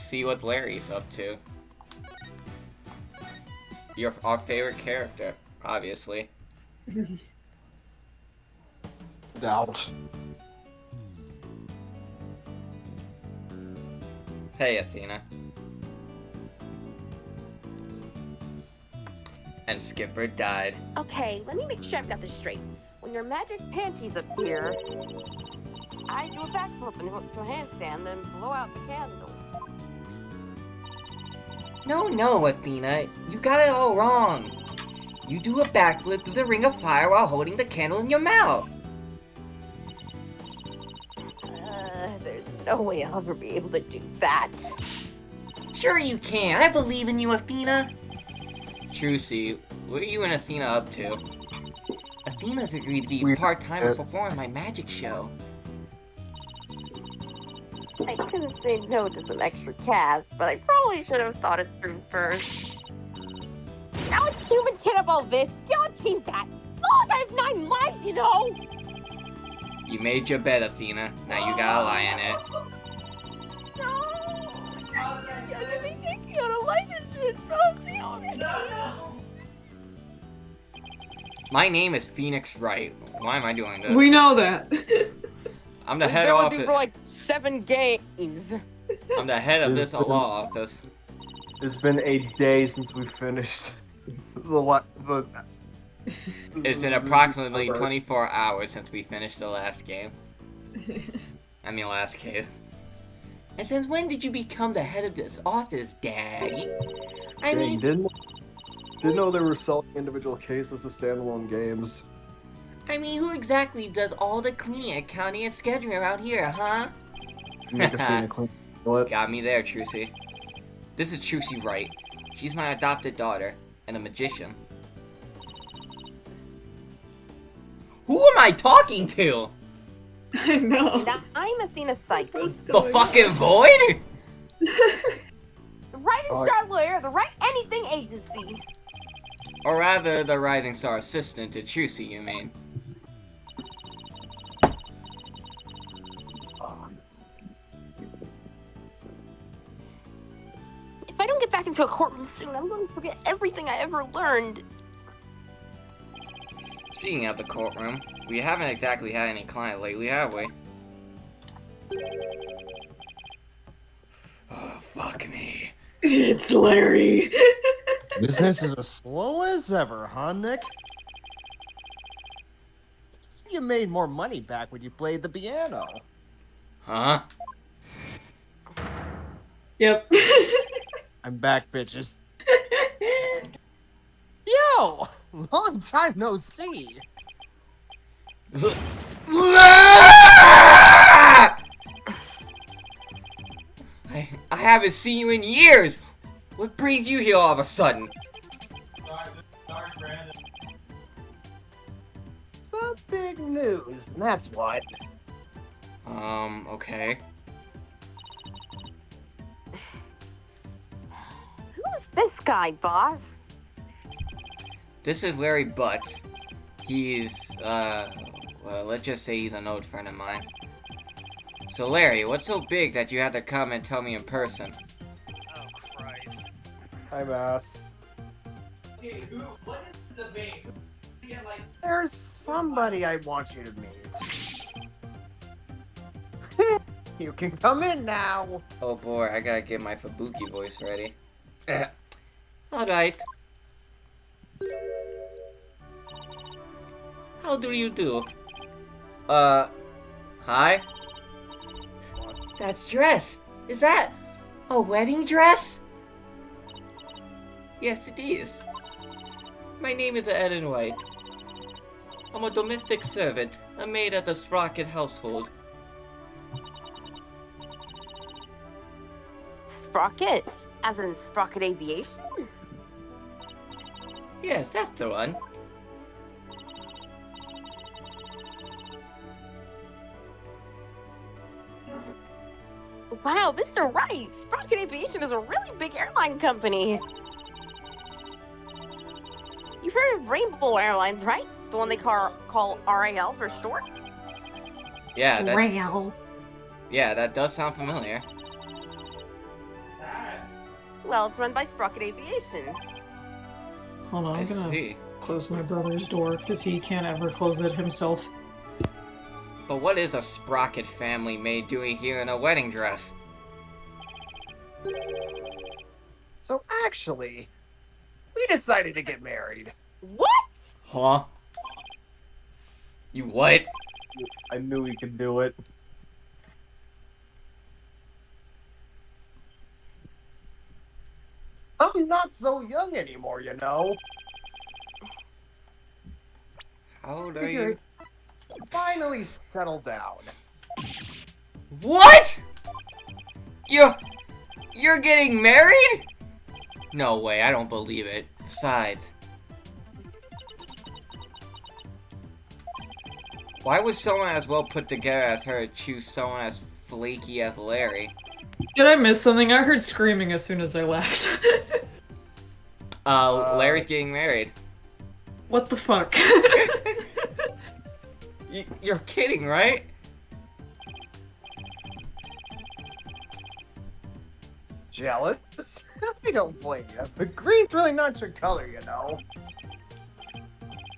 see what Larry's up to. You're our favorite character, obviously. Doubt. Hey, Athena. And Skipper died. Okay, let me make sure I've got this straight. When your magic panties appear, I do a backflip into a handstand, then blow out the candle. No, Athena. You got it all wrong. You do a backflip through the ring of fire while holding the candle in your mouth. There's no way I'll ever be able to do that. Sure you can. I believe in you, Athena. Trucy, what are you and Athena up to? Athena's agreed to be part-time and perform my magic show. I couldn't say no to some extra cash, but I probably should have thought it through first. Now it's human kid of all this. Can't achieve that. Oh, I have 9 lives, you know. You made your bed, Athena. Now you gotta lie in it. No. You're gonna be taking out a life insurance policy already. My name is Phoenix Wright. Why am I doing this? We know that. I'm the We've head been with office. you for like 7 games. I'm the head of this law office. It's been a day since we finished the It's been approximately 24 hours since we finished the last game. I mean, last case. And since when did you become the head of this office, Daddy? I Dang, mean, didn't know they were selling individual cases as standalone games. who exactly does all the cleaning, accounting, and scheduling around here, huh? Make Athena clean toilet. Got me there, Trucy. This is Trucy Wright. She's my adopted daughter, and a magician. Who am I talking to? I know. Now I'm Athena Psyche. What's The going fucking void? The Rising Star Lawyer, the Right Anything Agency. Or rather, the Rising Star assistant to Trucy, you mean? If I don't get back into a courtroom soon, I'm going to forget everything I ever learned. Speaking of the courtroom, we haven't exactly had any client lately, have we? Oh, fuck me. It's Larry. Business is as slow as ever, huh, Nick? You made more money back when you played the piano. Huh? Yep. I'm back, bitches. Yo! Long time no see. I haven't seen you in years! What brings you here all of a sudden? Sorry, Brandon. Some big news, and that's what. Okay. Who's this guy, boss? This is Larry Butts. He's, well, let's just say he's an old friend of mine. So Larry, what's so big that you had to come and tell me in person? Oh, Christ. I'm ass. Okay, what is the bait? Get, like, There's somebody I want you to meet. You can come in now. Oh boy, I gotta get my Fubuki voice ready. Alright. How do you do? Hi? That's dress! Is that a wedding dress? Yes, it is. My name is Ellen White. I'm a domestic servant, a maid at the Sprocket household. Sprocket? As in Sprocket Aviation? Yes, that's the one. Wow, Mr. Wright! Sprocket Aviation is a really big airline company. You've heard of Rainbow Airlines, right? The one they call RAL for short? Yeah, Rail. that does sound familiar. Well, it's run by Sprocket Aviation. Hold on, I I'm gonna see. close my brother's door because he can't ever close it himself. But what is a Sprocket family maid doing here in a wedding dress? So actually, we decided to get married. What? Huh? You what? I knew we could do it. I'm not so young anymore, you know. How old are Figure you? finally settle down. What? You're getting married? No way, I don't believe it. Besides, why would someone as well put together as her choose someone as flaky as Larry? Did I miss something? I heard screaming as soon as I left. Larry's getting married. What the fuck? You're kidding, right? Jealous? I don't blame you. The green's really not your color, you know.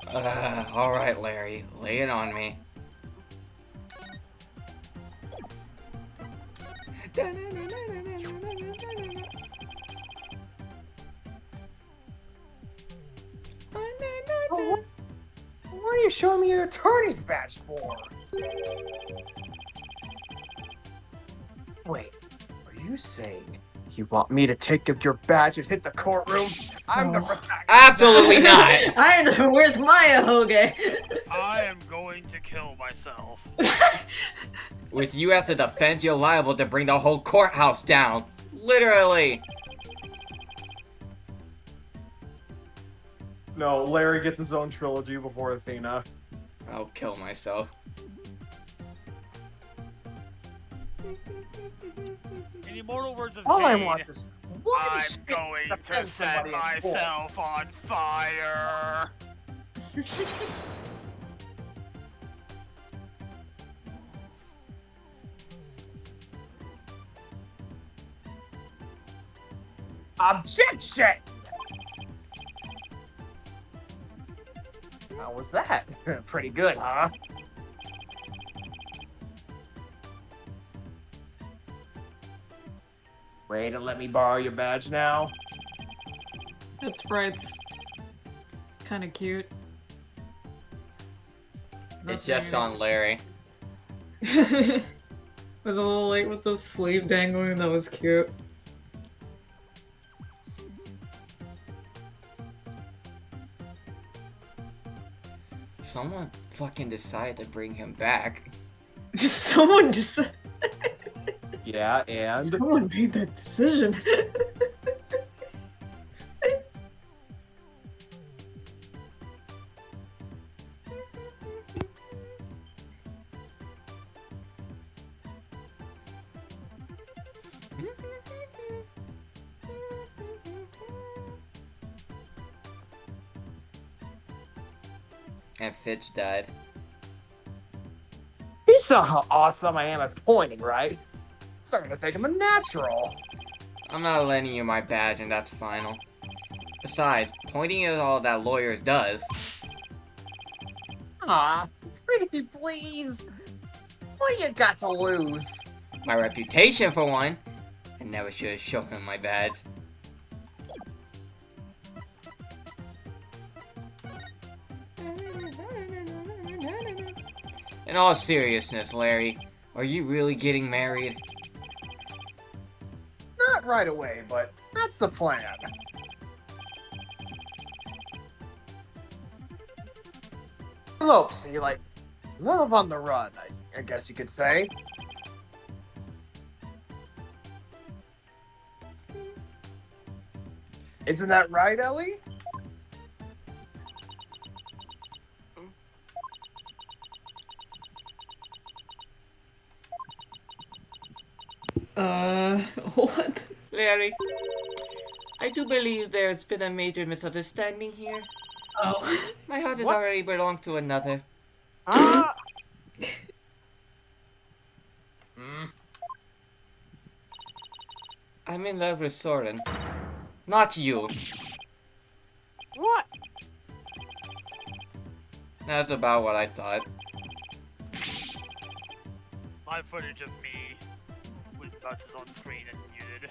Alright, Larry. Lay it on me. Oh, what are you showing me your attorney's badge for? Wait, are you saying you want me to take up your badge and hit the courtroom? I'm the protagonist. Absolutely not! I know. Where's Maya Hoge? I am going to kill myself. With you as a defense, you're liable to bring the whole courthouse down. Literally. No, Larry gets his own trilogy before Athena. I'll kill myself. In immortal words of All I Jade, want is I'm shit going to defend set somebody in court. myself on fire. Objection! How was that? Pretty good, huh? Way to let me borrow your badge now? That sprite's kind of cute. It's just on Larry. With a little like with the sleeve dangling, that was cute. Someone fucking decided to bring him back. Someone just Yeah, and? someone made that decision. And Fitch died. You saw how awesome I am at pointing, right? Starting to think I'm a natural. I'm not lending you my badge, and that's final. Besides, pointing is all that lawyers does. Aw, pretty please. What do you got to lose? My reputation, for one. I never should have shown him my badge. In all seriousness, Larry, are you really getting married? Not right away, but that's the plan. Elope, see, like, love on the run, I guess you could say. Isn't that right, Ellie? What? Larry, I do believe there's been a major misunderstanding here. Oh. My heart has What? already belonged to another. Ah! I'm in love with Soren. Not you. What? That's about what I thought. Live footage of me with nuts is on screen and muted.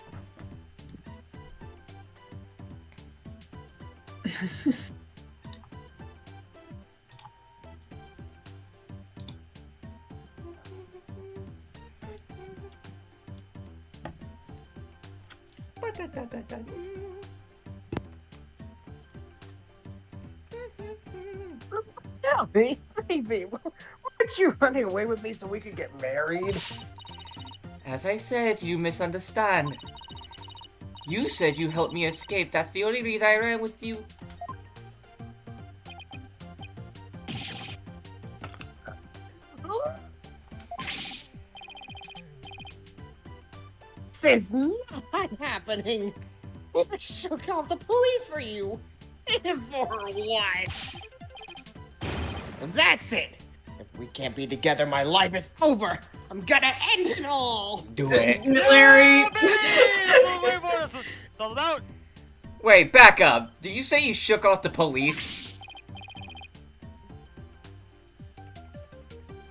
Yeah, baby, weren't you running away with me so we could get married? As I said, you misunderstand. You said you helped me escape. That's the only reason I ran with you. This is not happening. I shook off the police for you. And for what? And that's it. If we can't be together, my life is over. I'm gonna end it all. Do it. Larry! That's what we're waiting for. That's what it's all about. Wait, back up. Did you say you shook off the police?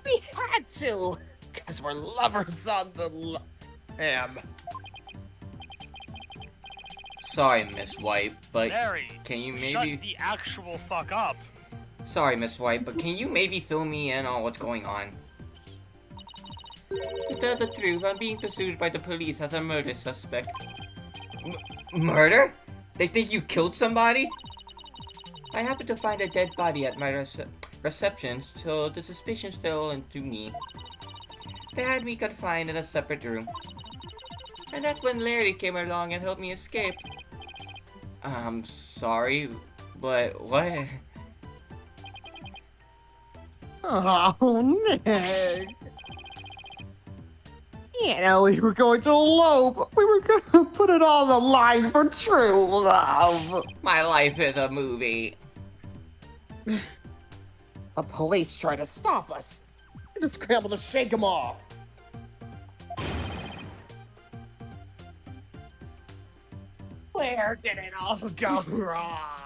We had to. Because we're lovers on the lam. Sorry, Miss White, but Larry, can you shut maybe... the actual fuck up. Sorry, Miss White, but can you maybe fill me in on what's going on? To tell the truth, I'm being pursued by the police as a murder suspect. Murder? They think you killed somebody? I happened to find a dead body at my reception, so the suspicions fell into me. They had me confined in a separate room. And that's when Larry came along and helped me escape. I'm sorry, but what? Oh, Nick. You know, we were going to elope. We were going to put it on the line for true love. My life is a movie. The police tried to stop us. I just scrambled to shake them off. Where did it all go wrong?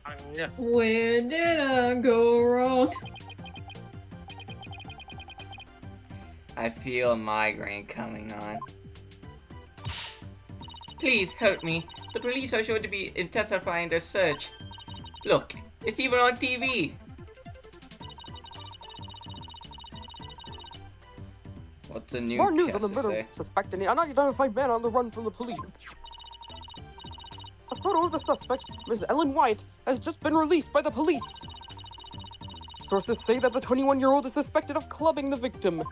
Where did I go wrong? I feel a migraine coming on. Please help me. The police are sure to be intensifying their search. Look, it's even on TV. What's the new More news on the caster murder say? suspect and the unidentified man on the run from the police. A photo of the suspect, Ms. Ellen White, has just been released by the police. Sources say that the 21-year-old is suspected of clubbing the victim.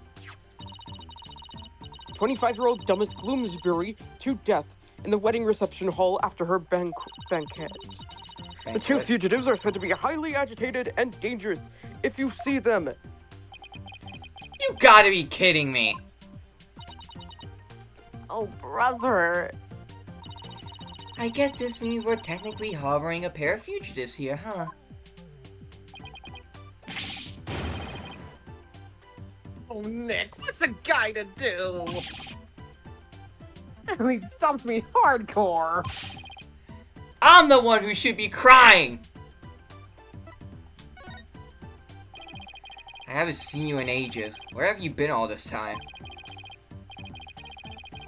25-year-old Thomas Bloomsbury to death in the wedding reception hall after her banquet. The two Banquet? fugitives are said to be highly agitated and dangerous. If you see them, You gotta be kidding me. Oh, brother. I guess this means we're technically harboring a pair of fugitives here, huh? Oh, Nick, what's a guy to do? He stumped me hardcore. I'm the one who should be crying! I haven't seen you in ages. Where have you been all this time?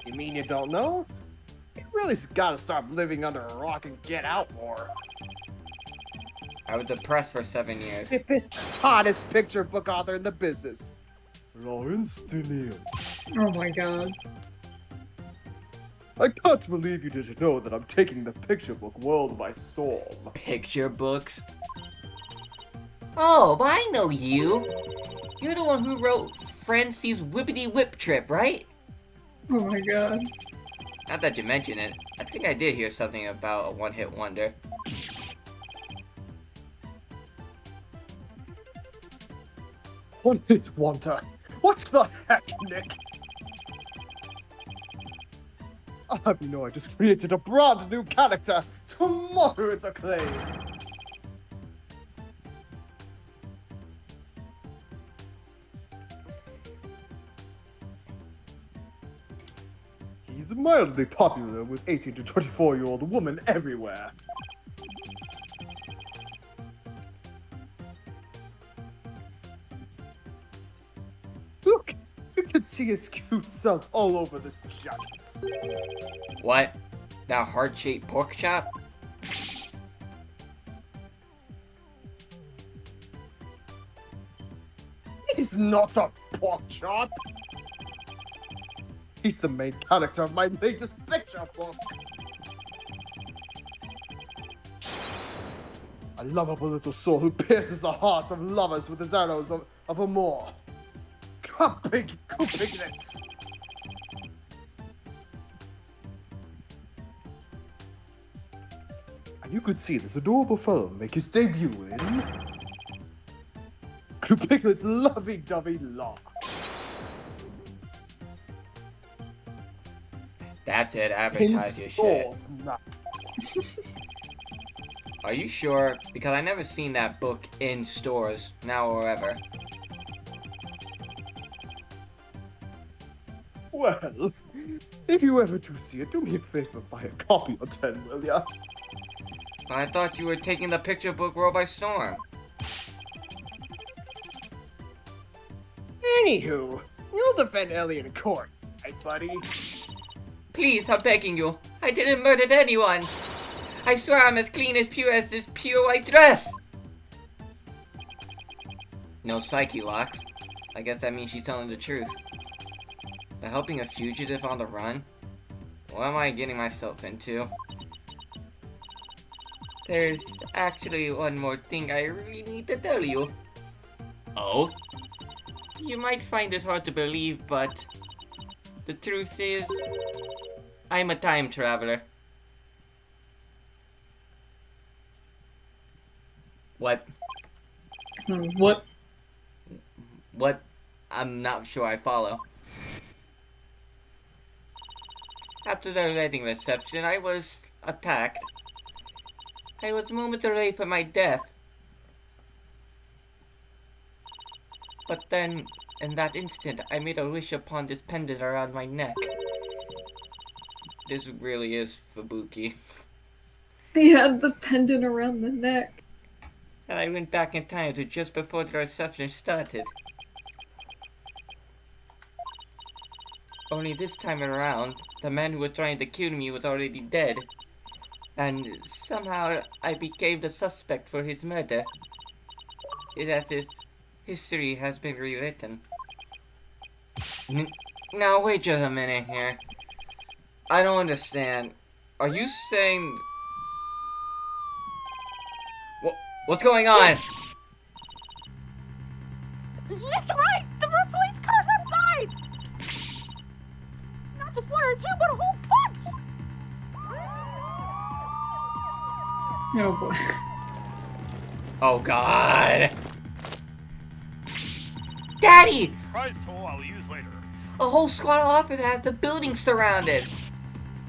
You mean you don't know? You really gotta stop living under a rock and get out more. I was depressed for 7 years. Hippest, hottest picture book author in the business. Einsteinian. Oh my god. I can't believe you didn't know that I'm taking the picture book world by storm. Picture books? Oh, but I know you. You're the one who wrote Francie's Whippity Whip Trip, right? Oh my god. Not that you mention it. I think I did hear something about a one-hit wonder. One hit wonder. What the heck, Nick? I'll have you know I just created a brand new character to moderate acclaim. He's mildly popular with 18 to 24-year-old women everywhere. Look, you can see his cute self all over this jacket. What? That heart-shaped pork chop? He's not a pork chop. He's the main character of my latest picture book. A lovable little soul who pierces the hearts of lovers with his arrows of amour. Come, piglets! And you could see this adorable fellow make his debut in Piglet's lovey-dovey law. That's it, advertise your shit. Are you sure? Because I never seen that book in stores, now or ever. Well, if you ever do see it, do me a favor, buy a copy or 10, will ya? But I thought you were taking the picture book world by storm. Anywho, you'll defend Ellie in court, right, buddy? Please, I'm begging you. I didn't murder anyone. I swear I'm as clean as pure as this pure white dress. No psyche locks. I guess that means she's telling the truth. But helping a fugitive on the run? What am I getting myself into? There's actually one more thing I really need to tell you. Oh? You might find this hard to believe, but the truth is, I'm a time traveler. What? What? What? I'm not sure I follow. After the wedding reception, I was attacked. I was moments away from my death. But then, in that instant, I made a wish upon this pendant around my neck. This really is Fubuki. He had the pendant around the neck. And I went back in time to just before the reception started. Only this time around, the man who was trying to kill me was already dead. And somehow I became the suspect for his murder. It's as if history has been rewritten. Now wait just a minute here. I don't understand. Are you saying... What's going on? Mr. Wright, the police car's outside! Not just one or two, but a whole bunch! Oh boy. Oh god. Daddy! Surprise tool I'll use later. A whole squad of officers has the building surrounded.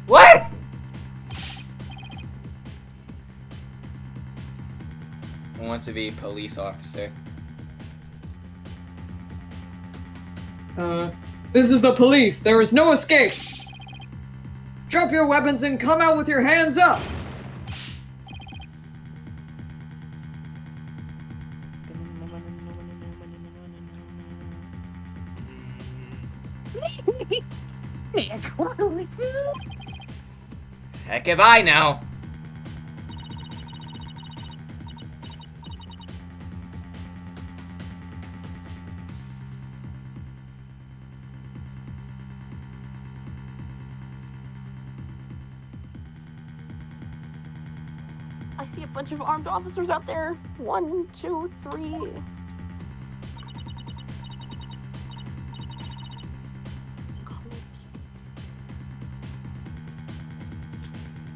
What? Who wants to be a police officer? This is the police. There is no escape. Drop your weapons and come out with your hands up. Nick, what do we do? Heck if I know. I see a bunch of armed officers out there. 1, 2, 3.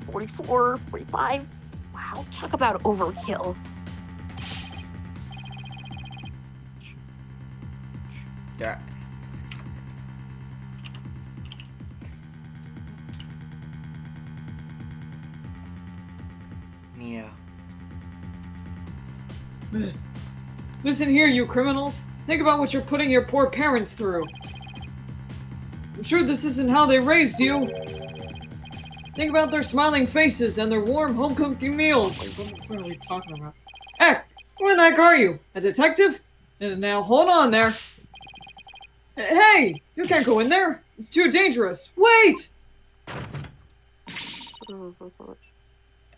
44, 45. Wow, talk about overkill. Yeah. Yeah. Listen here, you criminals. Think about what you're putting your poor parents through. I'm sure this isn't how they raised you. Think about their smiling faces and their warm home-cooked meals. What are we talking about? Heck, who in the heck are you? A detective? Now, hold on there. Hey! You can't go in there! It's too dangerous! Wait!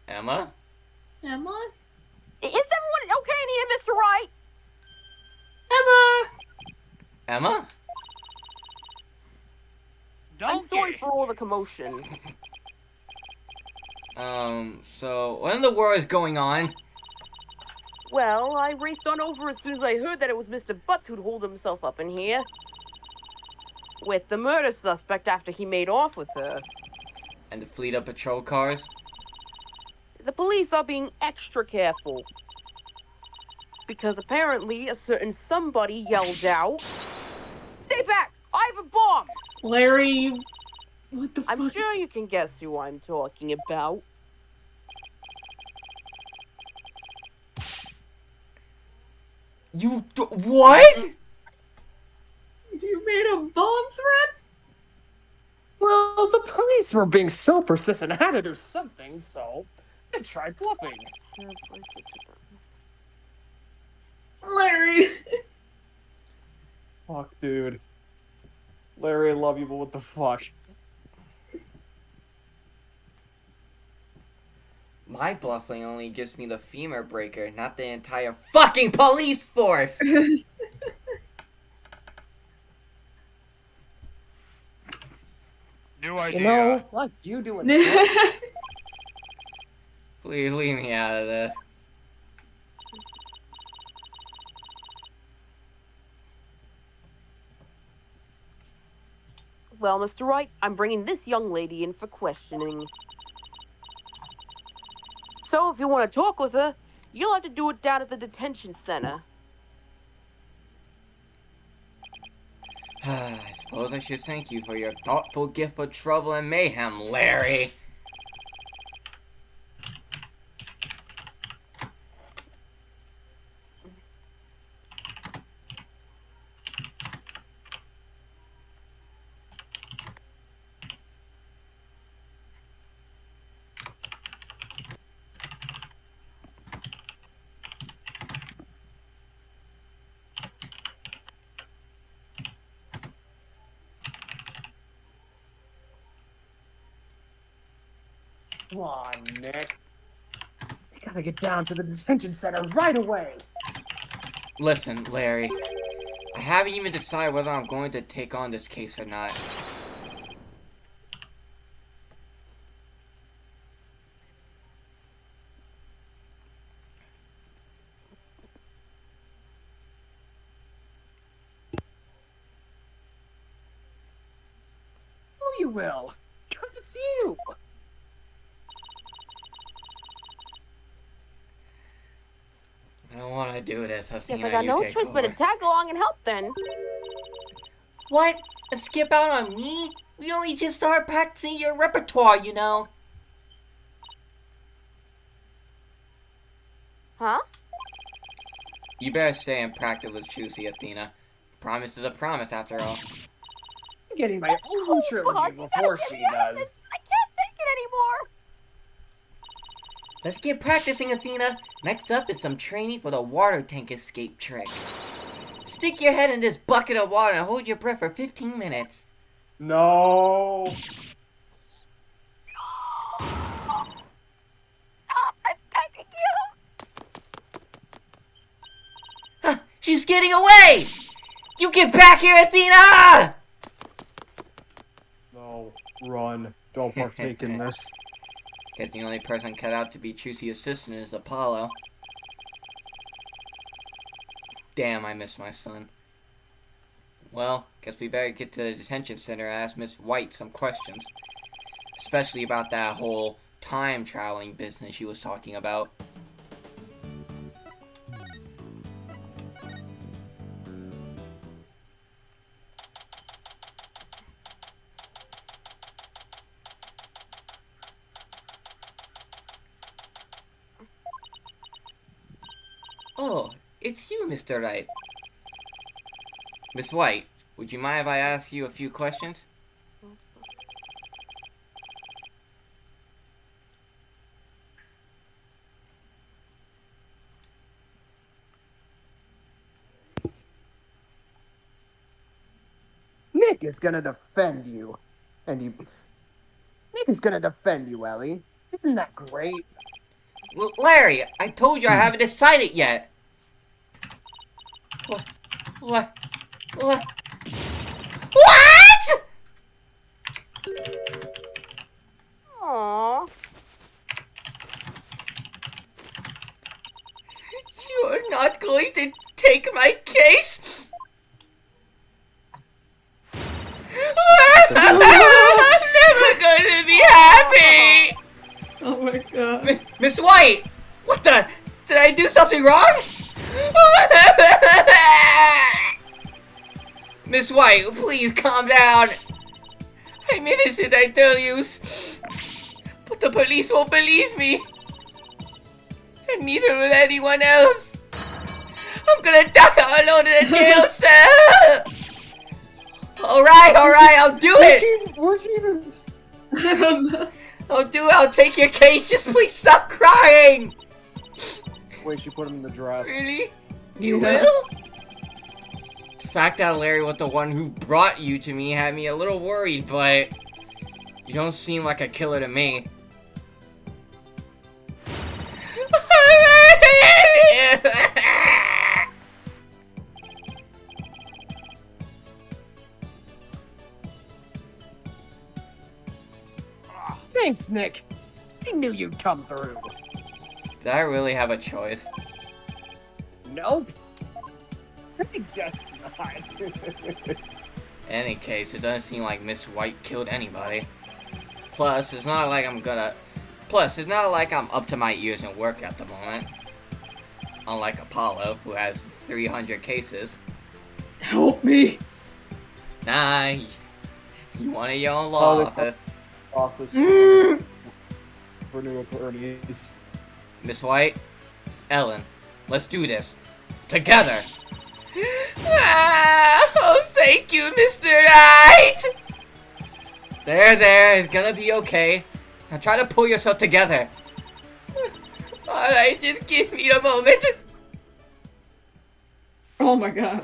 Emma? Emma? Is everyone okay in here, Mr. Wright? Emma! Emma? I'm sorry Donkey! for all the commotion. So, what in the world is going on? Well, I raced on over as soon as I heard that it was Mr. Butts who'd holed himself up in here. With the murder suspect after he made off with her. And the fleet of patrol cars? The police are being extra careful. Because apparently a certain somebody yelled out, "Stay back! I have a bomb!" Larry... What the I'm fuck? sure you can guess who I'm talking about. What? You made a bomb threat? Well, the police were being so persistent, I had to do something, so I tried bluffing. Larry! Fuck, dude. Larry, I love you, but what the fuck? My bluffing only gives me the femur breaker, not the entire fucking police force! New idea. You know, like you doing Please leave me out of this. Well, Mr. Wright, I'm bringing this young lady in for questioning. So if you want to talk with her, you'll have to do it down at the detention center. I suppose I should thank you for your thoughtful gift of trouble and mayhem, Larry. Come on, Nick. You gotta get down to the detention center right away. Listen, Larry. I haven't even decided whether I'm going to take on this case or not. Oh, you will. Because it's you. I don't want to do this. Guess Athena, I got you no take choice but to over. tag along and help then. What? And skip out on me? We only just started practicing your repertoire, you know. Huh? You better stay and practice with Juicy, Athena. Promise is a promise, after all. I'm getting my own trilogy God, you before gotta give she me anything. does. I can't take it anymore. Let's get practicing, Athena. Next up is some training for the water tank escape trick. Stick your head in this bucket of water and hold your breath for 15 minutes. No. Stop, I'm begging you. She's getting away! You get back here, Athena! No. Run. Don't partake in this. Guess the only person cut out to be Chusi's assistant is Apollo. Damn, I miss my son. Well, guess we better get to the detention center and ask Miss White some questions. Especially about that whole time traveling business she was talking about. Oh, it's you, Mr. Wright. Miss White, would you mind if I ask you a few questions? Nick is gonna defend you. Nick is gonna defend you, Ellie. Isn't that great? Well, Larry, I told you I haven't decided yet. What? What? What? What? Aww. You're not going to take my case? I'm never going to be happy! Oh my god. Miss White! What the? Did I do something wrong? Miss White, please calm down. I'm innocent, I tell you. But the police won't believe me. And neither will anyone else. I'm gonna die alone in a jail cell. Alright, I'll do it. Where'd she even... I don't know. I'll do it, I'll take your case. Just please stop crying. Wait, she put him in the dress. Really? You Yeah. will? The fact that Larry was the one who brought you to me had me a little worried, but you don't seem like a killer to me. Thanks, Nick. I knew you'd come through. Did I really have a choice? Nope. I guess not. In any case, it doesn't seem like Miss White killed anybody. Plus, it's not like I'm up to my ears in work at the moment. Unlike Apollo, who has 300 cases. Help me. Nah, you wanted your own law office. Process for new attorneys. Miss White, Ellen, let's do this. Together! Oh, thank you, Mr. Wright! There, it's gonna be okay. Now try to pull yourself together. Alright, just give me a moment. Oh my god.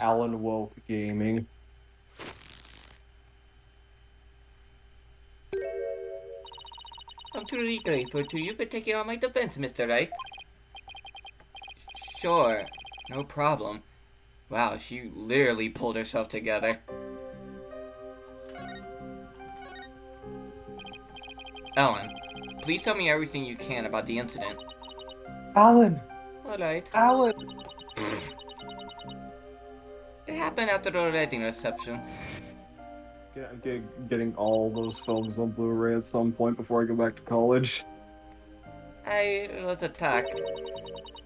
Alan Woke Gaming. I'm truly grateful to you for taking on my defense, Mr. Wright. Sure, no problem. Wow, she literally pulled herself together. Ellen, please tell me everything you can about the incident. Alan! Alright. Alan! It happened after the wedding reception. Getting all those films on Blu-ray at some point before I go back to college. I was attacked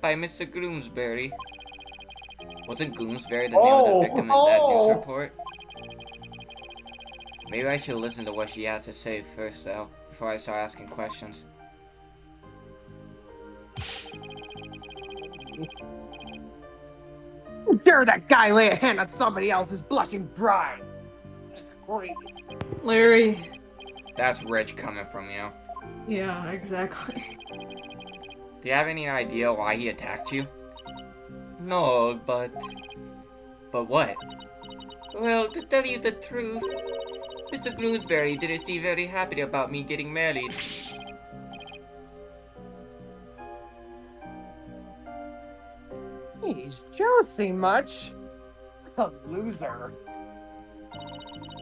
by Mr. Gloomsbury. Wasn't Gloomsbury the name of the victim in that news report? Maybe I should listen to what she has to say first, though, before I start asking questions. Dare that guy lay a hand on somebody else's blushing bride! Great. Larry. That's rich coming from you. Yeah, exactly. Do you have any idea why he attacked you? No, but what? Well, to tell you the truth, Mr. Gloomsbury didn't seem very happy about me getting married. He's jealousy much. A loser.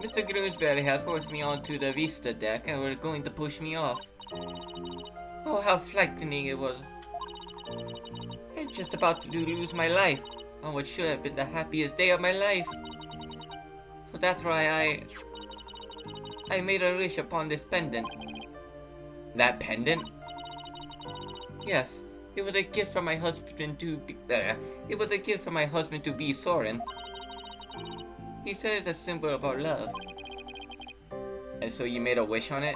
Mr. Gloomsbury had forced me onto the Vista deck and were going to push me off. Oh, how frightening it was. I was just about to lose my life on what should have been the happiest day of my life. So that's why I made a wish upon this pendant. That pendant? Yes, it was a gift from my husband to be, it was a gift from my husband to be Soren. He said it's a symbol of our love. And so you made a wish on it?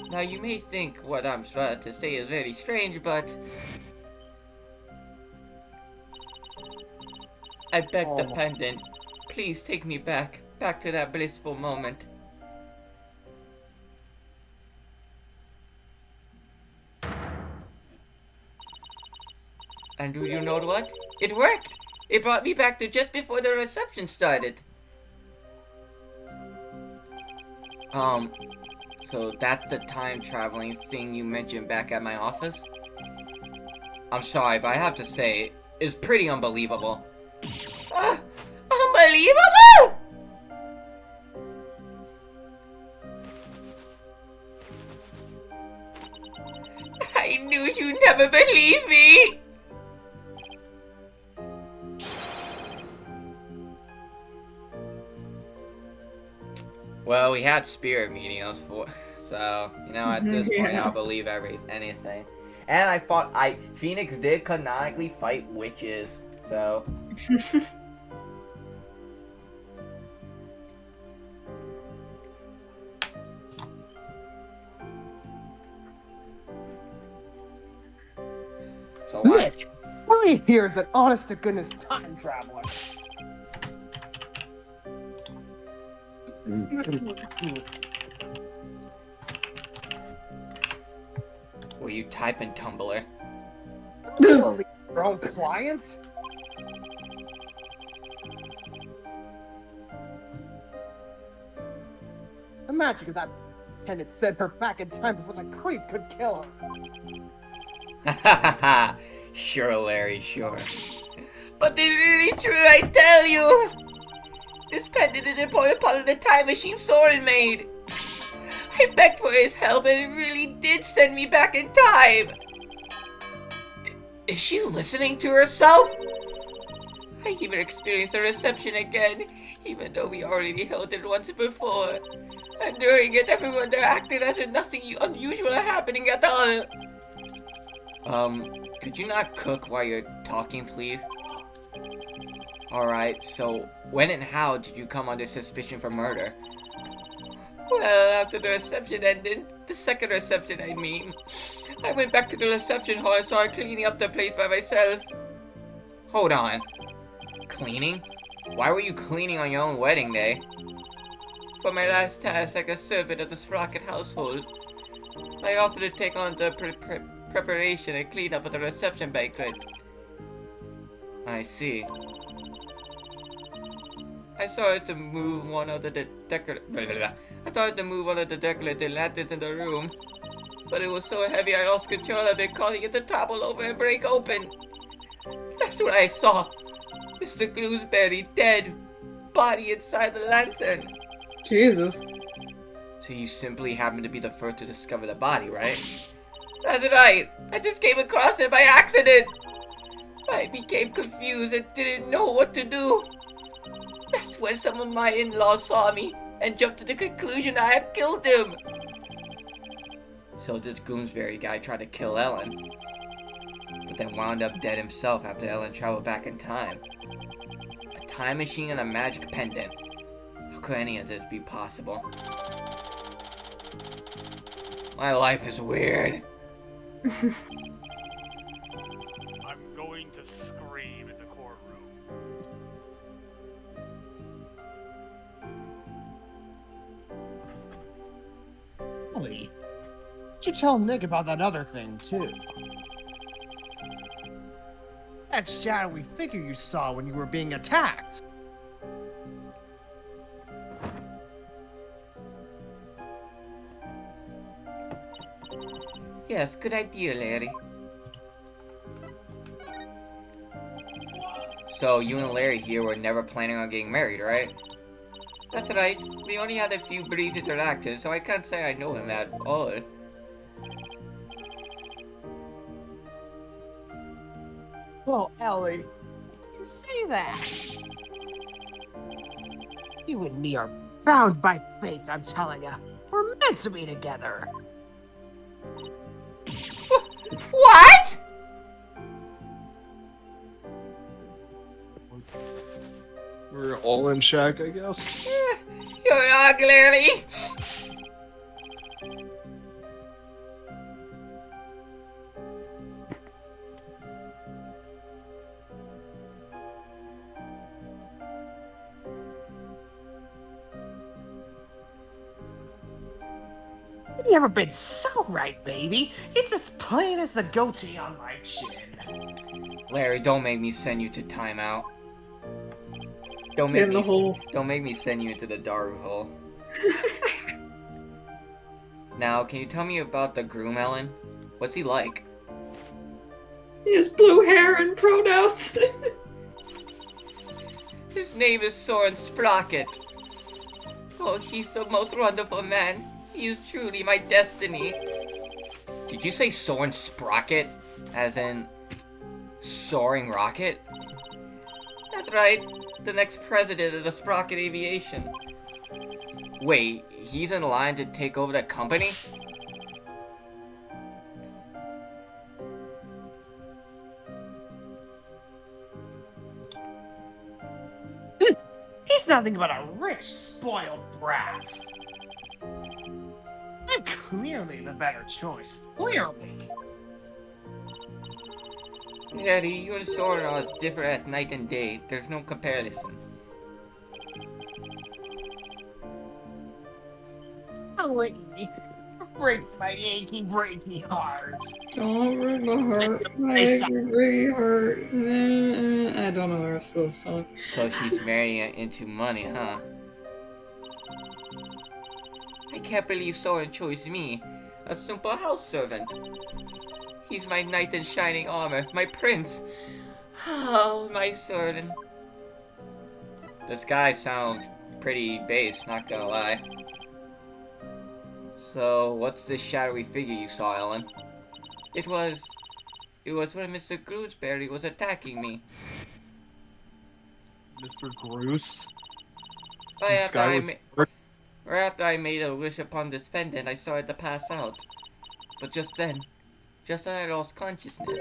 Now you may think what I'm about to say is very strange, but I beg the pendant. Please take me back to that blissful moment. And do you know what? It worked! It brought me back to just before the reception started. So that's the time traveling thing you mentioned back at my office? I'm sorry, but I have to say, it's pretty unbelievable. Unbelievable?! I knew you'd never believe me! Well, we had spirit mediums for, so at this point Yeah. I'll believe anything. And Phoenix did canonically fight witches, so. So why? Nick, Wright here is an honest-to-goodness time traveler. Were you typing Tumblr? Believe your own clients? The magic of that pendant sent her back in time before the creep could kill her. Sure, Larry, sure. But it's really true, I tell you! This pendant is an important part of the time machine Soren made. I begged for his help and it really did send me back in time. Is she listening to herself? I even experienced the reception again, even though we already held it once before. And during it, everyone there acted as if nothing unusual is happening at all. Could you not cook while you're talking, please? Alright, so when and how did you come under suspicion for murder? Well, after the reception ended, the second reception I mean, I went back to the reception hall and started cleaning up the place by myself. Hold on. Cleaning? Why were you cleaning on your own wedding day? For my last task like a servant of the Sprocket household, I offered to take on the preparation and clean up of the reception banquet. I see. I started to move one of the decorative lanterns in the room, but it was so heavy I lost control of it, causing it to topple over and break open. That's what I saw. Mr. Gooseberry dead, body inside the lantern. Jesus. So you simply happened to be the first to discover the body, right? That's right. I just came across it by accident. I became confused and didn't know what to do. That's when some of my in-laws saw me and jumped to the conclusion I had killed him. So this Goomsberry guy tried to kill Ellen, but then wound up dead himself after Ellen traveled back in time. A time machine and a magic pendant. How could any of this be possible? My life is weird. I'm going to scream in the courtroom. Ellie, did you tell Nick about that other thing, too? That shadowy figure you saw when you were being attacked. Yes, good idea, Larry. So, you and Larry here were never planning on getting married, right? That's right. We only had a few brief interactions, so I can't say I know him at all. Well, Ellie, you say that. You and me are bound by fate, I'm telling you. We're meant to be together. What? We're all in shack, I guess. You're not, Larry. You ever been so right, baby? It's as plain as the goatee on my chin. Larry, don't make me send you to timeout. Don't Get make in me the hole. don't make me send you into the Daru hole. Now, can you tell me about the groom, Ellen? What's he like? He has blue hair and pronouns. His name is Soren Sprocket. Oh, he's the most wonderful man. He is truly my destiny. Did you say Soren Sprocket? As in soaring rocket? That's right. The next president of the Sprocket Aviation. Wait, he's in line to take over the company? He's nothing but a rich, spoiled brat. I'm clearly the better choice. Clearly. Daddy, you and Soren are as different as night and day. There's no comparison. Break my achy, breaky heart. Don't break my heart, my heart. I don't know the rest of the song. So she's marrying into money, huh? I can't believe Soren chose me, a simple house servant. He's my knight in shining armor, my prince. Oh, my Soren. This guy sounds pretty base, not gonna lie. So, what's this shadowy figure you saw, Ellen? It was when Mr. Gooseberry was attacking me. Mr. Groose. Right From after, I Skyward ma- Sword. right after I made a wish upon this pendant, I started to pass out. But just then, just as I lost consciousness,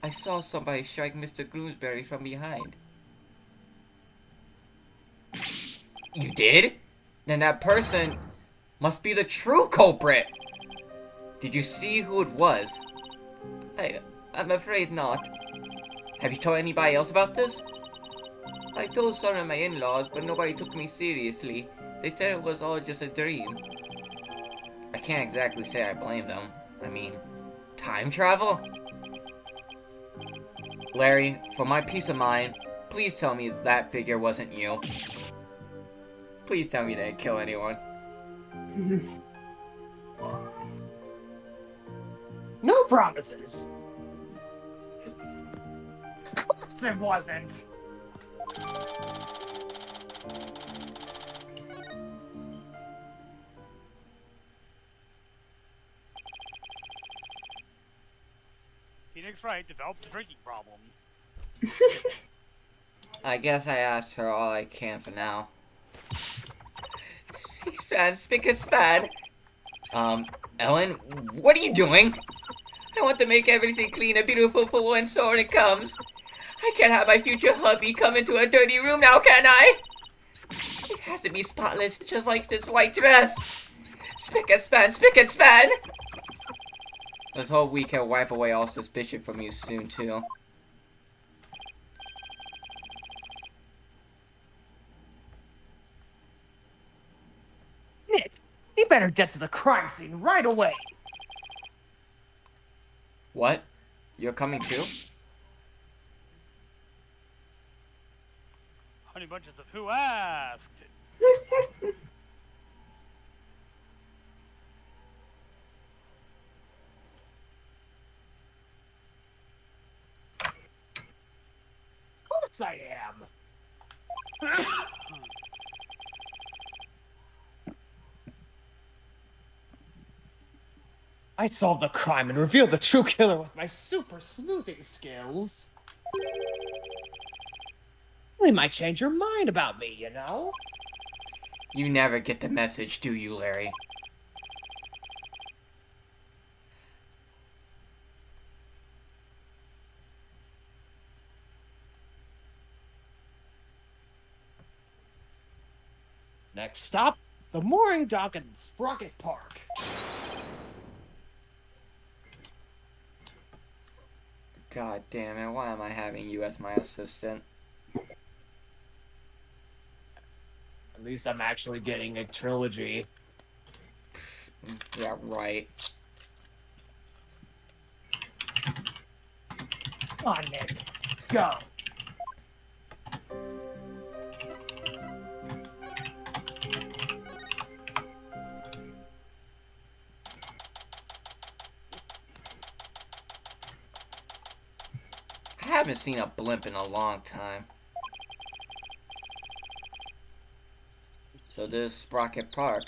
I saw somebody strike Mr. Gooseberry from behind. You did? Then that person must be the true culprit! Did you see who it was? I'm afraid not. Have you told anybody else about this? I told some of my in-laws, but nobody took me seriously. They said it was all just a dream. I can't exactly say I blame them. I mean, time travel? Larry, for my peace of mind, please tell me that figure wasn't you. Please tell me you didn't kill anyone. No promises. Of course it wasn't. Phoenix Wright develops a drinking problem. I guess I asked her all I can for now. Span, spick and span. Ellen, what are you doing? I want to make everything clean and beautiful for when Soren comes. I can't have my future hubby come into a dirty room now, can I? It has to be spotless, just like this white dress. Spick and span, spick and span. Let's hope we can wipe away all suspicion from you soon, too. Nick, you better get to the crime scene right away. What? You're coming too? Honey bunches of who asked? Of course I am. I solved the crime and revealed the true killer with my super sleuthing skills. They might change your mind about me, you know? You never get the message, do you, Larry? Next stop, the mooring dock in Sprocket Park. God damn it, why am I having you as my assistant? At least I'm actually getting a trilogy. Yeah, right. Come on, Nick. Let's go. I haven't seen a blimp in a long time. So this is Sprocket Park.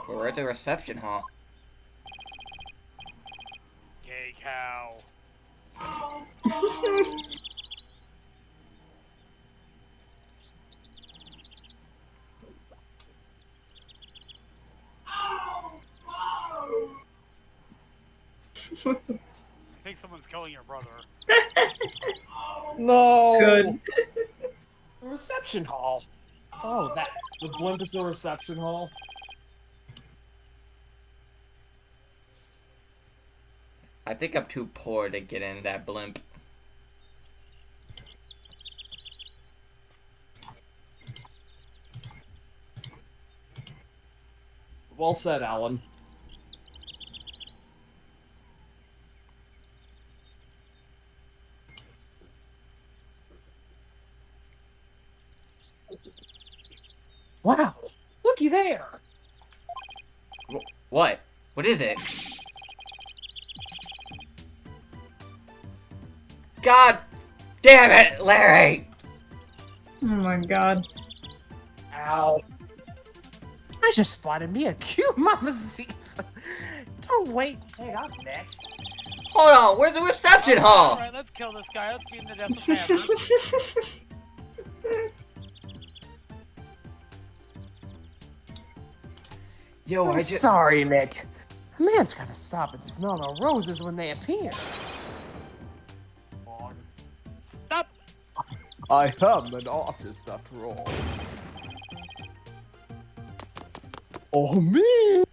We're at the reception hall. Gay cow. I think someone's killing your brother. No! Good. The reception hall. Oh, that. The blimp is the reception hall. I think I'm too poor to get in that blimp. Well said, Alan. Wow. Looky there. What? What is it? God damn it, Larry! Oh my god. Ow. I just spotted me a cute mamacita. Don't wait. Hang up, Nick. Hold on, where's the reception hall? Alright, let's kill this guy. Let's beat him to death with hammers. Yo, I'm sorry, Nick. A man's gotta stop and smell the roses when they appear. Stop! I am an artist after all. Oh, me!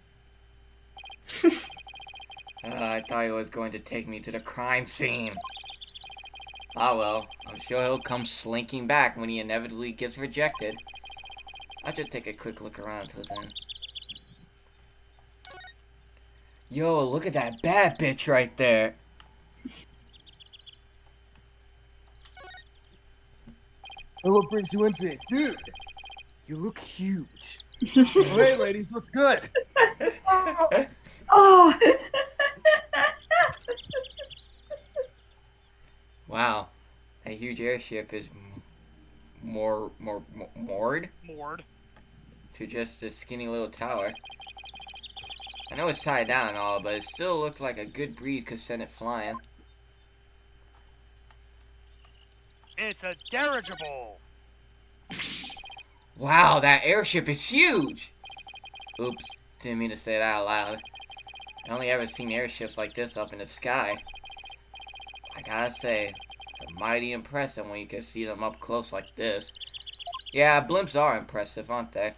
I thought he was going to take me to the crime scene. Ah well, I'm sure he'll come slinking back when he inevitably gets rejected. I'll just take a quick look around till then. Yo, look at that bad bitch right there. And what brings you into it? Dude, you look huge. Hey, ladies, what's good? Oh! Wow, that huge airship is moored Moored. to just a skinny little tower. I know it's tied down and all, but it still looks like a good breeze could send it flying. It's a dirigible. Wow, that airship is huge! Oops, didn't mean to say that out loud. I only ever seen airships like this up in the sky. I gotta say, they're mighty impressive when you can see them up close like this. Yeah, blimps are impressive, aren't they?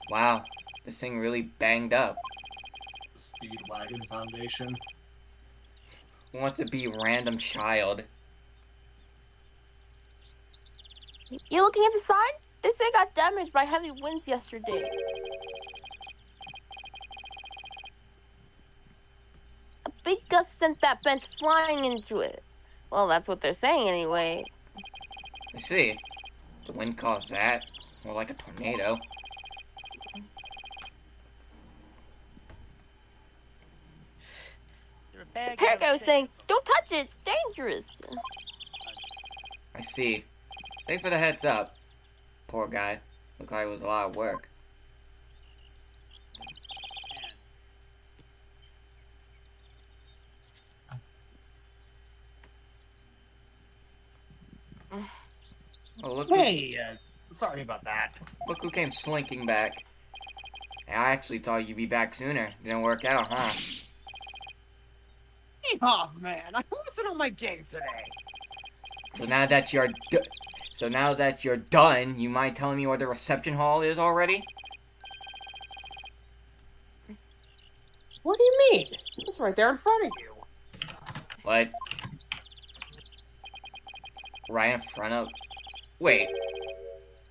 Wow, this thing really banged up. Speedwagon Foundation. Who wants to be random child? You looking at the sign? They say it got damaged by heavy winds yesterday. A big gust sent that bench flying into it. Well, that's what they're saying anyway. I see. The wind caused that. More like a tornado. You're a bad Here guy goes with saying, shit. don't touch it, it's dangerous. I see. Thanks for the heads up. Poor guy. Looked like it was a lot of work. Oh, look, Hey, sorry about that. look who came slinking back. I actually thought you'd be back sooner. Didn't work out, huh? Hey, oh, man. I wasn't on my game today. So now that you're done, you mind telling me where the reception hall is already? What do you mean? It's right there in front of you. What? Right in front of... Wait.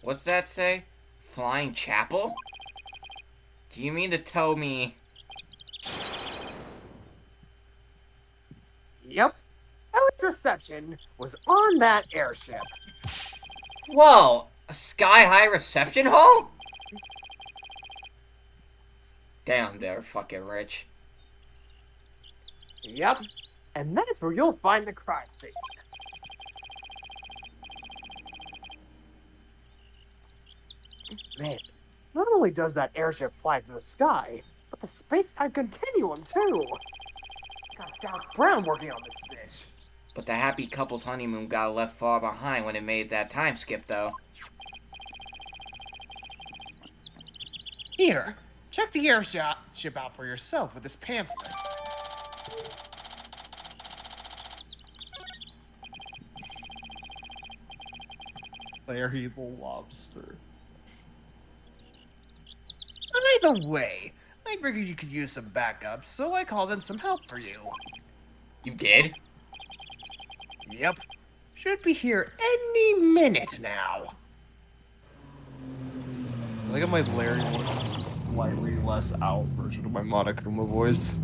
What's that say? Flying chapel? Do you mean to tell me... Yep. Ellen's reception was on that airship. Whoa! A sky-high reception hall? Damn, they're fucking rich. Yep. And that's where you'll find the crime scene. Man, not only does that airship fly to the sky, but the space-time continuum, too. Got Doc Brown working on this bitch. But the happy couple's honeymoon got left far behind when it made that time skip, though. Here, check the airship out for yourself with this pamphlet. Larry the Lobster. By the way, I figured you could use some backup, so I called in some help for you. You did? Yep. Should be here any minute now. Look at my Larry voice, it's just a slightly less out version of my Monokuma voice.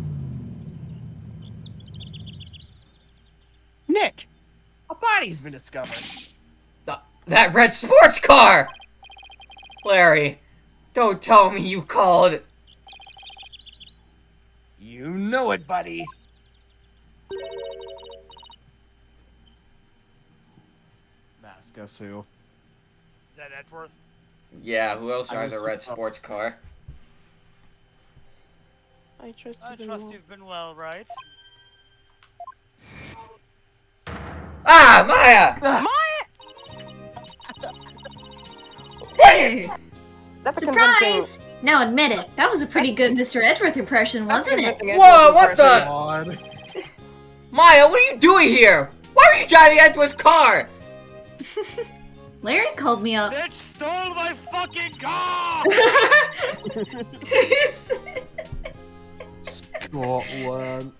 Nick, a body's been discovered. That red sports car! Larry, don't tell me you called... You know it, buddy. Mask, guess who? Is that Edgeworth? Yeah, who else I drives a was- red sports car? I trust I trust you've been well, right? Ah, Maya! Hey! That's a Surprise! Now admit it. That was a pretty good Mr. Edgeworth impression, wasn't it? Whoa, what the? God. Maya, what are you doing here? Why are you driving Edward's car? Larry called me up. Bitch stole my fucking car! Scotland.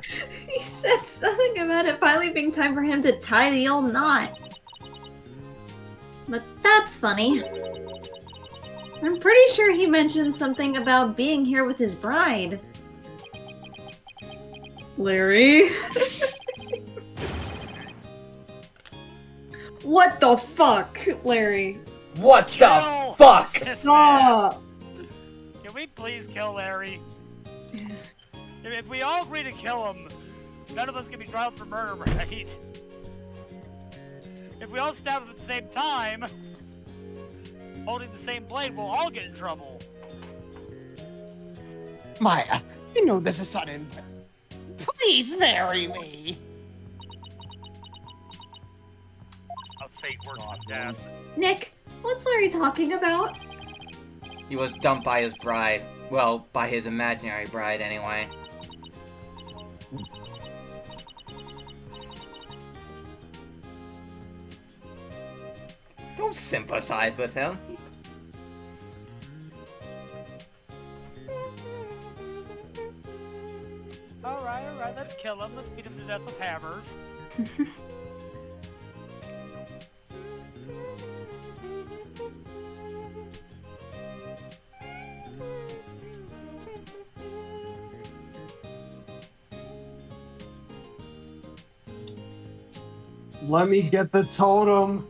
He said something about it finally being time for him to tie the old knot. But that's funny. I'm pretty sure he mentioned something about being here with his bride. Larry? What the fuck, Larry? What the Kill fuck? this man. Stop! Can we please kill Larry? If we all agree to kill him, none of us can be tried for murder, right? If we all stab him at the same time, holding the same blade, we'll all get in trouble. Maya, you know this is sudden. Please marry me. A fate worse than death. Nick, what's Larry talking about? He was dumped by his bride. Well, by his imaginary bride, anyway. Don't sympathize with him. Alright, let's kill him. Let's beat him to death with hammers. Let me get the totem.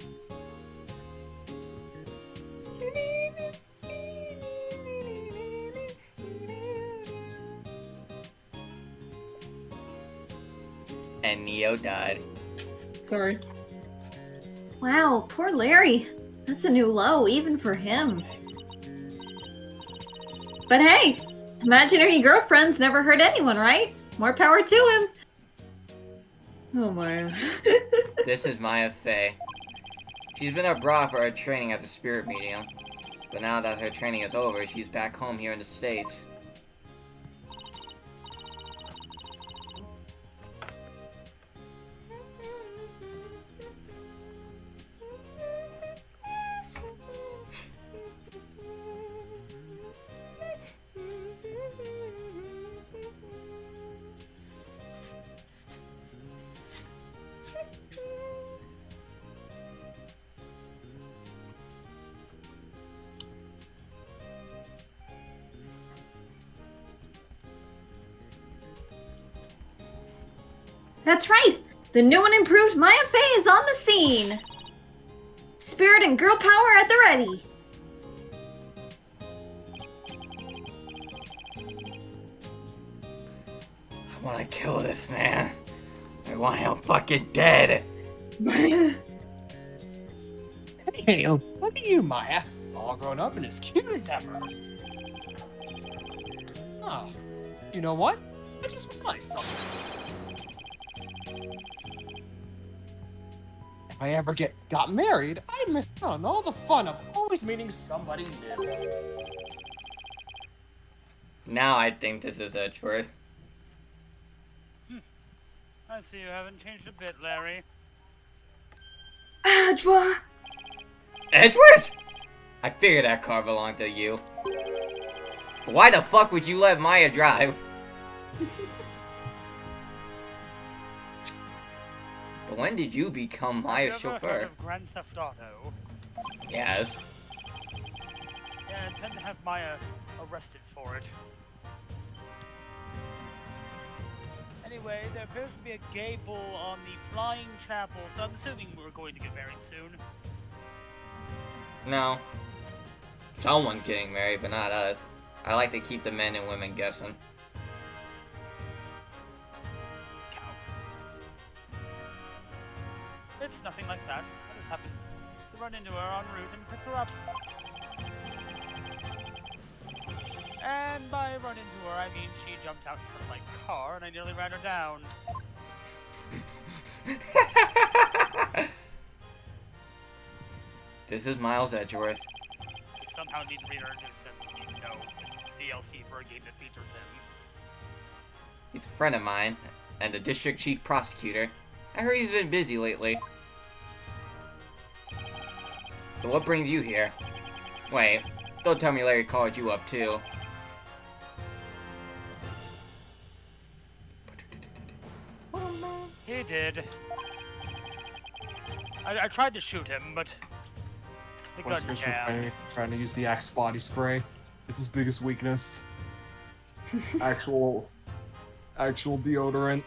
And Neo died. Sorry. Wow, poor Larry. That's a new low, even for him. But hey, imaginary girlfriends never hurt anyone, right? More power to him. Oh my. This is Maya Fey. She's been abroad for her training as a spirit medium. But now that her training is over, she's back home here in the States. That's right! The new and improved Maya Fey is on the scene! Spirit and girl power at the ready! I wanna kill this man. I want him fucking dead. Hey, look at you, Maya. All grown up and as cute as ever. Oh, you know what? I just realized something. If I ever got married, I'd miss out on all the fun of always meeting somebody new. Now I think this is Edgeworth. I see you haven't changed a bit, Larry. Edgeworth! Edgeworth? I figured that car belonged to you. But why the fuck would you let Maya drive? But when did you become Maya's Have you ever heard chauffeur? of Grand Theft Auto? Yes. Yeah, I intend to have Maya arrested for it. Anyway, there appears to be a gay bull on the Flying Chapel, so I'm assuming we're going to get married soon. No. Someone's getting married, but not us. I like to keep the men and women guessing. Cow. It's nothing like that. I just happened to run into her en route and picked her up. And by run into her, I mean she jumped out in front of my car and I nearly ran her down. This is Miles Edgeworth. We somehow need to reintroduce him, even though it's the DLC for a game that features him. He's a friend of mine, and the district chief prosecutor. I heard he's been busy lately. So what brings you here? Wait, don't tell me Larry called you up too. He did. I tried to shoot him, but the gun Wesker's jammed. trying to use the Axe body spray. It's his biggest weakness. Actual deodorant.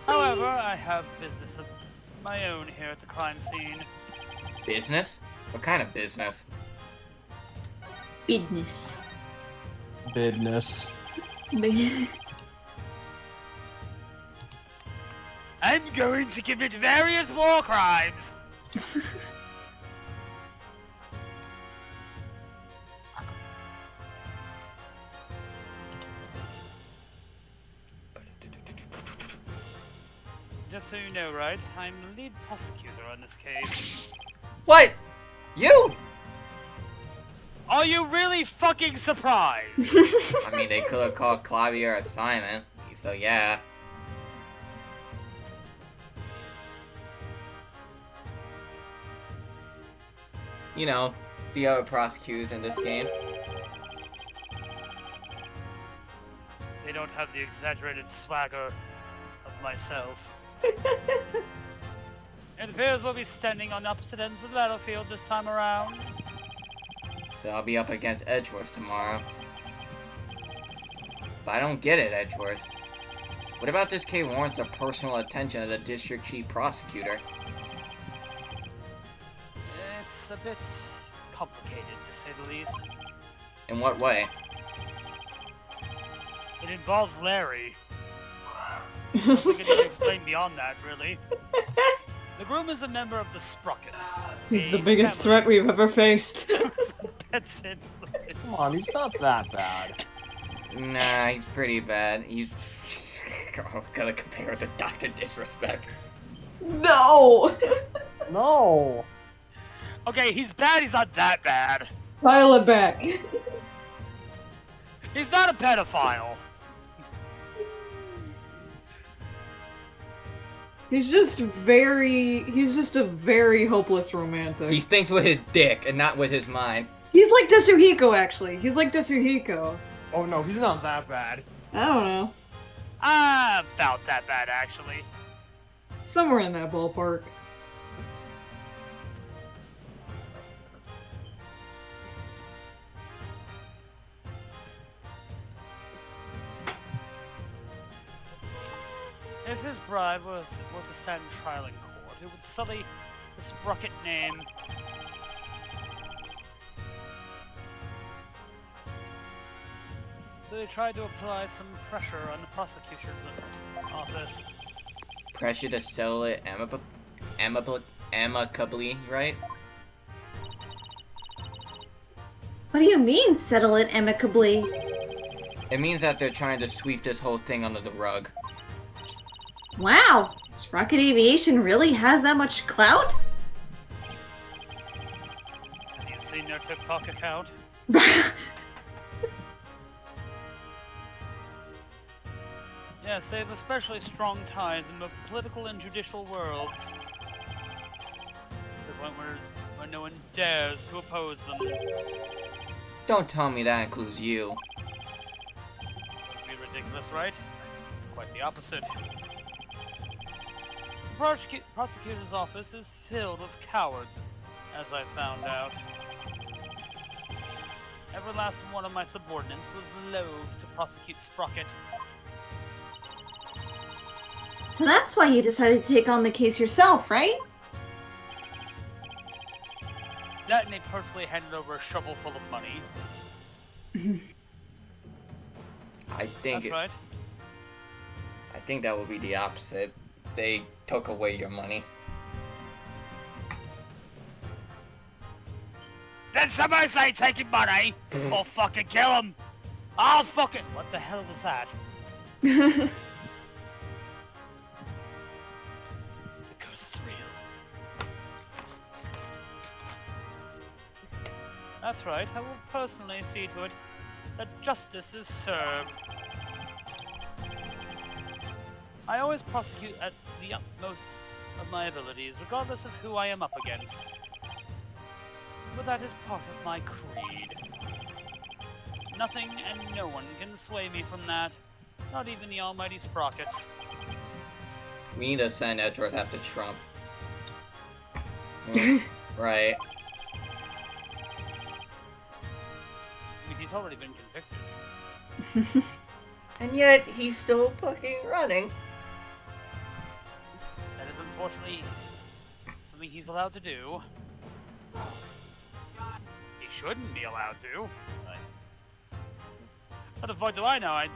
However, I have business of my own here at the crime scene. Business? What kind of business? Business. Bidness. I'm going to commit various war crimes! Just so you know, Wright, I'm the lead prosecutor on this case. What? You? Are you really fucking surprised? I mean, they could have called Claudia or Simon, so yeah. You know, the other prosecutors in this game. They don't have the exaggerated swagger of myself. It appears we'll be standing on opposite ends of the battlefield this time around. So I'll be up against Edgeworth tomorrow. But I don't get it, Edgeworth. What about this case warrants the personal attention of the district chief prosecutor? It's a bit complicated, to say the least. In what way? It involves Larry. I don't think I need to explain beyond that, really. The groom is a member of the Sprockets. He's a the biggest family threat we've ever faced. That's it. Come on, he's not that bad. Nah, he's pretty bad. He's... Oh, gotta compare with the Dr. Disrespect. No! No. Okay, he's bad, he's not that bad. Pile it back. He's not a pedophile. He's just a very hopeless romantic. He thinks with his dick and not with his mind. He's like Tetsuhiko, actually. He's like Tetsuhiko. Oh no, he's not that bad. I don't know. About that bad, actually. Somewhere in that ballpark. If his bride were to stand trial in court, it would sully the Sprocket name. So they tried to apply some pressure on the prosecution's office. Pressure to settle it amicably, right? What do you mean, settle it amicably? It means that they're trying to sweep this whole thing under the rug. Wow, Sprocket Aviation really has that much clout? Have you seen their TikTok account? Yes, they have especially strong ties in both the political and judicial worlds. The point where no one dares to oppose them. Don't tell me that includes you. Would be ridiculous, right? Quite the opposite. The prosecutor's office is filled with cowards, as I found out. Every last one of my subordinates was loath to prosecute Sprocket. So that's why you decided to take on the case yourself, right? That and they personally handed over a shovel full of money. I think That's right. I think that would be the opposite. They took away your money. Did somebody say taking money? Or fucking kill him? I'll fucking... What the hell was that? The curse is real. That's right, I will personally see to it that justice is served. I always prosecute at the utmost of my abilities, regardless of who I am up against. But that is part of my creed. Nothing and no one can sway me from that, not even the almighty Sprockets. We need to send Edgeworth after Trump. Right. I mean, he's already been convicted. And yet, he's still fucking running. That is unfortunately something he's allowed to do. He shouldn't be allowed to. What the fuck do I know?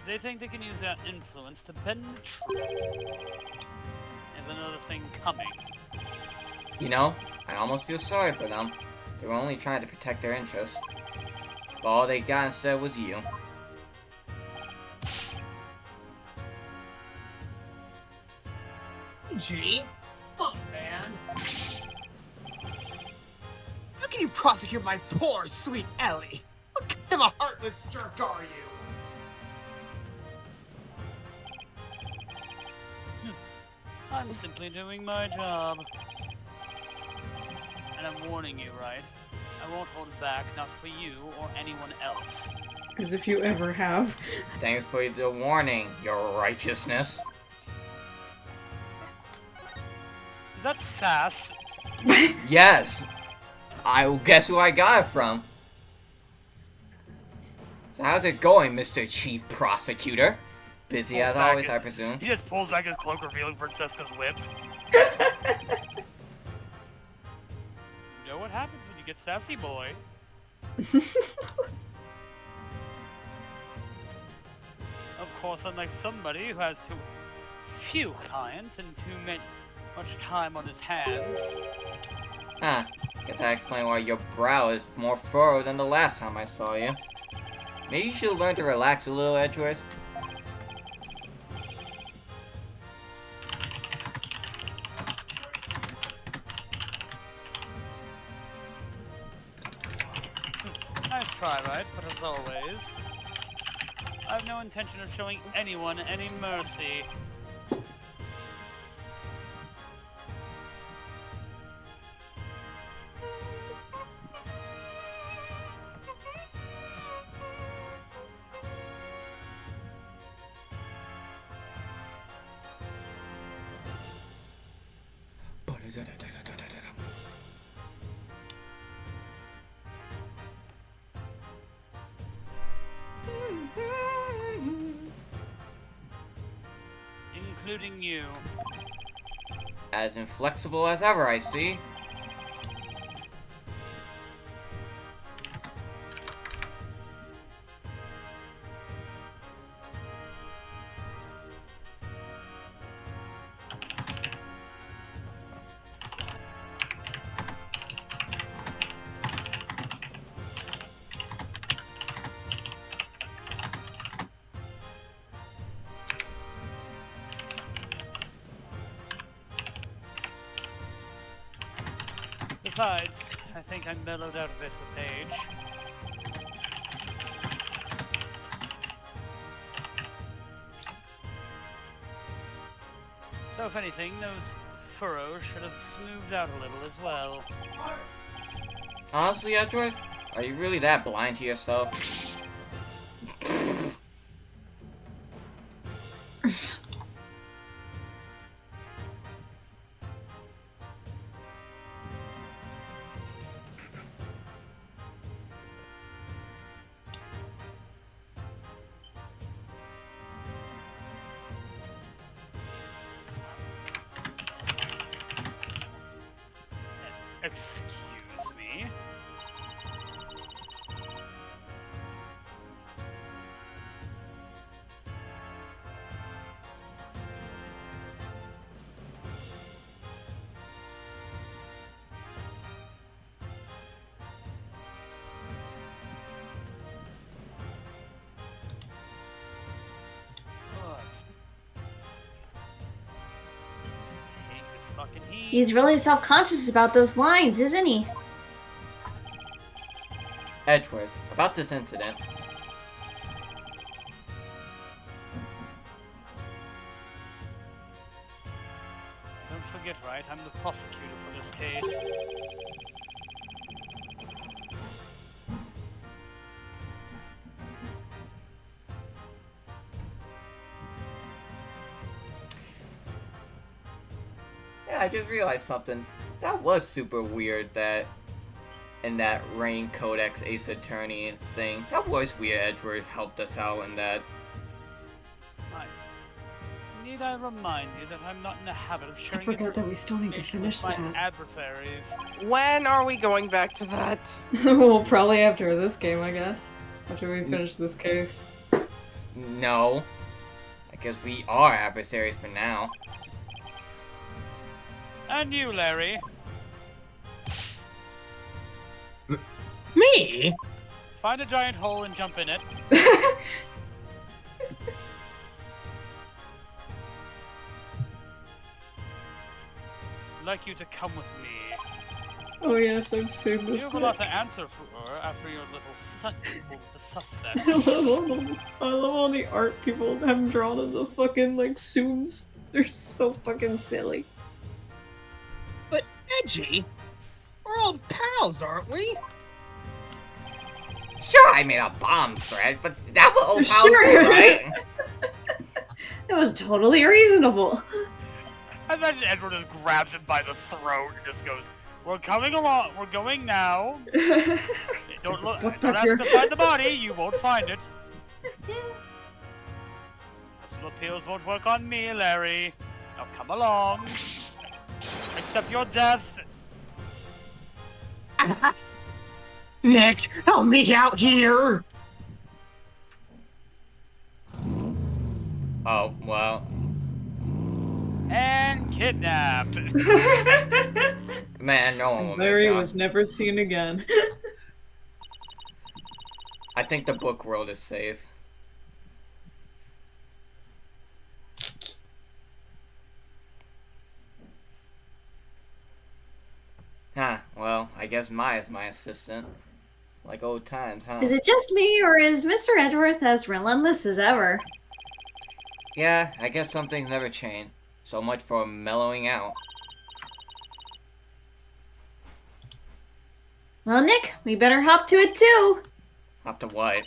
They think they can use that influence to bend the truth. And another thing coming. You know, I almost feel sorry for them. They were only trying to protect their interests. But all they got instead was you. Gee, oh man. How can you prosecute my poor, sweet Ellie? What kind of a heartless jerk are you? I'm simply doing my job. And I'm warning you, right? I won't hold back, not for you or anyone else. As if you ever have. Thanks for the warning, your righteousness. Is that sass? Yes! I guess who I got it from. So how's it going, Mr. Chief Prosecutor? Busy as always, I presume. He just pulls back his cloak, revealing Francesca's whip. You know what happens when you get sassy, boy? Of course, unlike somebody who has too few clients and too much time on his hands. Huh. Guess I explain why your brow is more furrowed than the last time I saw you. Maybe you should learn to relax a little, Edgeworth. Nice try, right? But as always... I have no intention of showing anyone any mercy. Including you. As inflexible as ever, I see. Besides, I think I'm mellowed out a bit with age. So if anything, those furrows should have smoothed out a little as well. Honestly, Edward, are you really that blind to yourself? Excuse me? What? Hate this fucking heat. He's really self-conscious about those lines, isn't he? Edgeworth, about this incident. Don't forget, Wright, I'm the prosecutor for this case. Yeah, I just realized something. That was super weird that in that Rain Codex Ace Attorney thing. That was weird. Edward helped us out in that. Need I remind you that I'm not in the habit of I sharing forgot that we still need to information finish with my that. adversaries. When are we going back to that? Well, probably after this game, I guess. After we finish this case. No. I guess we are adversaries for now. And you, Larry. Me? Find a giant hole and jump in it. I'd like you to come with me. Oh yes, I've seen You this. have a lot to answer for after your little stunt you pulled with the suspect. I love all the art people have drawn of the fucking like zooms. They're so fucking silly. But Edgy, we're all pals, aren't we? Sure, I made a bomb threat, but that was old pals Sure. too, right? That was totally reasonable. I imagine Edward just grabs him by the throat and just goes, "We're coming along. We're going now. Don't look. fuck Don't back ask here." to find the body. You won't find it. Personal appeals won't work on me, Larry. Now come along. Accept your death." Nick, help me out here! Oh, well. And kidnapped. Man, no one will Larry miss was never seen again. I think the book world is safe. Huh, well, I guess Maya's my assistant. Like old times, huh? Is it just me, or is Mr. Edgeworth as relentless as ever? Yeah, I guess some things never change. So much for mellowing out. Well, Nick, we better hop to it too. Up to what?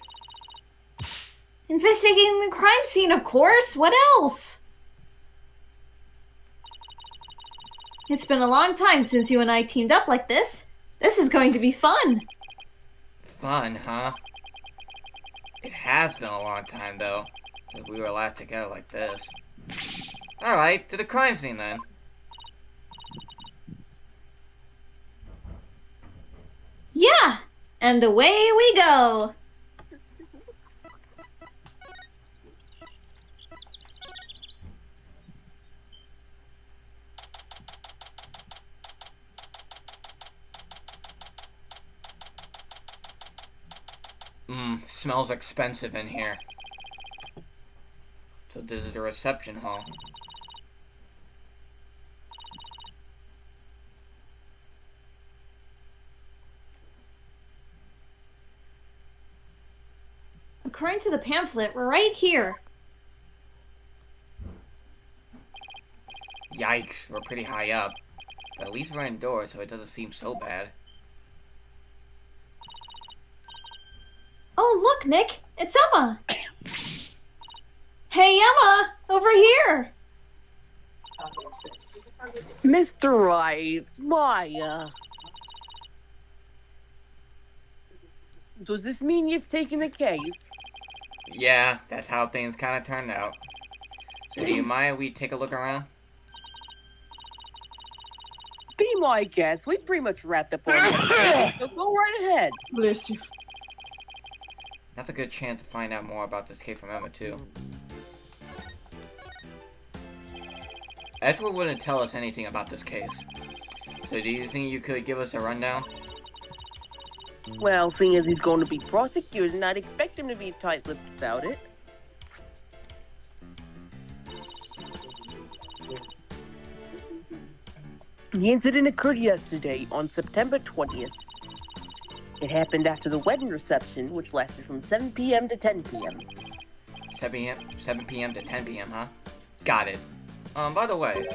Investigating the crime scene, of course. What else? It's been a long time since you and I teamed up like this. This is going to be fun. Fun, huh? It has been a long time, though, since we were allowed together like this. Alright, to the crime scene then. Yeah, and away we go. Smells expensive in here. So this is the reception hall. According to the pamphlet, we're right here. Yikes, we're pretty high up. But at least we're indoors, so it doesn't seem so bad. Oh, look, Nick, it's Emma. Hey, Emma, over here. Mr. Wright, why, does this mean you've taken the case? Yeah, that's how things kind of turned out. So do you mind if we take a look around? Be my guest. We pretty much wrapped up on that. So go right ahead. Bless you. That's a good chance to find out more about this case from Emma, too. Edward wouldn't tell us anything about this case. So do you think you could give us a rundown? Well, seeing as he's going to be prosecuted, I'd expect him to be tight-lipped about it. The incident occurred yesterday, on September 20th. It happened after the wedding reception, which lasted from 7 p.m. to 10 p.m. 7 p.m. to 10 p.m., huh? Got it. By the way,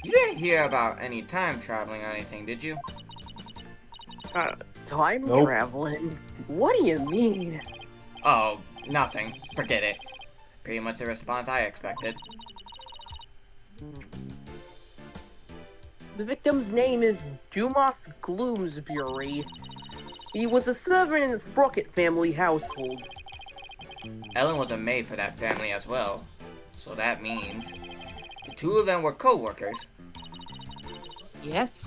you didn't hear about any time traveling or anything, did you? Time Nope. traveling? What do you mean? Oh, nothing. Forget it. Pretty much the response I expected. The victim's name is Dumas Gloomsbury. He was a servant in the Sprocket family household. Ellen was a maid for that family as well. So that means the two of them were co-workers. Yes.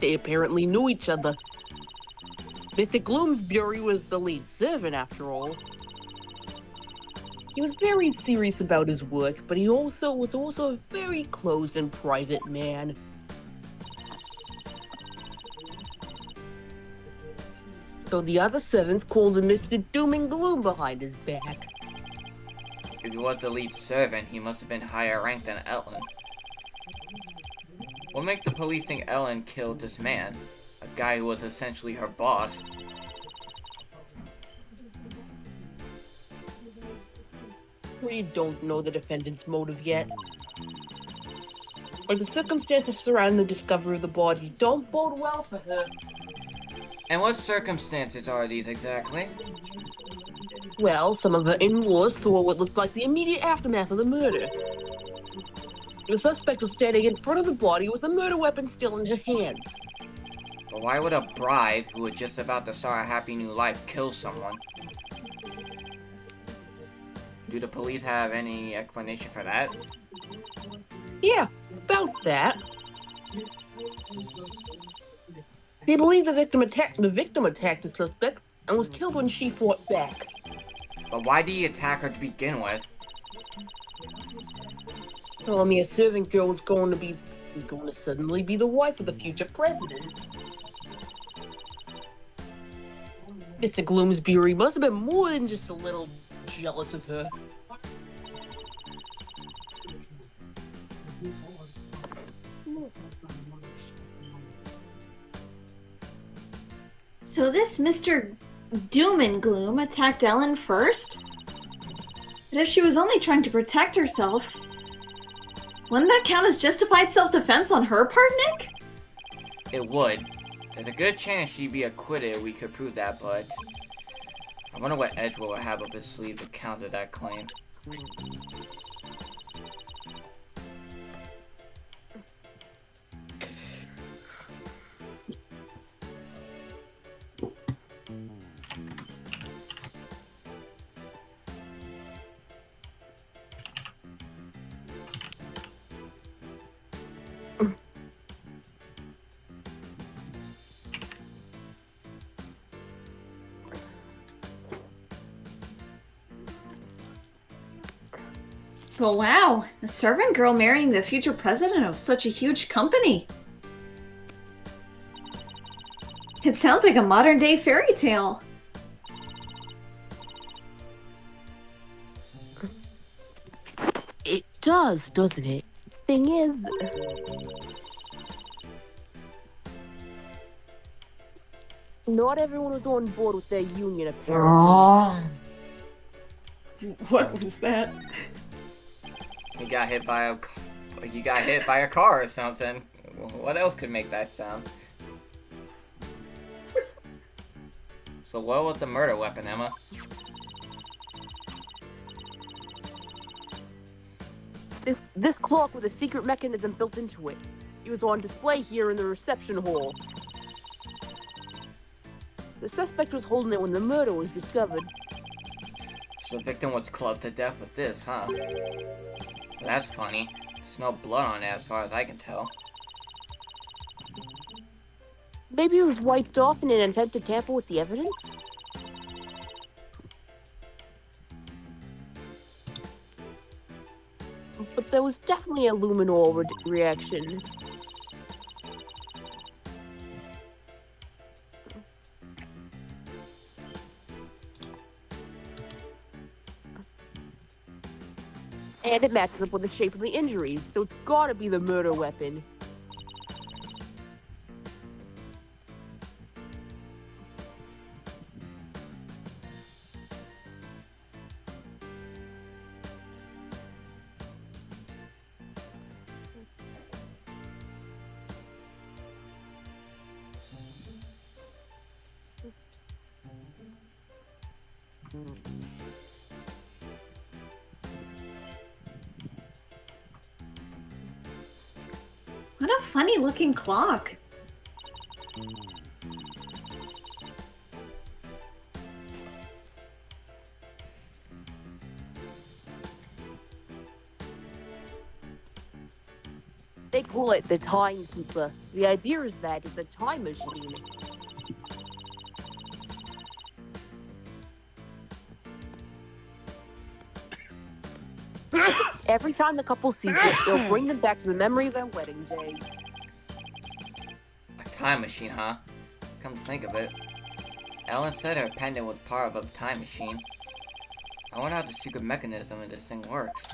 They apparently knew each other. Mr. Gloomsbury was the lead servant, after all. He was very serious about his work, but he was also a very closed and private man. So the other servants called him Mr. Doom and Gloom behind his back. If he was the lead servant, he must have been higher ranked than Ellen. What makes the police think Ellen killed this man? A guy who was essentially her boss. We don't know the defendant's motive yet. But the circumstances surrounding the discovery of the body don't bode well for her. And what circumstances are these exactly? Well, some of her in-laws saw what looked like the immediate aftermath of the murder. The suspect was standing in front of the body with the murder weapon still in her hands. But why would a bride who was just about to start a happy new life kill someone? Do the police have any explanation for that? Yeah, about that. They believe the victim attacked the suspect and was killed when she fought back. But why did he attack her to begin with? Well, I mean, a servant girl was going to suddenly be the wife of the future president. Mr. Gloomsbury must have been more than just a little jealous of her. So this Mr. Doom and Gloom attacked Ellen first? But if she was only trying to protect herself, wouldn't that count as justified self-defense on her part, Nick? It would. There's a good chance she'd be acquitted if we could prove that, but I wonder what Edgewood will have up his sleeve to counter that claim. But wow, a servant girl marrying the future president of such a huge company. It sounds like a modern-day fairy tale. It does, doesn't it? Thing is... Not everyone was on board with their union, apparently. What was that? He got hit by a car or something. What else could make that sound? So what was the murder weapon, Emma? This clock with a secret mechanism built into it. It was on display here in the reception hall. The suspect was holding it when the murder was discovered. So the victim was clubbed to death with this, huh? That's funny. There's no blood on it as far as I can tell. Maybe it was wiped off in an attempt to tamper with the evidence? But there was definitely a luminol reaction. And it matches up with the shape of the injuries, so it's gotta be the murder weapon. What a funny looking clock. They call it the timekeeper. The idea is that it's a time machine. Every time the couple sees it, it'll bring them back to the memory of their wedding day. A time machine, huh? Come to think of it. Ellen said her pendant was part of a time machine. I wonder how the secret mechanism of this thing works.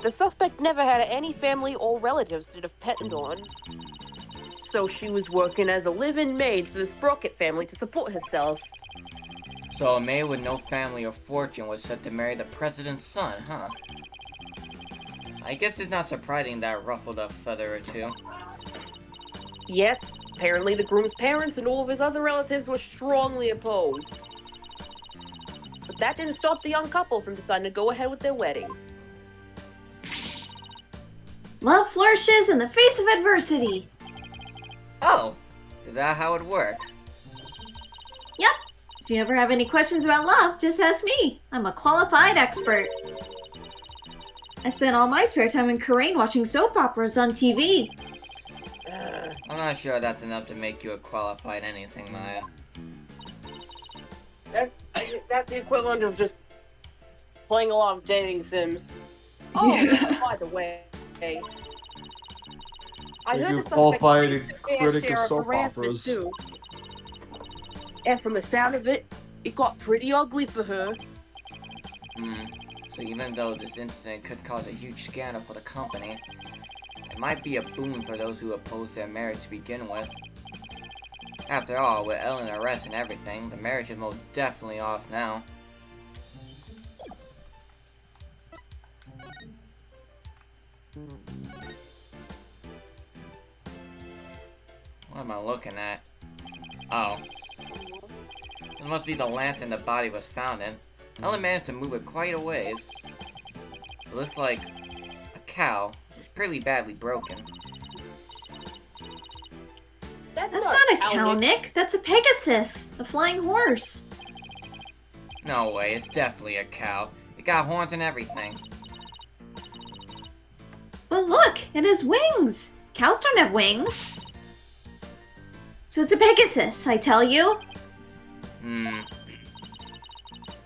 The suspect never had any family or relatives to depend on. So she was working as a live-in maid for the Sprocket family to support herself. So a maid with no family or fortune was set to marry the president's son, huh? I guess it's not surprising that ruffled a feather or two. Yes, apparently the groom's parents and all of his other relatives were strongly opposed. But that didn't stop the young couple from deciding to go ahead with their wedding. Love flourishes in the face of adversity. Oh! Is that how it works? Yep. If you ever have any questions about love, just ask me. I'm a qualified expert. I spent all my spare time in Korean watching soap operas on TV. I'm not sure that's enough to make you a qualified anything, Maya. That's the equivalent of just playing a lot of dating sims. Oh, by the way, I heard the qualified suspect critic fair of share soap harassment operas. too. And from the sound of it, it got pretty ugly for her. So even though this incident could cause a huge scandal for the company, it might be a boon for those who oppose their marriage to begin with. After all, with Ellen arrested and everything, the marriage is most definitely off now. What am I looking at? Oh. This must be the lantern the body was found in. Ellen managed to move it quite a ways. It looks like a cow. It's pretty badly broken. That's not a cow, Nick. That's a Pegasus, a flying horse. No way, it's definitely a cow. It got horns and everything. But look, it has wings. Cows don't have wings. So it's a Pegasus, I tell you.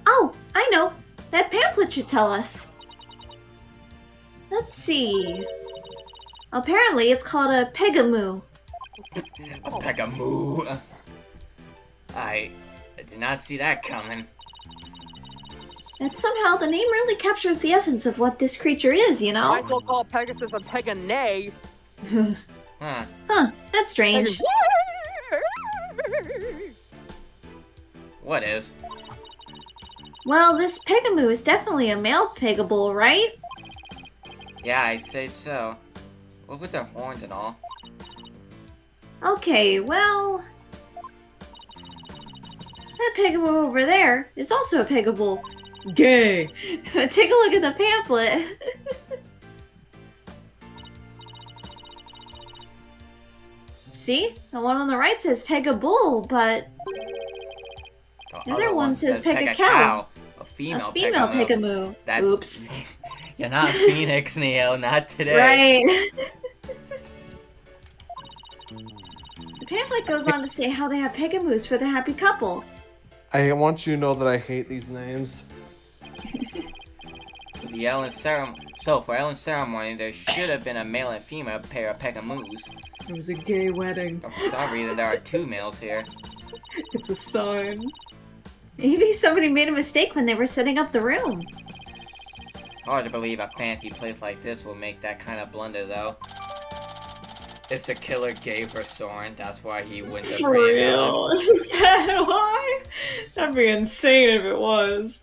Oh, I know. That pamphlet should tell us. Let's see. Apparently, it's called a Pegamoo. A Pegamoo. I did not see that coming. And somehow the name really captures the essence of what this creature is, you know? Might as well call Pegasus a Peganay. Huh. Huh, that's strange. What is? Well, this Pegamoo is definitely a male Pegable, right? Yeah, I say so. What with their horns and all? Okay, well... that Pegamoo over there is also a Pegable. Gay. Take a look at the pamphlet. See? The one on the right says Pegable, but the other one says Pega-cow. A female Pegamoo. Pegamoo. That's... Oops. You're not Phoenix, Neo. Not today. Right. The pamphlet goes on to say how they have Pegamoos for the happy couple. I want you to know that I hate these names. So for Ellen's ceremony, there should have been a male and female pair of Pegamoos. It was a gay wedding. But for some reason, there are two males here. It's a sign. Maybe somebody made a mistake when they were setting up the room. Hard to believe a fancy place like this will make that kind of blunder, though. It's the killer gay for Soren. That's why he went to For real? Is that why? That'd be insane if it was.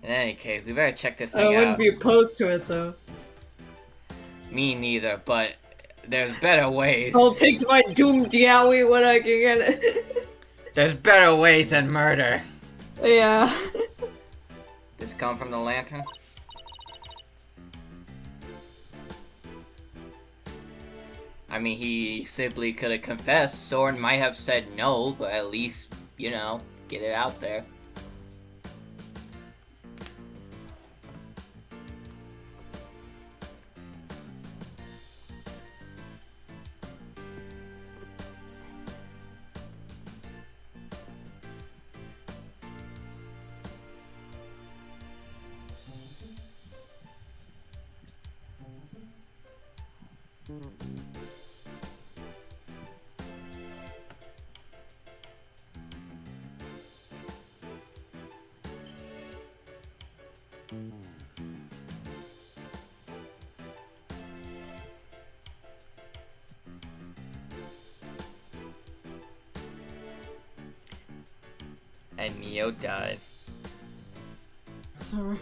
In any case, we better check this I thing wouldn't out. be opposed to it though. Me neither, but there's better ways. I'll take to my Doom Diawi when I can get it. There's better ways than murder. Yeah. This come from the lantern? I mean, he simply could have confessed. Soren might have said no, but at least, you know, get it out there. And Neo died. Sorry.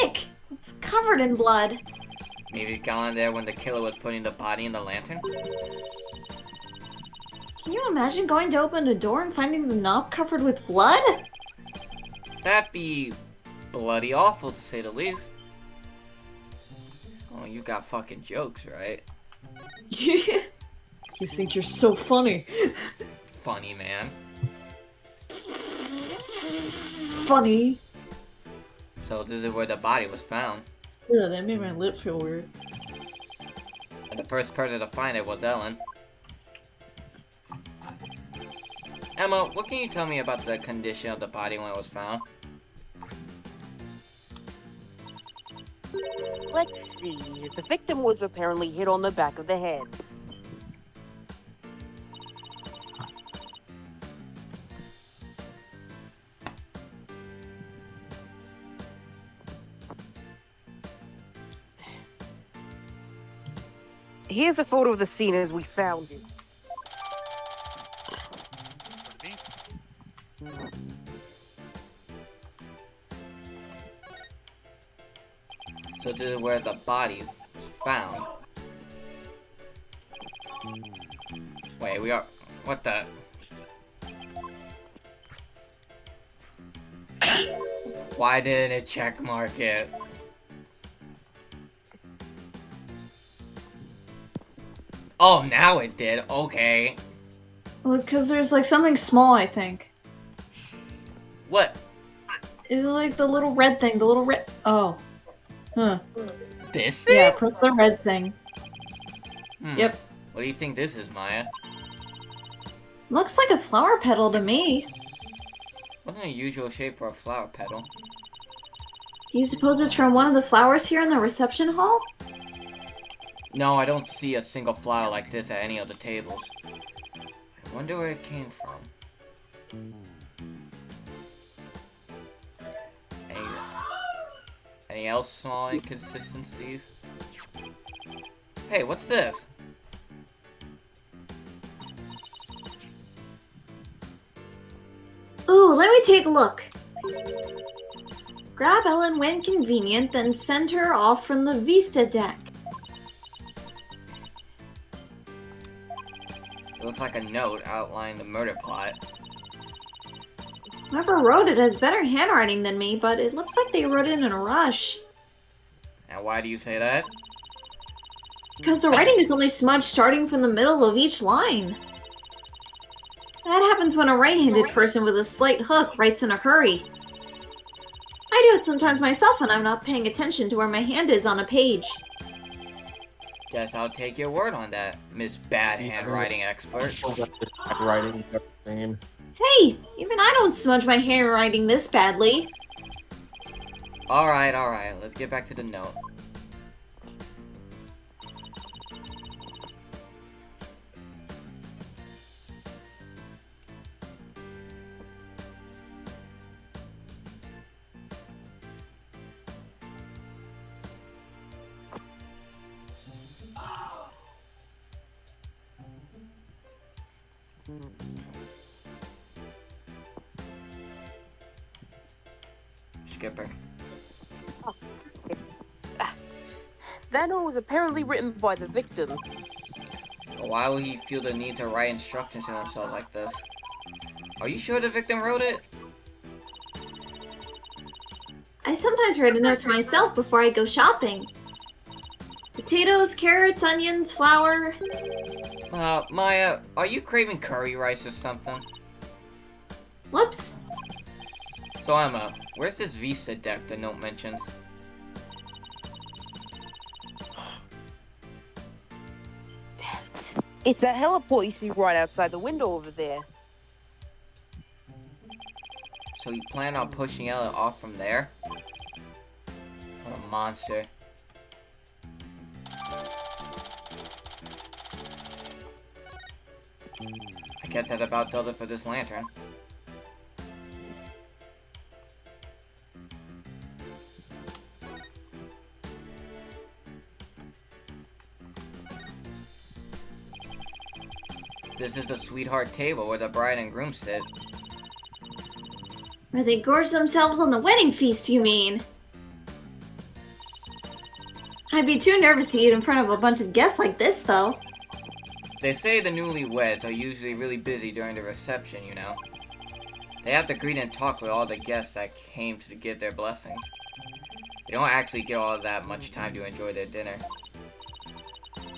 Ick! It's covered in blood. Maybe it got on there when the killer was putting the body in the lantern? Can you imagine going to open a door and finding the knob covered with blood? That'd be bloody awful, to say the least. Oh, you got fucking jokes, right? You think you're so funny. Funny, man. Funny. So this is where the body was found. Yeah, that made my lip feel weird. And the first person to find it was Ellen. Emma, what can you tell me about the condition of the body when it was found? Let's see. The victim was apparently hit on the back of the head. Here's a photo of the scene as we found it. So this is where the body was found. Wait, we are... What the... Why didn't it check mark it? Oh, now it did. Okay. Well, because there's like something small, I think. What? Is it like the little red thing? The little red. Oh. Huh. This thing? Yeah, press the red thing. Yep. What do you think this is, Maya? Looks like a flower petal to me. What an unusual shape for a flower petal. Do you suppose it's from one of the flowers here in the reception hall? No, I don't see a single flower like this at any of the tables. I wonder where it came from. Any else small inconsistencies? Hey, what's this? Ooh, let me take a look. Grab Ellen when convenient, then send her off from the Vista deck. It looks like a note outlining the murder plot. Whoever wrote it has better handwriting than me, but it looks like they wrote it in a rush. And why do you say that? Because the writing is only smudged starting from the middle of each line. That happens when a right-handed person with a slight hook writes in a hurry. I do it sometimes myself when I'm not paying attention to where my hand is on a page. Guess I'll take your word on that, Miss Bad Handwriting Expert. Handwriting I've ever seen. Hey, even I don't smudge my handwriting this badly. Alright, let's get back to the note. Skipper. That note was apparently written by the victim. But why would he feel the need to write instructions to himself like this? Are you sure the victim wrote it? I sometimes write a note to myself before I go shopping. Potatoes, carrots, onions, flour. Maya, are you craving curry rice or something? Whoops. So Emma, where's this Vista deck the note mentions? It's that heliport you see right outside the window over there. So you plan on pushing Ella off from there? What a monster. I guess that about does it for this lantern. This is the sweetheart table where the bride and groom sit. Where they gorge themselves on the wedding feast, you mean? I'd be too nervous to eat in front of a bunch of guests like this, though. They say the newlyweds are usually really busy during the reception, you know. They have to greet and talk with all the guests that came to give their blessings. They don't actually get all that much time to enjoy their dinner.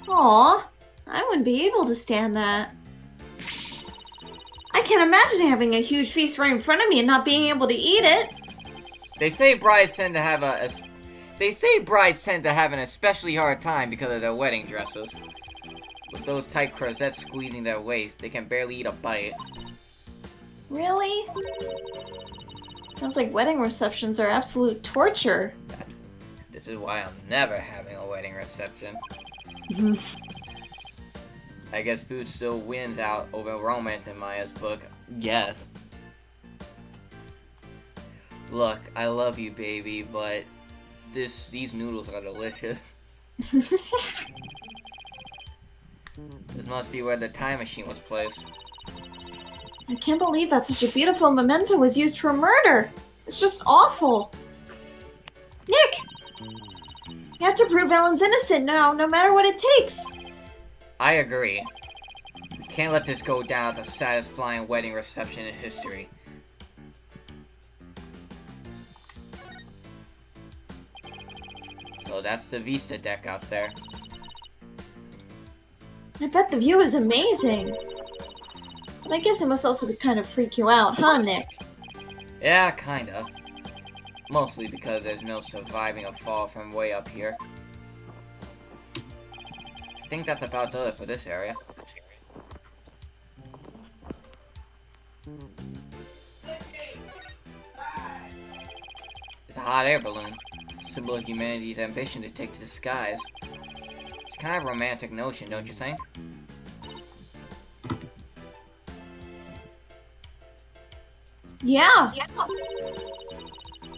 Aw, I wouldn't be able to stand that. I can't imagine having a huge feast right in front of me and not being able to eat it. They say brides tend to have an especially hard time because of their wedding dresses. With those tight corsets squeezing their waist, they can barely eat a bite. Really? Sounds like wedding receptions are absolute torture. This is why I'm never having a wedding reception. I guess food still wins out over romance in Maya's book. Yes. Look, I love you, baby, but these noodles are delicious. This must be where the time machine was placed. I can't believe that such a beautiful memento was used for murder. It's just awful. Nick! You have to prove Ellen's innocent now, no matter what it takes. I agree. We can't let this go down as the saddest flying wedding reception in history. So that's the Vista deck out there. I bet the view is amazing. But I guess it must also kind of freak you out, huh, Nick? Yeah, kinda. Mostly because there's no surviving a fall from way up here. I think that's about it for this area. It's a hot air balloon, symbol of humanity's ambition to take to the skies. It's kind of a romantic notion, don't you think? Yeah.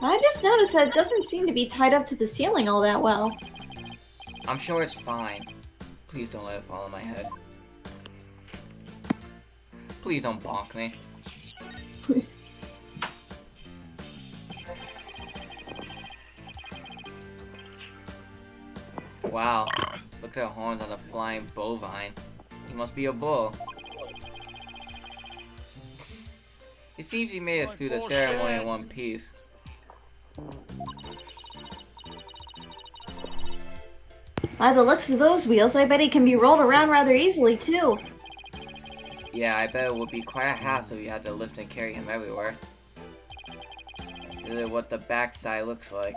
I just noticed that it doesn't seem to be tied up to the ceiling all that well. I'm sure it's fine. Please don't let it fall on my head. Please don't bonk me. Wow, look at the horns on the flying bovine. He must be a bull. It seems he made it through the ceremony in one piece. By the looks of those wheels, I bet he can be rolled around rather easily, too. Yeah, I bet it would be quite a hassle if you had to lift and carry him everywhere. This is what the backside looks like.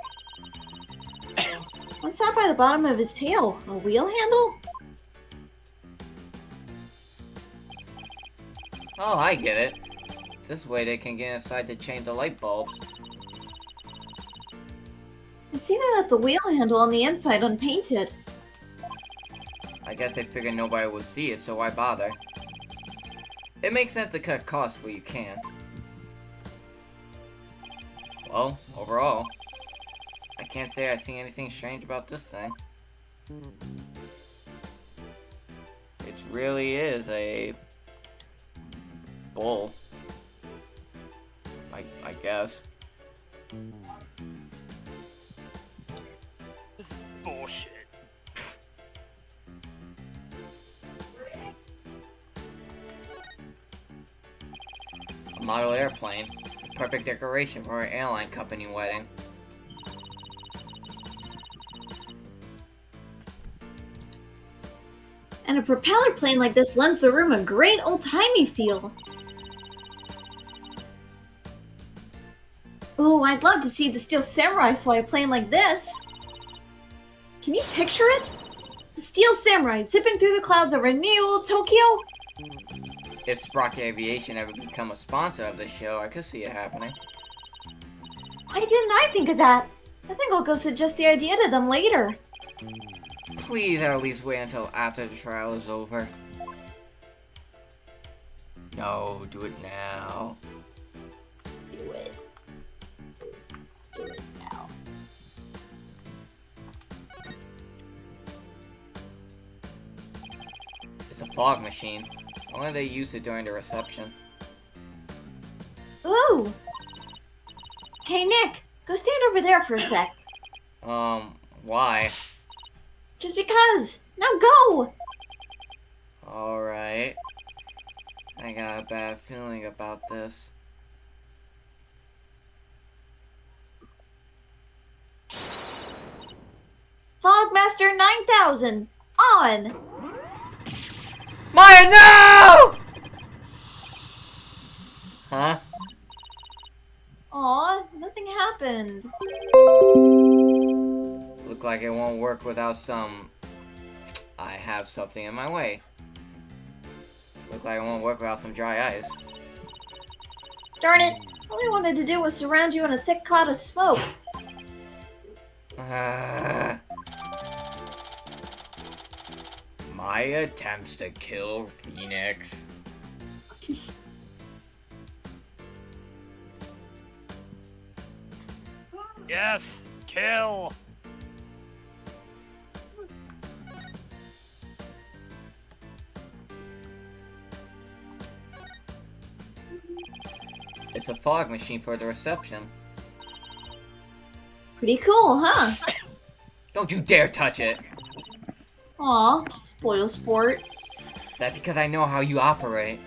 What's that by the bottom of his tail? A wheel handle? Oh, I get it. This way they can get inside to change the light bulbs. I see that at the wheel handle on the inside unpainted. I guess they figured nobody would see it, so why bother? It makes sense to cut costs where you can. Well, overall, I can't say I've seen anything strange about this thing. It really is a bull. I guess. This is bullshit. A model airplane. Perfect decoration for an airline company wedding. And a propeller plane like this lends the room a great old-timey feel. Oh, I'd love to see the Steel Samurai fly a plane like this. Can you picture it? The Steel Samurai zipping through the clouds over New Old Tokyo? If Sprocket Aviation ever become a sponsor of this show, I could see it happening. Why didn't I think of that? I think I'll go suggest the idea to them later. Please at least wait until after the trial is over. No, do it now. Do it. Do it now. It's a fog machine. Only they used it during the reception. Ooh! Hey Nick, go stand over there for a sec. Why? Just because! Now go! Alright. I got a bad feeling about this. Fogmaster 9000! On! Maya, no! Huh? Aw, nothing happened. Look like it won't work without some... I have something in my way. Look like it won't work without some dry ice. Darn it! All I wanted to do was surround you in a thick cloud of smoke. My attempts to kill Phoenix. Yes, kill. It's a fog machine for the reception. Pretty cool, huh? Don't you dare touch it! Aw, spoil sport. That's because I know how you operate.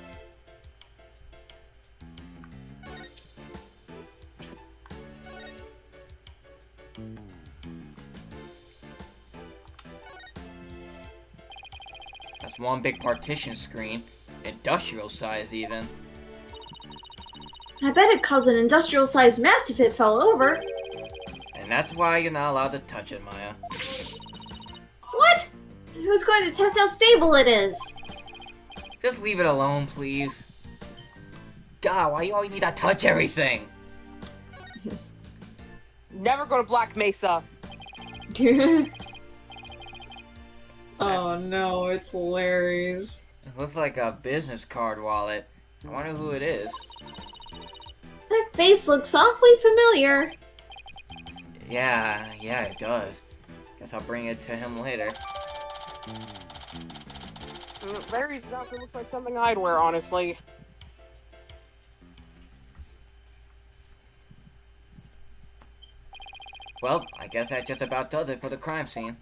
That's one big partition screen. Industrial size, even. I bet it caused an industrial-sized mess if it fell over. And that's why you're not allowed to touch it, Maya. What? And who's going to test how stable it is? Just leave it alone, please. God, why you always need to touch everything? Never go to Black Mesa. Oh no, it's Larry's. It looks like a business card wallet. I wonder who it is. That face looks awfully familiar. Yeah, it does. Guess I'll bring it to him later. Larry's outfit looks like something I'd wear, honestly. Well, I guess that just about does it for the crime scene.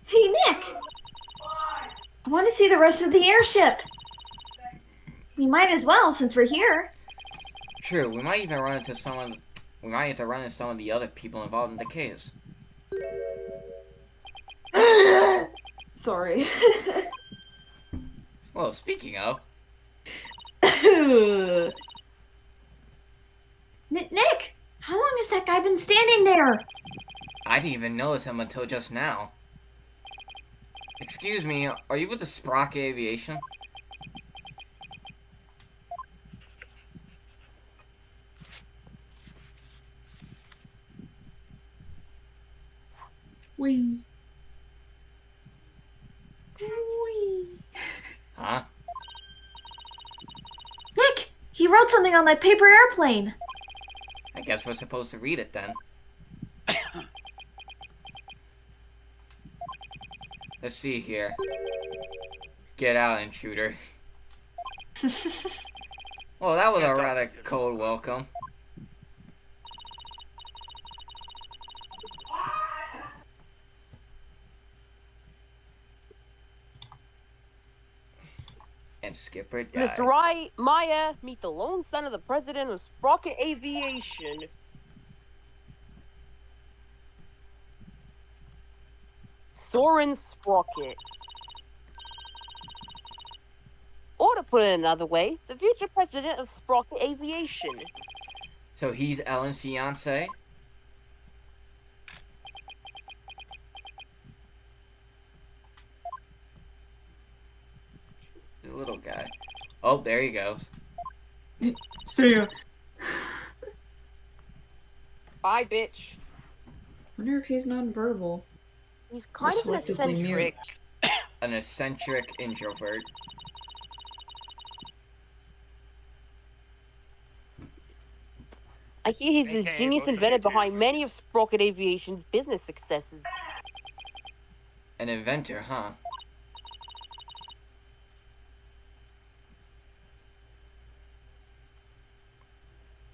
Hey, Nick! I want to see the rest of the airship. We might as well, since we're here. True, we might even run into someone. We might have to run into some of the other people involved in the case. Sorry. Well, speaking of, Nick! How long has that guy been standing there? I didn't even notice him until just now. Excuse me, are you with the Sprock Aviation? Wee. Huh? Nick! He wrote something on that paper airplane. I guess we're supposed to read it then. Let's see here. Get out, intruder. Well, that was a rather cold welcome. And Skipper died. Mr. Wright, Maya, meet the lone son of the president of Sprocket Aviation. Soren Sprocket. Or to put it another way, the future president of Sprocket Aviation. So he's Ellen's fiance? The little guy. Oh, there he goes. See ya. Bye, bitch. Wonder if he's nonverbal. He's kind of an selectively mute. eccentric. An eccentric introvert. I hear he's the AKA genius most of inventor you two. behind many of Sprocket Aviation's business successes. An inventor, huh?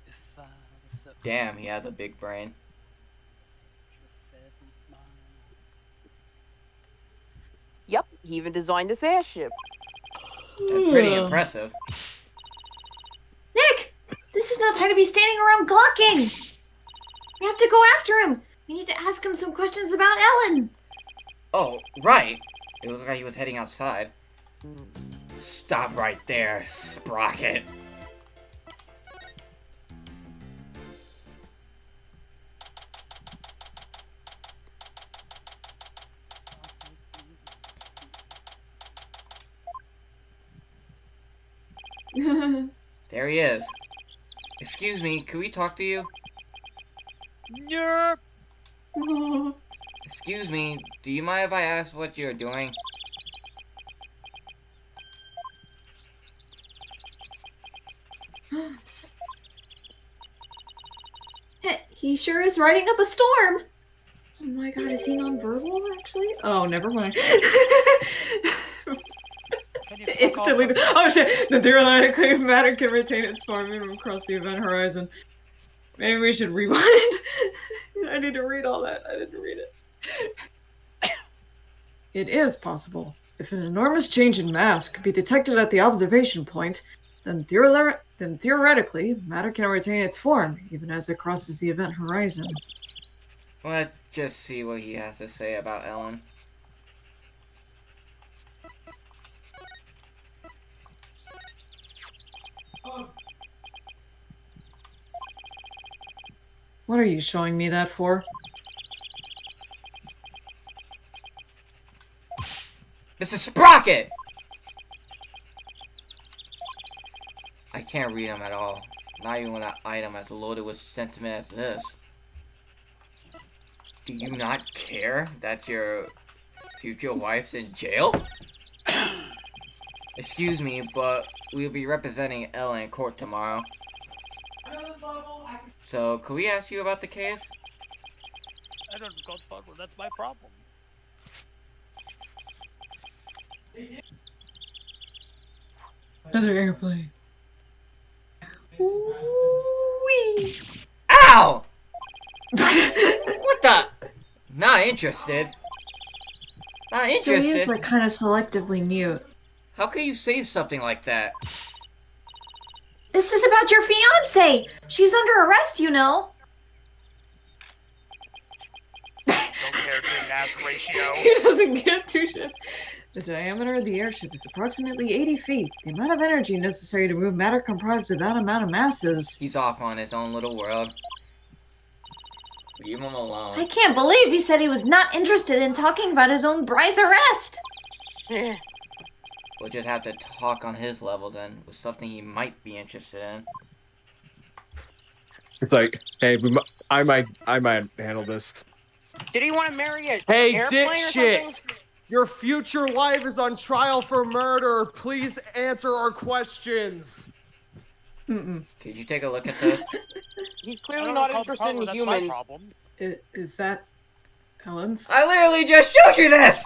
If I was so Damn, he has a big brain. Yep, he even designed this airship. That's pretty impressive. Nick! This is no time to be standing around gawking! We have to go after him! We need to ask him some questions about Ellen! Oh, right! It looked like he was heading outside. Stop right there, Sprocket. There he is. Excuse me, could we talk to you? Yerp. Excuse me, do you mind if I ask what you're doing? He sure is riding up a storm! Oh my god, is he nonverbal, actually? Oh, never mind. Can you fuck Instantly. off? Oh shit! The theoretically matter can retain its form even across the event horizon. Maybe we should rewind. I need to read all that. I didn't read it. It is possible. If an enormous change in mass could be detected at the observation point, then theoretically, matter can retain its form, even as it crosses the event horizon. Let's just see what he has to say about Ellen. What are you showing me that for? Mr. Sprocket! I can't read him at all. Not even when that item as loaded with sentiment as this. Do you not care that your future wife's in jail? Excuse me, but we'll be representing Ellen in court tomorrow. So, could we ask you about the case? I don't got bubble. That's my problem. Another airplane. Whee! Ow! What the? Not interested. Not So he is interested. like kind of selectively mute. How can you say something like that? This is about your fiance. She's under arrest, you know. Don't care, didn't ask ratio. He doesn't get two shits. The diameter of the airship is approximately 80 feet. The amount of energy necessary to move matter comprised of that amount of masses. He's off on his own little world. Leave him alone. I can't believe he said he was not interested in talking about his own bride's arrest. We'll just have to talk on his level then, with something he might be interested in. It's like, hey, I might handle this. Did he want to marry a Hey, airplane or dipshit! something? Your future wife is on trial for murder. Please answer our questions. Mm-mm. Could you take a look at this? He's I clearly don't not recall interested in bubble, that's my humans. problem. Is that Ellen's? I literally just showed you this!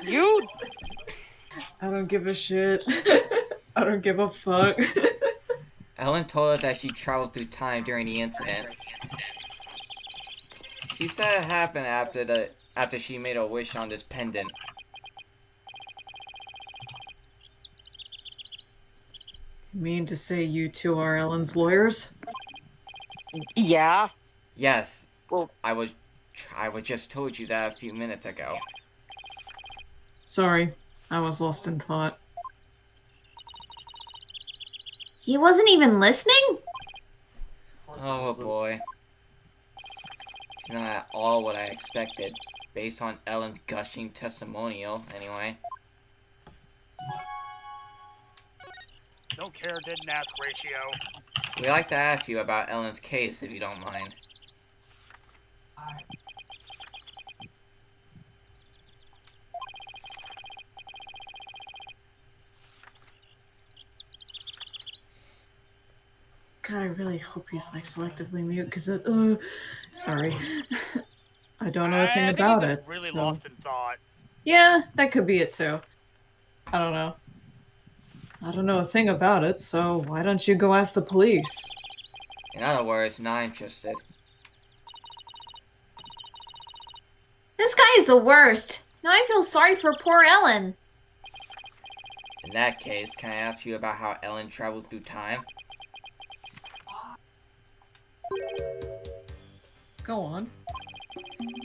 You I don't give a shit. I don't give a fuck. Ellen told us that she traveled through time during the incident. She said it happened after she made a wish on this pendant. You mean to say you two are Ellen's lawyers? Yeah. Yes. Well- I was just told you that a few minutes ago. Sorry, I was lost in thought. He wasn't even listening? Oh boy. It's not at all what I expected, based on Ellen's gushing testimonial, anyway. Don't care, didn't ask ratio. We'd like to ask you about Ellen's case, if you don't mind. God, I really hope he's like selectively mute, because sorry. I don't know a thing I think about he's it. just really so- lost in thought. Yeah, that could be it too. I don't know. I don't know a thing about it, so why don't you go ask the police? In other words, not interested. This guy is the worst. Now I feel sorry for poor Ellen. In that case, can I ask you about how Ellen traveled through time? Go on.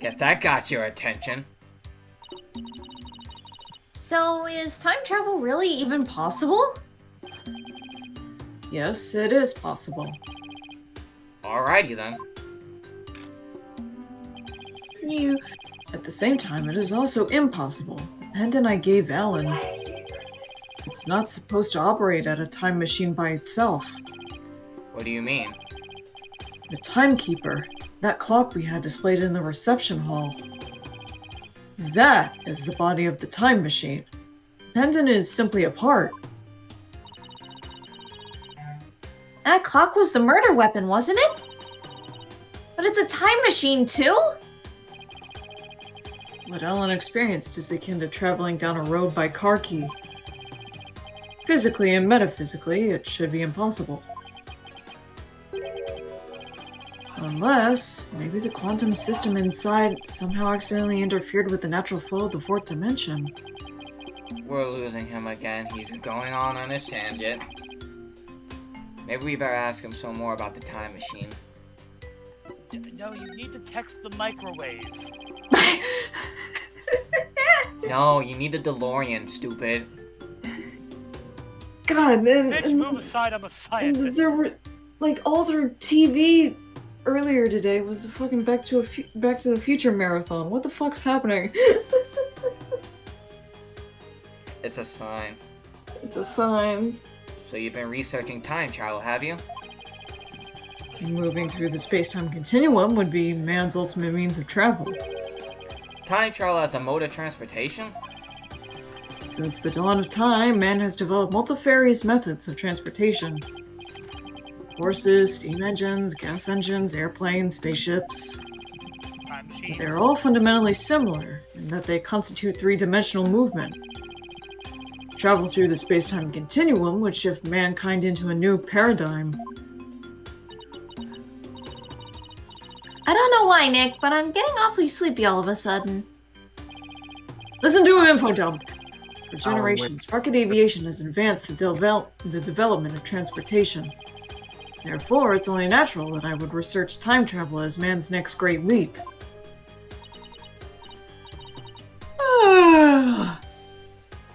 Guess that got your attention. So, is time travel really even possible? Yes, it is possible. Alrighty then. At the same time, it is also impossible. The pendant I gave Ellen. It's not supposed to operate at a time machine by itself. What do you mean? The timekeeper, that clock we had displayed in the reception hall. That is the body of the time machine. Pendant is simply a part. That clock was the murder weapon, wasn't it? But it's a time machine, too? What Ellen experienced is akin to traveling down a road by car key. Physically and metaphysically, it should be impossible. Unless, maybe the quantum system inside somehow accidentally interfered with the natural flow of the fourth dimension. We're losing him again. He's going on his tangent. Maybe we better ask him some more about the time machine. No, you need to text the microwave. No, you need a DeLorean, stupid. God, Bitch, move aside, I'm a scientist. there were, like, all their TV earlier today was the fucking Back to the Future marathon. What the fuck's happening? It's a sign. It's a sign. So you've been researching time travel, have you? Moving through the space-time continuum would be man's ultimate means of travel. Time travel as a mode of transportation? Since the dawn of time, man has developed multifarious methods of transportation. Horses, steam engines, gas engines, airplanes, spaceships. Time machines. But they're all fundamentally similar in that they constitute three-dimensional movement. Travel through the space-time continuum would shift mankind into a new paradigm. I don't know why, Nick, but I'm getting awfully sleepy all of a sudden. Listen to an info dump. For generations, rocket aviation has advanced the development of transportation. Therefore, it's only natural that I would research time travel as man's next great leap.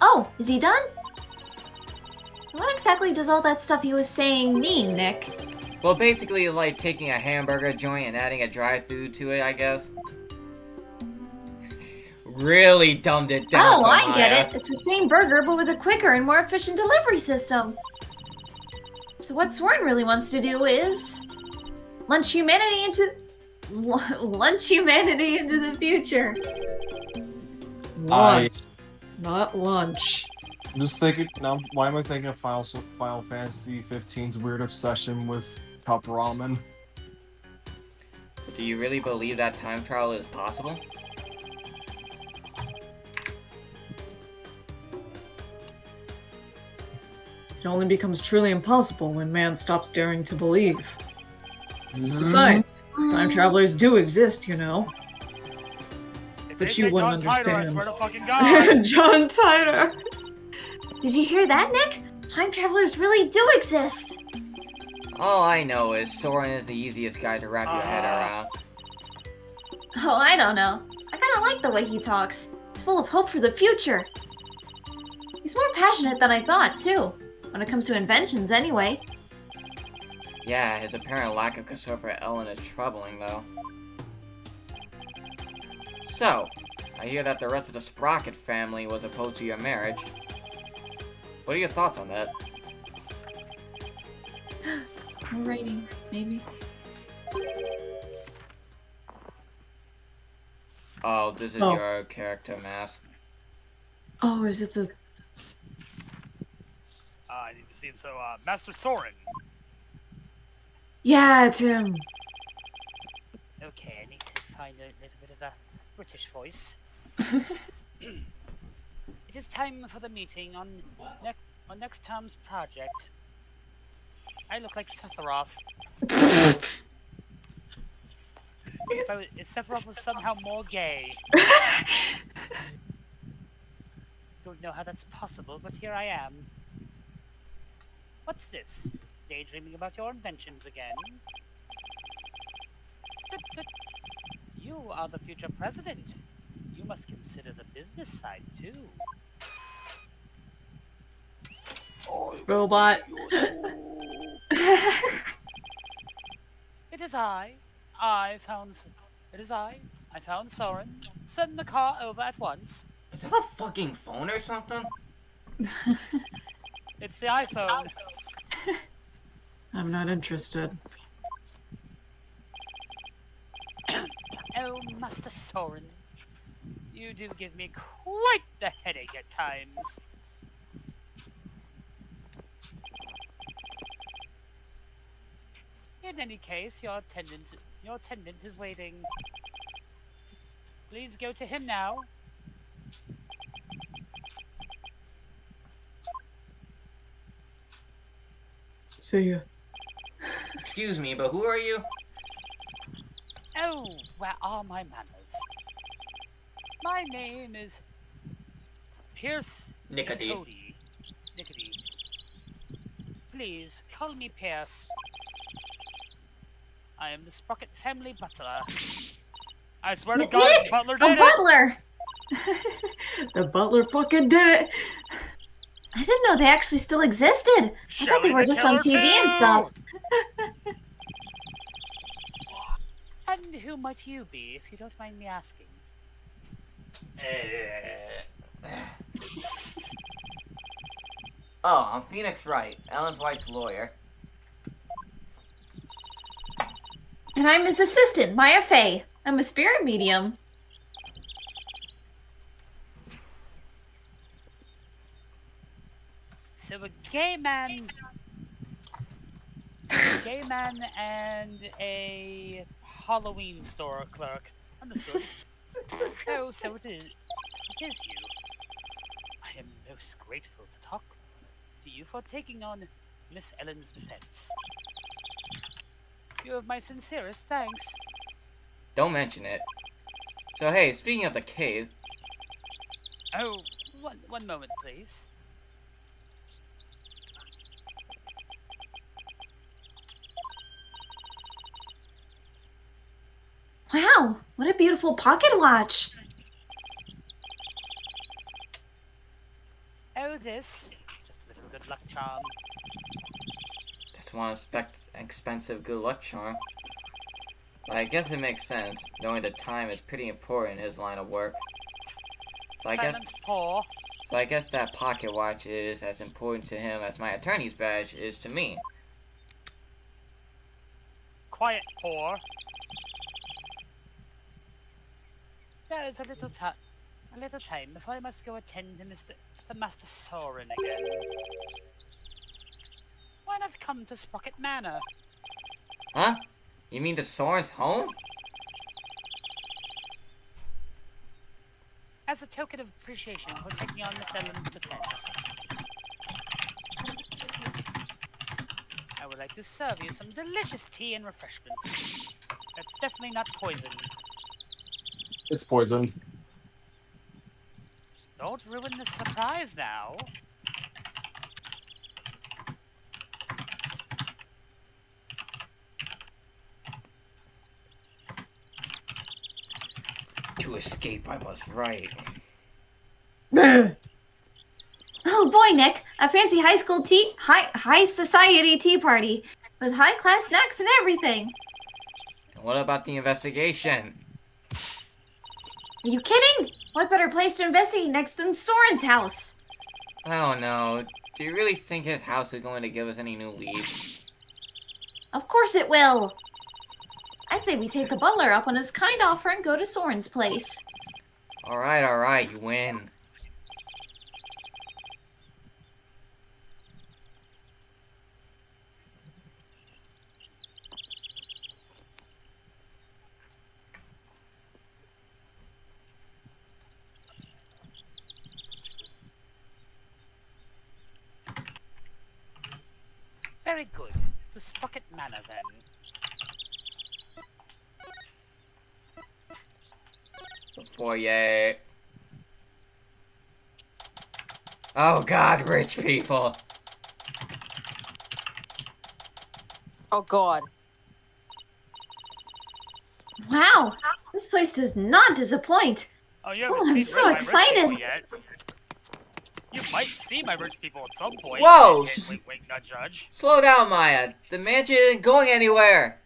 Oh, is he done? So what exactly does all that stuff he was saying mean, Nick? Well, basically, it's like taking a hamburger joint and adding a drive-thru to it, I guess. Really dumbed it down. Oh, I get it. It's the same burger, but with a quicker and more efficient delivery system. So what Soren really wants to do is launch humanity into the future. Launch, not lunch. I'm just thinking now. Why am I thinking of Final Fantasy 15's weird obsession with cup ramen? Do you really believe that time travel is possible? It only becomes truly impossible when man stops daring to believe. Besides, time travelers do exist, you know. But you wouldn't understand. I swear to fucking God. John Titor! Did you hear that, Nick? Time travelers really do exist. All I know is Soren is the easiest guy to wrap your head around. Oh, I don't know. I kinda like the way he talks. It's full of hope for the future. He's more passionate than I thought, too. When it comes to inventions, anyway. Yeah, his apparent lack of concern for Ellen is troubling, though. So, I hear that the rest of the Sprocket family was opposed to your marriage. What are your thoughts on that? More writing, maybe. Oh, this is your character mask. Oh, is it the... I need to see him. So, Master Soren. Yeah, it's him. Okay, I need to find a little bit of a British voice. It is time for the meeting on next term's project. I look like Sephiroth. If Sephiroth was somehow more gay. Don't know how that's possible, but here I am. What's this? Daydreaming about your inventions again? Tut, tut. You are the future president. You must consider the business side, too. Robot. It is I. I found Soren. Send the car over at once. Is that a fucking phone or something? It's the iPhone. I'm not interested. Oh, Master Soren. You do give me quite the headache at times. In any case, your attendant is waiting. Please go to him now. See ya. Excuse me, but who are you? Oh, where are my manners? My name is Pierce Nickety. Nickety. Please, call me Pierce. I am the Sprocket family butler. I swear to God, Nick! the butler A did it! butler! The butler fucking did it! I didn't know they actually still existed. I thought they Shelley were the just on Killer TV and too! stuff. And who might you be, if you don't mind me asking? Oh, I'm Phoenix Wright, Ellen White's lawyer. And I'm his assistant, Maya Fey. I'm a spirit medium. So a gay man and a Halloween store clerk. Understood. Oh, so it is. So it is you. I am most grateful to talk to you for taking on Miss Ellen's defense. You have my sincerest thanks. Don't mention it. So hey, speaking of the cave, Oh, one moment, please. Wow, what a beautiful pocket watch. Oh, this. It's just a little good luck charm. just want to expensive good luck charm. But I guess it makes sense, knowing that time is pretty important in his line of work. So Silence, Paul. I guess that pocket watch is as important to him as my attorney's badge is to me. Quiet, Paul. There is a little time before I must go attend to Master Soren again. Why not come to Sprocket Manor? Huh? You mean to Soren's home? As a token of appreciation for taking on Miss Ellen's defense, I would like to serve you some delicious tea and refreshments. That's definitely not poison. It's poisoned. Don't ruin the surprise now. To escape, I must write. Oh boy, Nick, a fancy high society tea party with high class snacks and everything. And what about the investigation? Are you kidding? What better place to investigate next than Soren's house? I don't know. Do you really think his house is going to give us any new leads? Of course it will. I say we take the butler up on his kind offer and go to Soren's place. Alright, you win. Very good. To Sprocket Manor, then. Foyer. Oh god, rich people. Oh God. Wow, this place does not disappoint. Oh, you Oh, haven't I'm seen so my rich people excited. yet. You might see my rich people at some point. Whoa! Wait, not judge. Slow down, Maya. The mansion isn't going anywhere.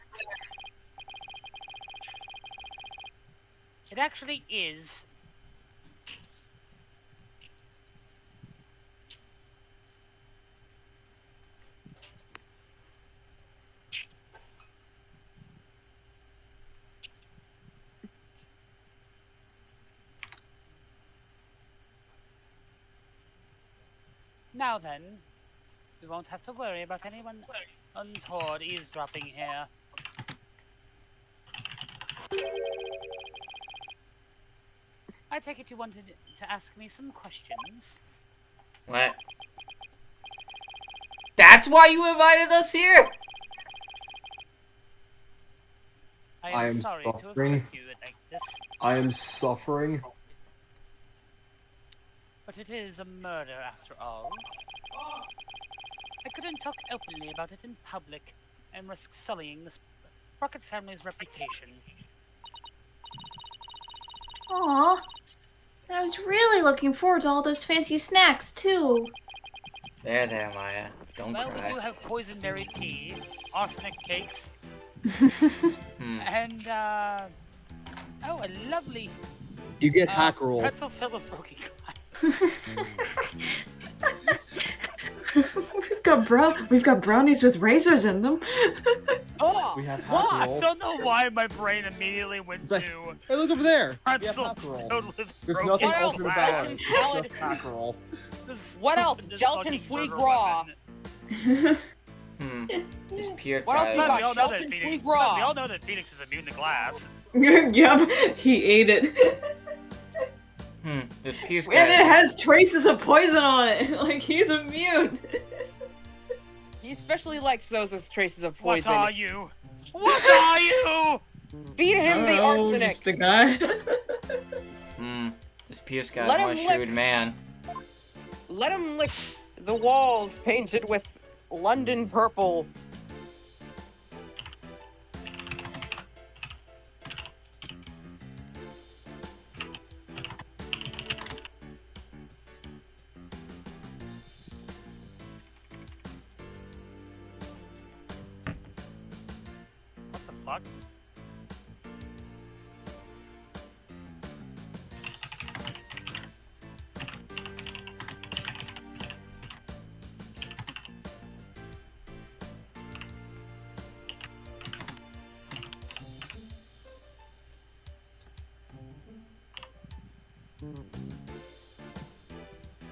It actually is. Now then, we won't have to worry about anyone untoward eavesdropping here. I take it you wanted to ask me some questions. What? That's That's why you invited us here? I I am am sorry to suffering. afflict you like this, I am suffering. but it is a murder after all. I couldn't talk openly about it in public and risk sullying this Rocket family's reputation. Aw. And I was really looking forward to all those fancy snacks, too. There, Maya. Don't Well, we cry. do have poisonberry tea, arsenic cakes, and, oh, a lovely You get hack roll. pretzel filled with broken glass. We've got brownies with razors in them. Oh, We have what? hack I roll. don't know why my brain immediately went It's like, to hey, look over there. We have pretzels hack roll. filled with There's broken nothing What else? alternate glass. about it. It's Salad. just hack roll. This What else? stupid Gelatin fucking foie murder gras. weapon. It's pure What else cry. you Besides, got? we all know that Gelatin Phoenix. foie Besides, gras. we all know that Phoenix is immune to glass. Yep, he ate it. This pure And cry. it has traces of poison on it. Like, he's immune. He especially likes those with traces of What poison. are you? What are you? Feed him the Oh, arsenic. just a guy. This Pierce guy's Let one him shrewd lick. man. Let him lick the walls painted with London purple. What the fuck?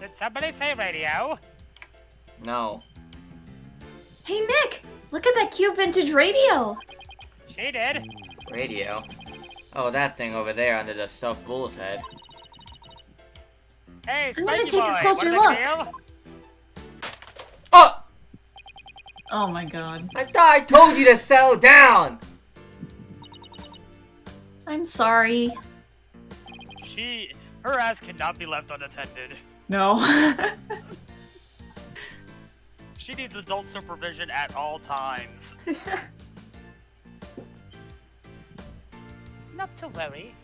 Did somebody say radio? No. Hey, Nick! Look at that cute vintage radio! She did. Radio. Oh, that thing over there under the stuffed bull's head. Hey, I'm gonna Spiky take a boy, closer what a look. deal? Oh! Oh my god. I thought I told you to settle down! I'm sorry. Her ass cannot be left unattended. No. She needs adult supervision at all times. Not to worry.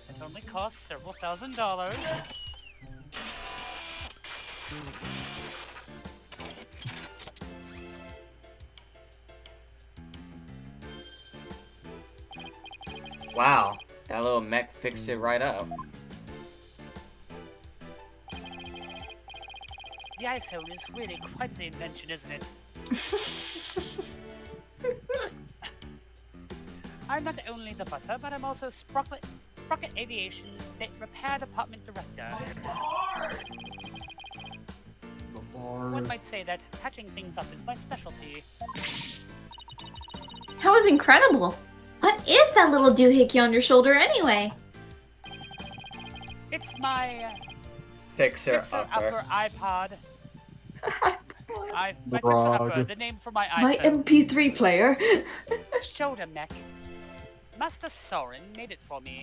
It only costs several $1,000s. Wow, that little mech fixed it right up. The iPhone is really quite the invention, isn't it? I'm not only the butter, but I'm also Sprocket Aviation's repair department director. One might say that patching things up is my specialty. That was incredible! What is that little doohickey on your shoulder anyway? It's my Fixer Fixer Upper iPod. My Fixer Frog. Upper, the name for my My iPhone. MP3 player. Shoulder mech. Master Soren made it for me.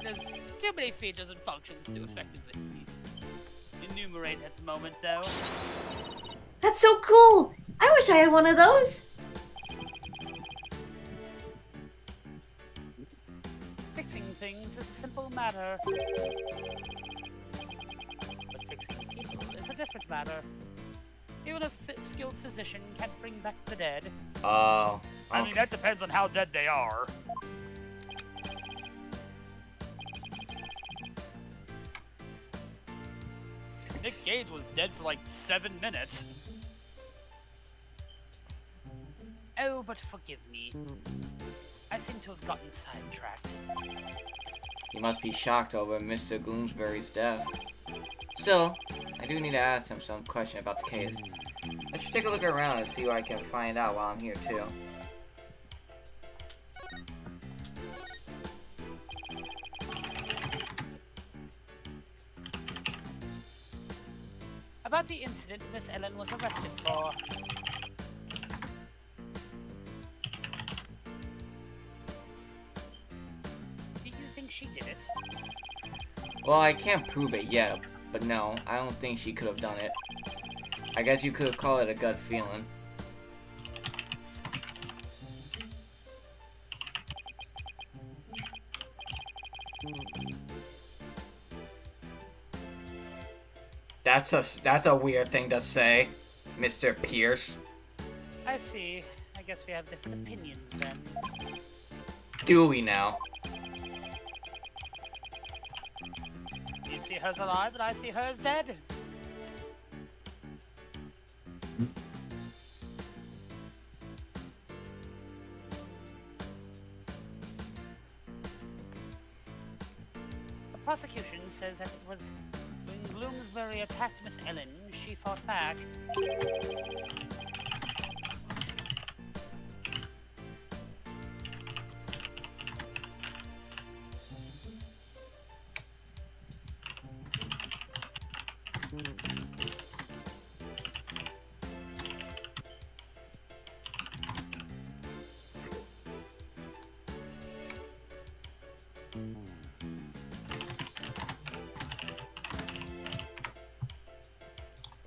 There's too many features and functions to effectively enumerate at the moment, though. That's so cool! I wish I had one of those! Fixing things is a simple matter. But fixing people is a different matter. Even a skilled physician can't bring back the dead. Oh. I mean, that depends on how dead they are. Nick Gage was dead for like 7 minutes. Oh, but forgive me. I seem to have gotten sidetracked. You must be shocked over Mr. Gloomsbury's death. Still, I do need to ask him some question about the case. I should take a look around and see what I can find out while I'm here too. About the incident Miss Ellen was arrested for. Do you think she did it? Well, I can't prove it yet, but no, I don't think she could have done it. I guess you could call it a gut feeling. That's a weird thing to say, Mr. Pierce. I see. I guess we have different opinions then. Do we now? You see hers alive, and I see hers dead. The prosecution says that it was when Bloomsbury attacked Miss Ellen, she fought back.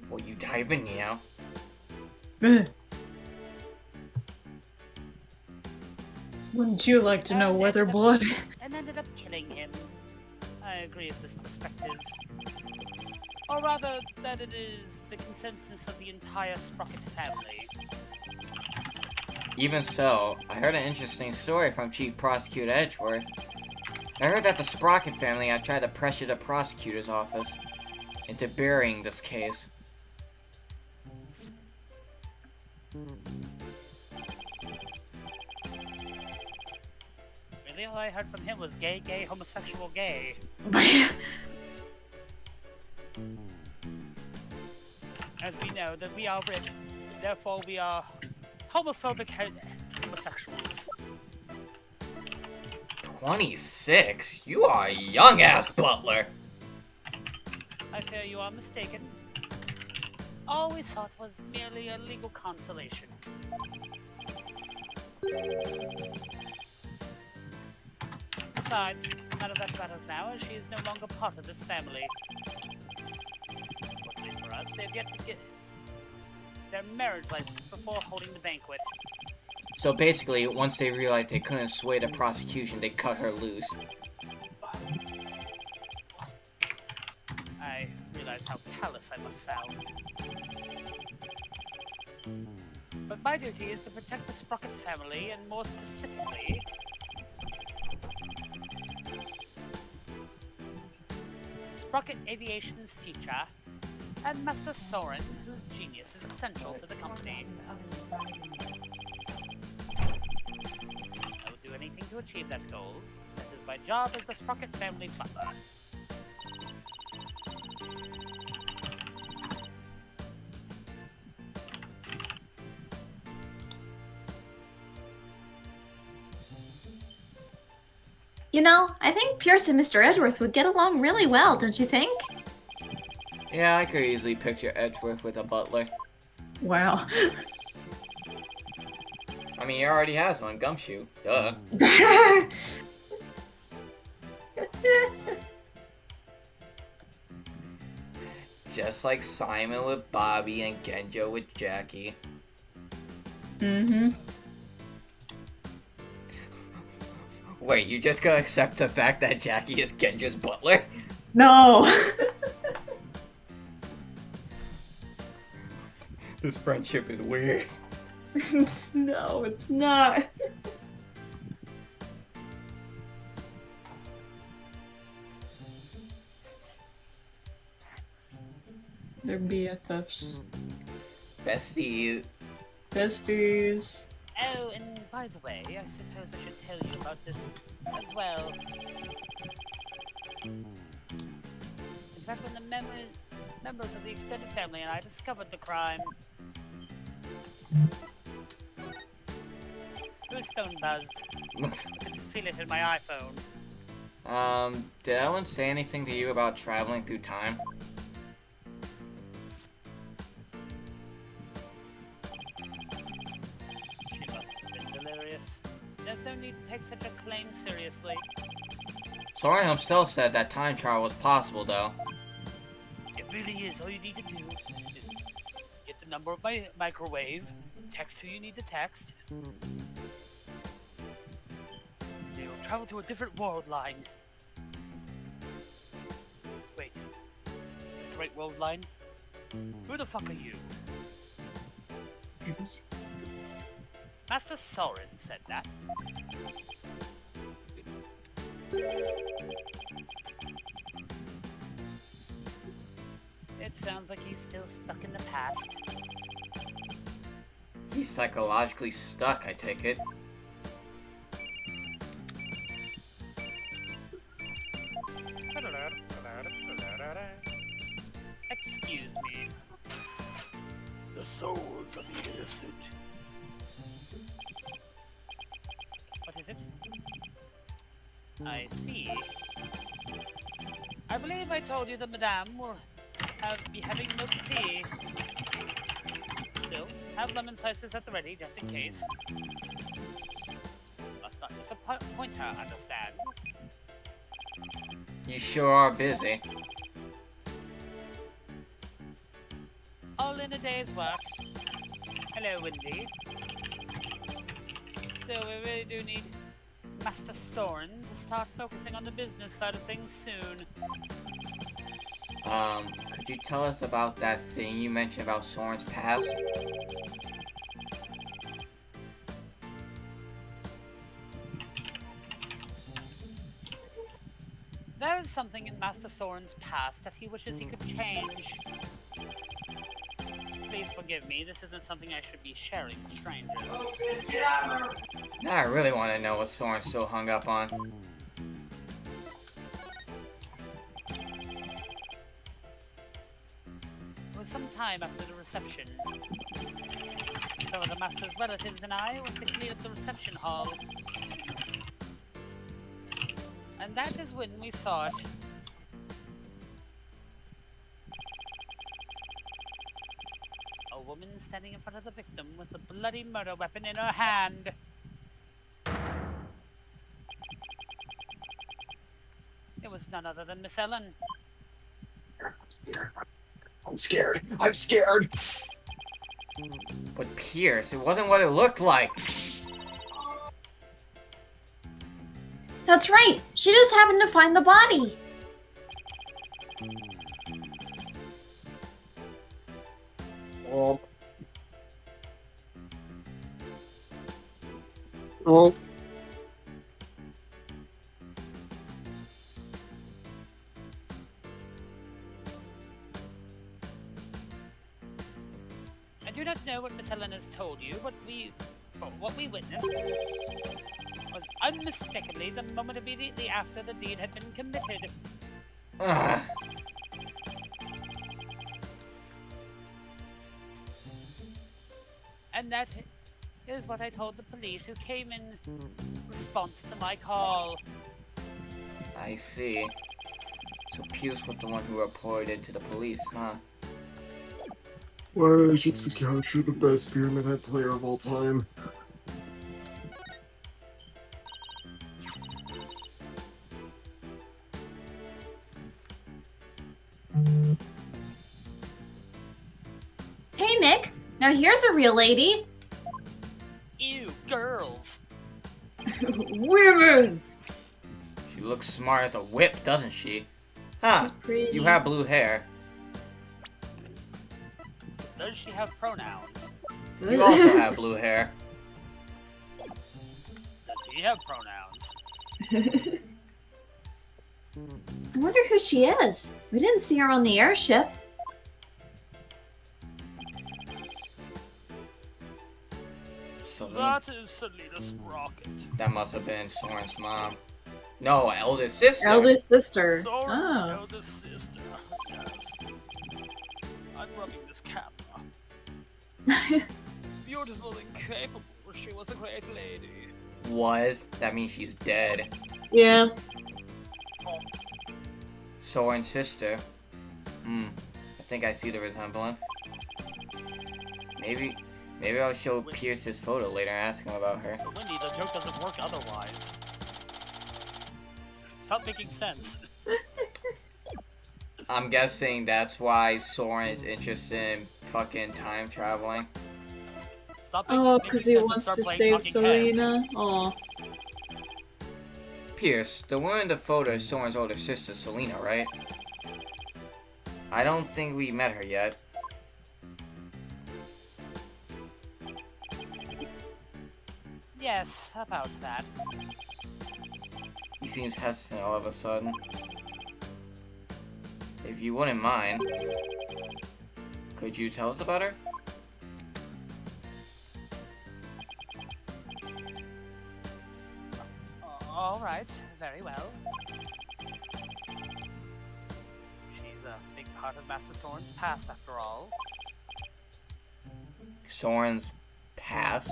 Will you dive in now? Wouldn't you like to know whether blood? And ended up killing him. I agree with this perspective. Or rather, that it is the consensus of the entire Sprocket family. Even so, I heard an interesting story from Chief Prosecutor Edgeworth. I heard that the Sprocket family had tried to pressure the prosecutor's office into burying this case. Really, all I heard from him was gay, gay, homosexual, gay. As we know that we are rich, therefore we are homophobic homosexuals. 26? You are a young-ass butler! I fear you are mistaken. All we sought was merely a legal consolation. Besides, none of that matters now, as she is no longer part of this family. Fortunately for us, they've yet to get their marriage license before holding the banquet. So basically, once they realized they couldn't sway the prosecution, they cut her loose. I realize how callous I must sound. But my duty is to protect the Sprocket family, and more specifically, Sprocket Aviation's future, and Master Soren, whose genius is essential to the company. I will do anything to achieve that goal. That is my job as the Sprocket family butler. You know, I think Pierce and Mr. Edgeworth would get along really well, don't you think? Yeah, I could easily picture Edgeworth with a butler. Wow. I mean, he already has one, Gumshoe. Duh. Just like Simon with Bobby and Genjo with Jackie. Mm-hmm. Wait, you just gonna accept the fact that Jackie is Genjo's butler? No! This friendship is weird. No, it's not. They're BFFs. Besties. Besties. Oh, and by the way, I suppose I should tell you about this as well. It's back when the members of the extended family and I discovered the crime. Whose phone buzzed? I could feel it in my iPhone. Did Ellen say anything to you about traveling through time? There's no need to take such a claim seriously. Soren himself said that time travel was possible, though. It really is. All you need to do is get the number of my microwave, text who you need to text. You'll travel to a different world line. Wait, is this the right world line? Who the fuck are you? Master Soren said that. It sounds like he's still stuck in the past. He's psychologically stuck, I take it. Excuse me. The souls of the innocent. What is it? I see. I believe I told you that Madame will be having milk tea. Still, have lemon slices at the ready, just in case. Must not disappoint her, understand? You sure are busy. All in a day's work. Hello, Wendy. So we really do need Master Soren to start focusing on the business side of things soon. Could you tell us about that thing you mentioned about Soren's past? There is something in Master Soren's past that he wishes he could change. Please forgive me, this isn't something I should be sharing with strangers. Now I really want to know what Soren's so hung up on. It was some time after the reception. Some of the Master's relatives and I went to clean up the reception hall. And that is when we saw it. A woman standing in front of the victim with a bloody murder weapon in her hand. It was none other than Miss Ellen. I'm scared. I'm scared. But Pierce, it wasn't what it looked like. That's right. She just happened to find the body. Oh. I do not know what Miss Ellen has told you, but what we witnessed was unmistakably the moment immediately after the deed had been committed. Ugh. And that is what I told the police who came in response to my call. I see. So Pierce was the one who reported it to the police, huh? Why is Sakashi the best Pyramid Head player of all time? Hey, Nick. Now here's a real lady. Ew, girls. Women. She looks smart as a whip, doesn't she? Huh. She's pretty. You have blue hair. Does she have pronouns? You also have blue hair. Does he have pronouns? I wonder who she is. We didn't see her on the airship. That is Selena Sprocket. That must have been Soren's mom. No, eldest sister. Elder sister. Soren's Oh. eldest sister. Yes. I'm rubbing this camera. Beautiful and capable, she was a great lady. Was? That means she's dead. Yeah. Soren's sister. I think I see the resemblance. Maybe Maybe I'll show Pierce his photo later and ask him about her. Wendy, the joke doesn't work otherwise. Stop making sense. I'm guessing that's why Soren is interested in fucking time traveling. Stop making, Oh, making because he sense and wants start to playing save Talking Heads. Selena. Aw. Pierce, the woman in the photo is Soren's older sister, Selena, right? I don't think we met her yet. Yes, about that. He seems hesitant all of a sudden. If you wouldn't mind, could you tell us about her? Alright, very well. She's a big part of Master Soren's past, after all. Soren's past?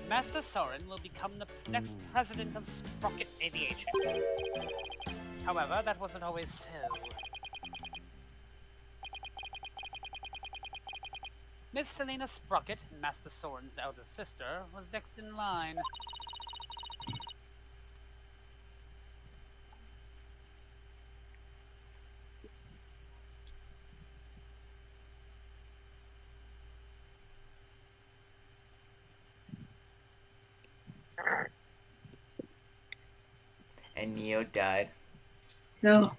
Master Soren will become the next president of Sprocket Aviation. However, that wasn't always so. Miss Selena Sprocket, Master Soren's elder sister, was next in line. And Neo died. No.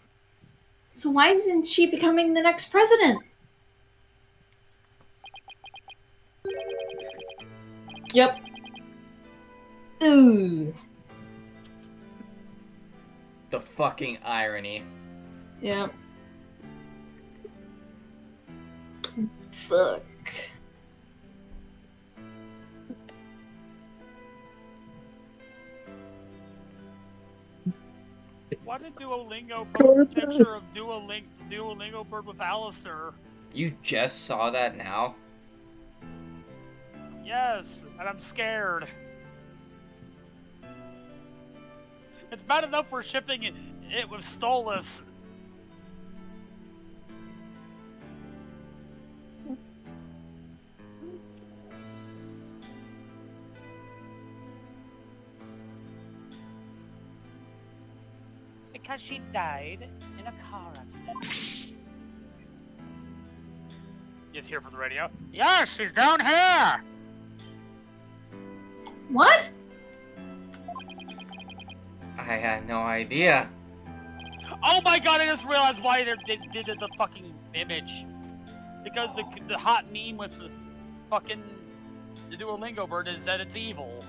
So why isn't she becoming the next president? Yep. Ooh. The fucking irony. Yep. Fuck. Why did Duolingo post a picture of Duolingo bird with Alistair? You just saw that now? Yes, and I'm scared. It's bad enough we're shipping it with Stolas. Because she died in a car accident. Is here for the radio. Yeah, she's down here. What? I had no idea. Oh my god, I just realized why they did the fucking image. Because the hot meme with the fucking the Duolingo bird is that it's evil.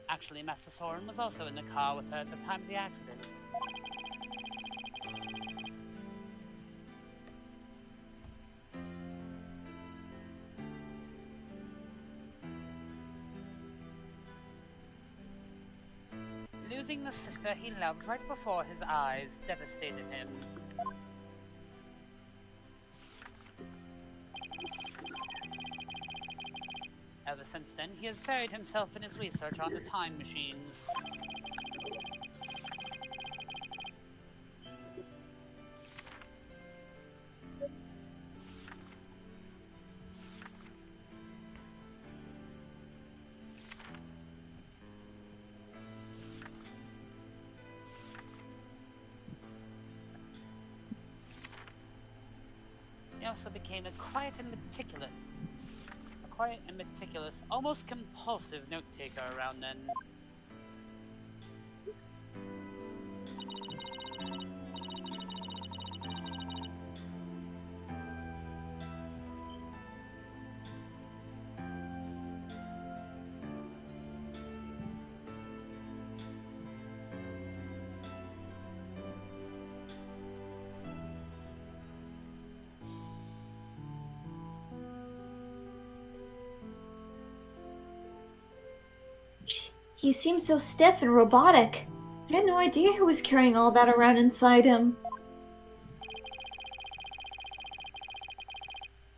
Actually, Master Soren was also in the car with her at the time of the accident. Losing the sister he loved right before his eyes devastated him. Ever since then, he has buried himself in his research on the time machines. He also became a quiet and meticulous, almost compulsive note-taker around then. He seemed so stiff and robotic. I had no idea who was carrying all that around inside him.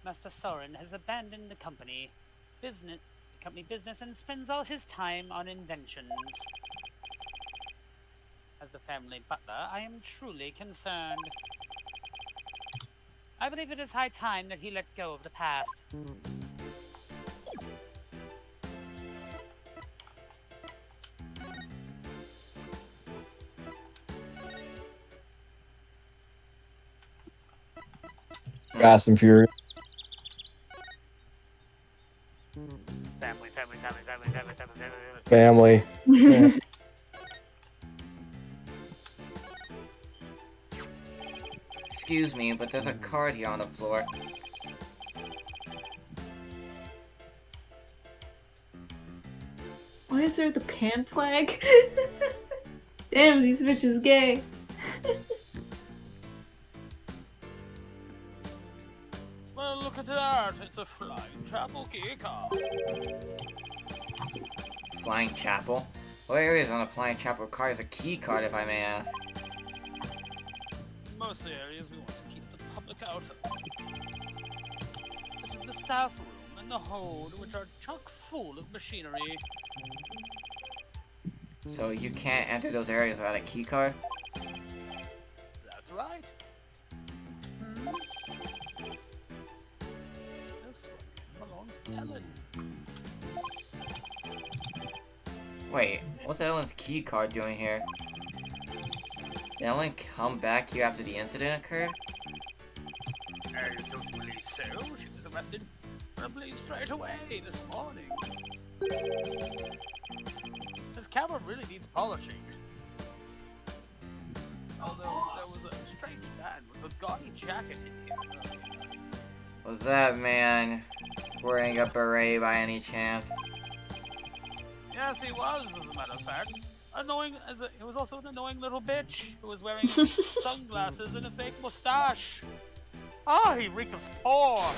Master Soren has abandoned the company business and spends all his time on inventions. As the family butler, I am truly concerned. I believe it is high time that he let go of the past. Fast and Furious. Family. Family. Excuse me, but there's a card here on the floor. Why is there the pan flag? Damn, these bitches gay. Well, look at that. It's a flying chapel key card. Flying Chapel? What areas on a Flying Chapel card is a key card, if I may ask? Most areas we want to keep the public out of. Such as the staff room and the hold, which are chock full of machinery. So you can't enter those areas without a key card? That's right. This one belongs to Ellen. Wait, what's Ellen's key card doing here? Did Ellen come back here after the incident occurred? I don't believe so. She was arrested probably straight away this morning. This camera really needs polishing. Although there was a strange man with a gaudy jacket in here. Was that man wearing a beret by any chance? Yes, he was, as a matter of fact. He was also an annoying little bitch who was wearing sunglasses and a fake mustache. Ah, he reeked of porn.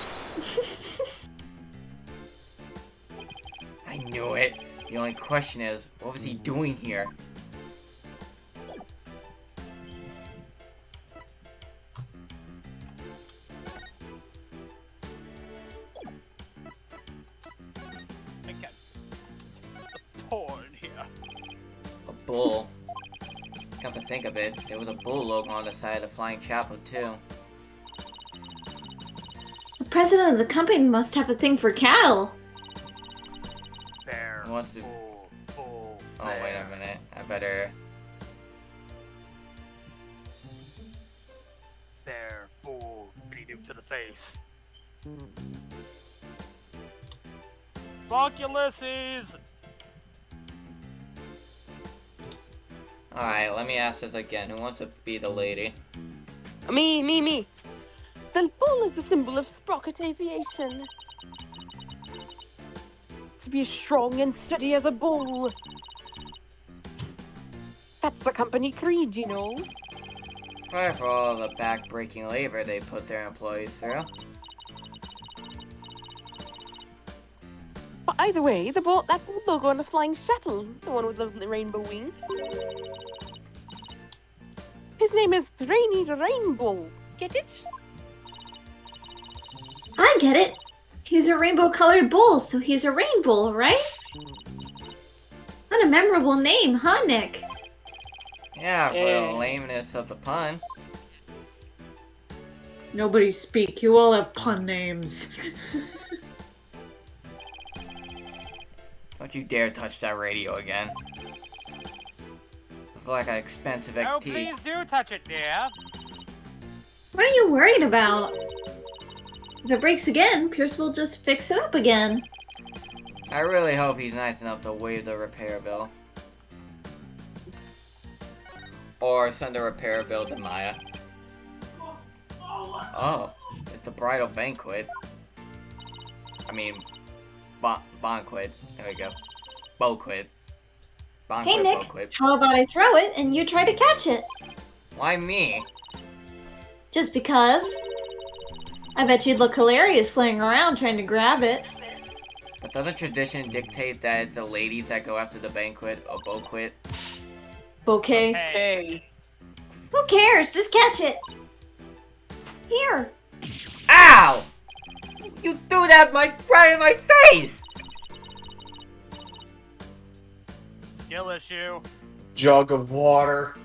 I knew it. The only question is, what was he doing here? Again, the porn here. A bull. Come to think of it, there was a bull logo on the side of the Flying Chapel too. The president of the company must have a thing for cattle. Bear. He wants to... Bull. Oh, wait a minute. I better... Bear. Bull. Beat him to the face. Fuck Ulysses! Alright, let me ask this again. Who wants to be the lady? Me. The bull is the symbol of sprocket aviation. To be strong and steady as a bull. That's the company creed, you know. Probably for all the back-breaking labor they put their employees through. But either way, that bull logo on the Flying Chapel, the one with the rainbow wings. His name is Rainy the Rainbow. Get it? I get it. He's a rainbow-colored bull, so he's a rainbow, right? What a memorable name, huh, Nick? Yeah, for the lameness of the pun. Nobody speak. You all have pun names. Don't you dare touch that radio again. It's like an expensive XT. Oh, please do touch it, dear. What are you worried about? If it breaks again, Pierce will just fix it up again. I really hope he's nice enough to waive the repair bill. Or send a repair bill to Maya. Oh, it's the bridal banquet. I mean, banquet. There we go. Boquet. Banquet, Hey, Nick, boquet. how about I throw it and you try to catch it? Why me? Just because. I bet you'd look hilarious flying around trying to grab it. But doesn't tradition dictate that it's the ladies that go after the banquet or banquet? Bouquet. Hey. Who cares? Just catch it. Here. Ow! You threw that right in my face! Skill issue. Jug of water.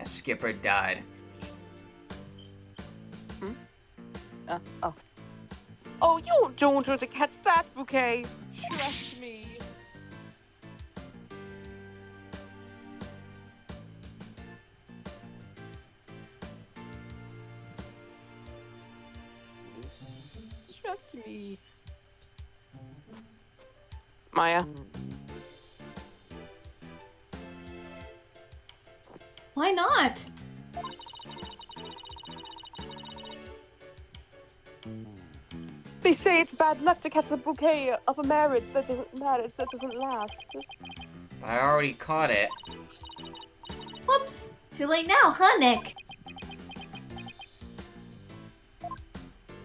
Skipper died. Oh. Oh, you don't want to catch that bouquet. Trust me. Trust me. Maya. Why not? They say it's bad luck to catch the bouquet of a marriage that doesn't last. I already caught it. Whoops. Too late now, huh, Nick?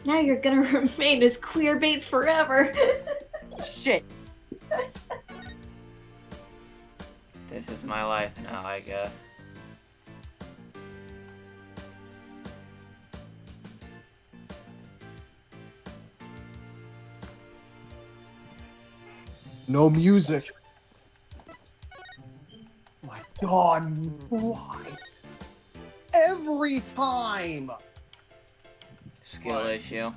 Now you're gonna remain as queer bait forever. Shit. This is my life now, I guess. No music. My God, why? Every time! Skill issue.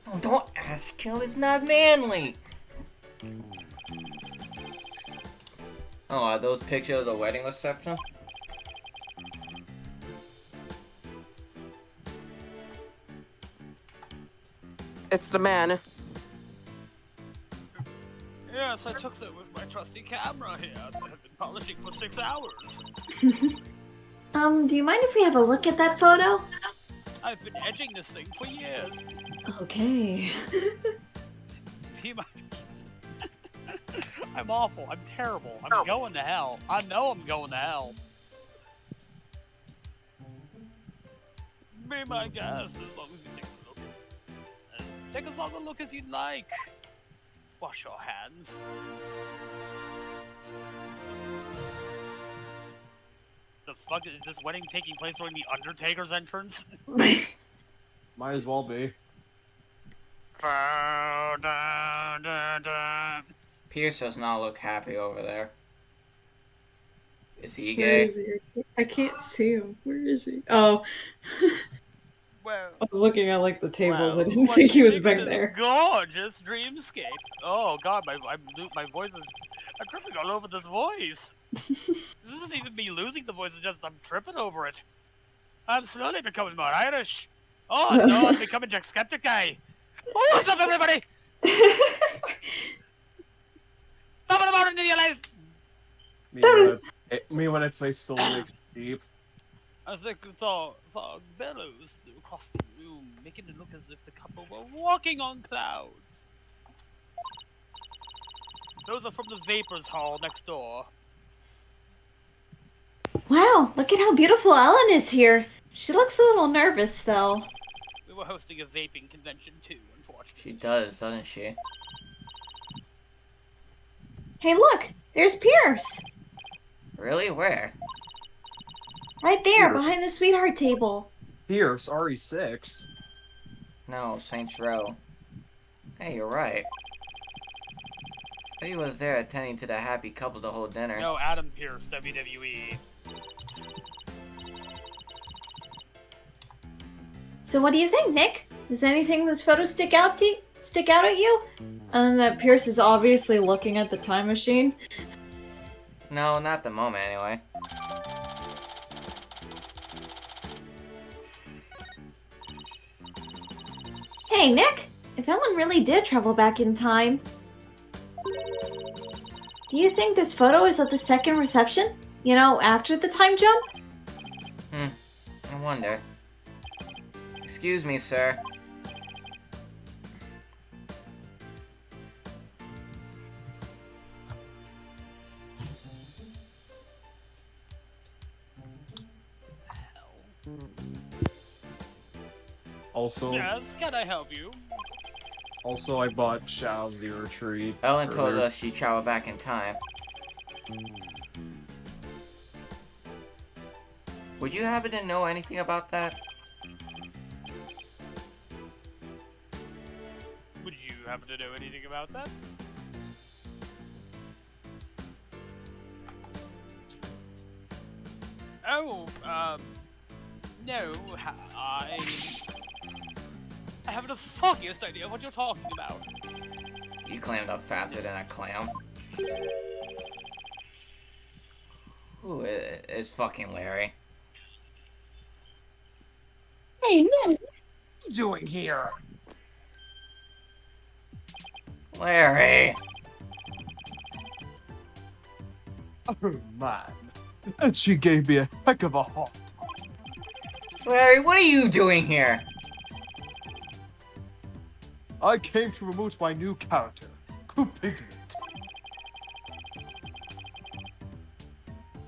Oh, don't ask him, it's not manly! Oh, are those pictures of the wedding reception? It's the man. Yes, I took them with my trusty camera here. I've been polishing for 6 hours. Do you mind if we have a look at that photo? I've been edging this thing for years. Okay. Be my... I'm awful. I'm terrible. I'm going to hell. I know I'm going to hell. Be my guest as long as you take a look. Take as long a look as you'd like. Wash your hands. The fuck is this wedding taking place during the Undertaker's entrance? Might as well be. Pierce does not look happy over there. Is he Where gay? is he? I can't see him. Where is he? Oh. Well, I was looking at like the tables. well, I didn't what think do he you was think back of this there. Gorgeous dreamscape. Oh god, my voice is. I'm tripping all over this voice. This isn't even me losing the voice. It's just I'm tripping over it. I'm slowly becoming more Irish. Oh no, I'm becoming Jacksepticeye. Oh, what's up, everybody? Top of the morning, you guys. Me when I play Soul Mix Deep. I think the bellows across the room, making it look as if the couple were walking on clouds. Those are from the Vapors Hall next door. Wow, look at how beautiful Ellen is here. She looks a little nervous, though. We were hosting a vaping convention too, unfortunately. She does, doesn't she? Hey, look! There's Pierce! Really? Where? Right there, Here. behind the sweetheart table. Pierce, RE6. No, Saints Row. Hey, you're right. He was there attending to the happy couple the whole dinner. No, Adam Pearce, WWE. So what do you think, Nick? Does anything in this photo stick out to stick out at you? And that Pierce is obviously looking at the time machine. No, not the moment anyway. Hey, Nick! If Ellen really did travel back in time, do you think this photo is at the second reception? You know, after the time jump? I wonder. Excuse me, sir. Also, Yes, can I help you? also I bought Shao the Retreat. Ellen told earlier. us she traveled back in time. Would you happen to know anything about that? Would you happen to know anything about that? Oh, no, I haven't the foggiest idea what you're talking about. You clammed up faster than a clam. Who is fucking Larry? Hey, Nick, what are you doing here? Larry! Oh man. And she gave me a heck of a hot. Larry, what are you doing here? I came to promote my new character, Piglet.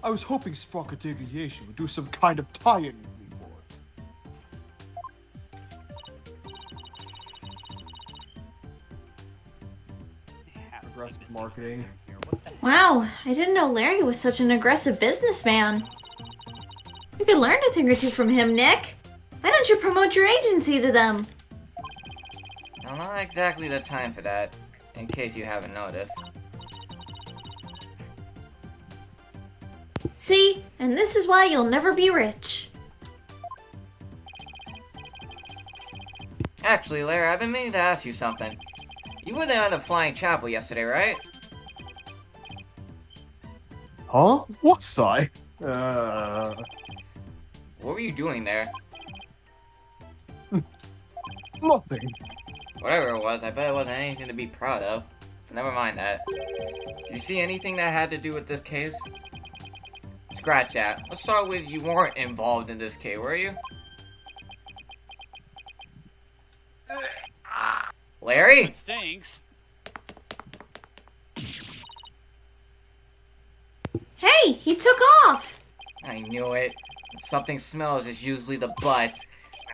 I was hoping Sprocket Aviation would do some kind of tie-in with me for it. Aggressive marketing. Wow, I didn't know Larry was such an aggressive businessman. You could learn a thing or two from him, Nick. Why don't you promote your agency to them? Well, not exactly the time for that, in case you haven't noticed. See? And this is why you'll never be rich. Actually, Larry, I've been meaning to ask you something. You were there on the Flying Chapel yesterday, right? Huh? Was I? What were you doing there? Nothing. Whatever it was, I bet it wasn't anything to be proud of. Never mind that. Did you see anything that had to do with this case? Scratch that. Let's start with you weren't involved in this case, were you? Larry? It stinks. Hey, he took off! I knew it. When something smells, it's usually the butt.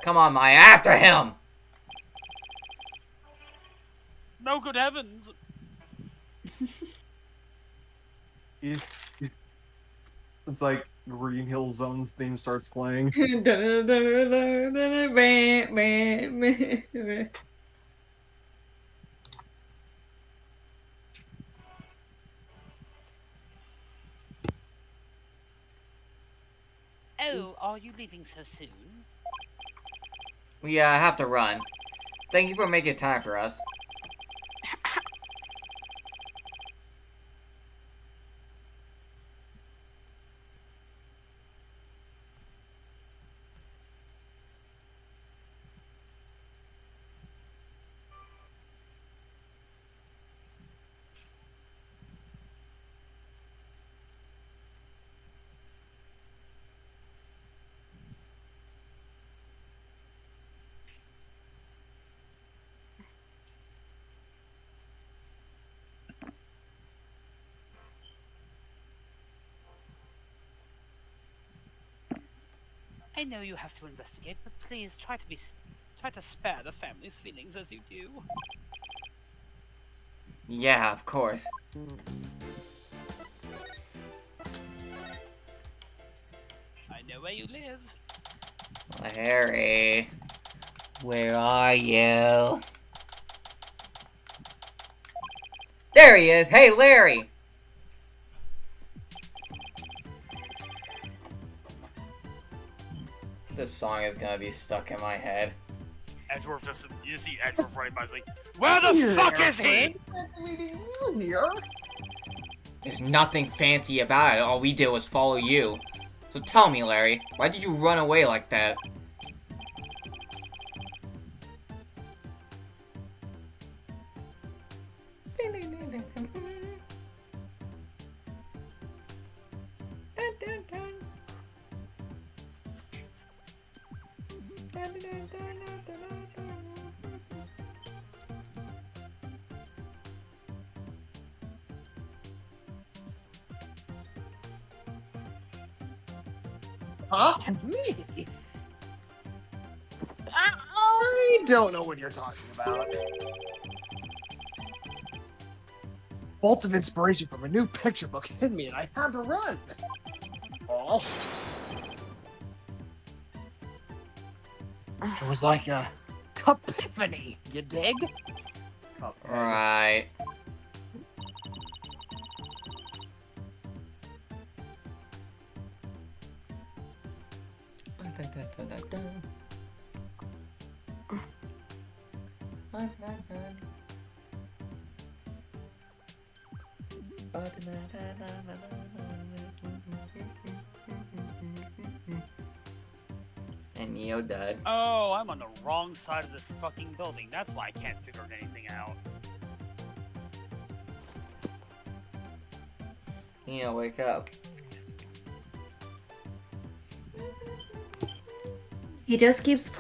Come on, Maya, after him! No good heavens! It's like Green Hill Zone's theme starts playing. Oh, are you leaving so soon? We have to run. Thank you for making time for us. I know you have to investigate, but please try to spare the family's feelings as you do. Yeah, of course. I know where you live. Larry, where are you? There he is! Hey, Larry! This song is gonna be stuck in my head. Edgeworth just, you see Edgeworth running by, he's like, where the fuck is he? Fancy meeting you here. There's nothing fancy about it. All we did was follow you. So tell me, Larry, why did you run away like that? Huh? Me? I don't know what you're talking about. Bolt of inspiration from a new picture book hit me and I had to run. Oh. It was like a epiphany, you dig? Right. And Neo died. Oh, I'm on the wrong side of this fucking building. That's why I can't figure anything out. Neo, wake up. He just keeps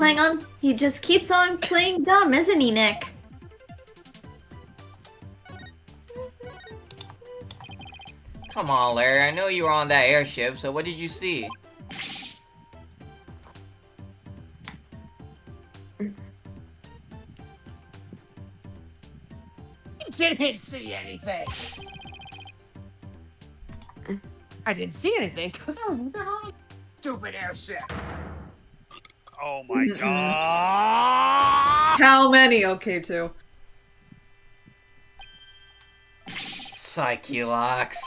on playing dumb, isn't he, Nick? Come on, Larry, I know you were on that airship, so what did you see? Didn't see anything. I didn't see anything because I was never on a stupid airship. Oh my god! How many? Okay, two. Psyche-locks.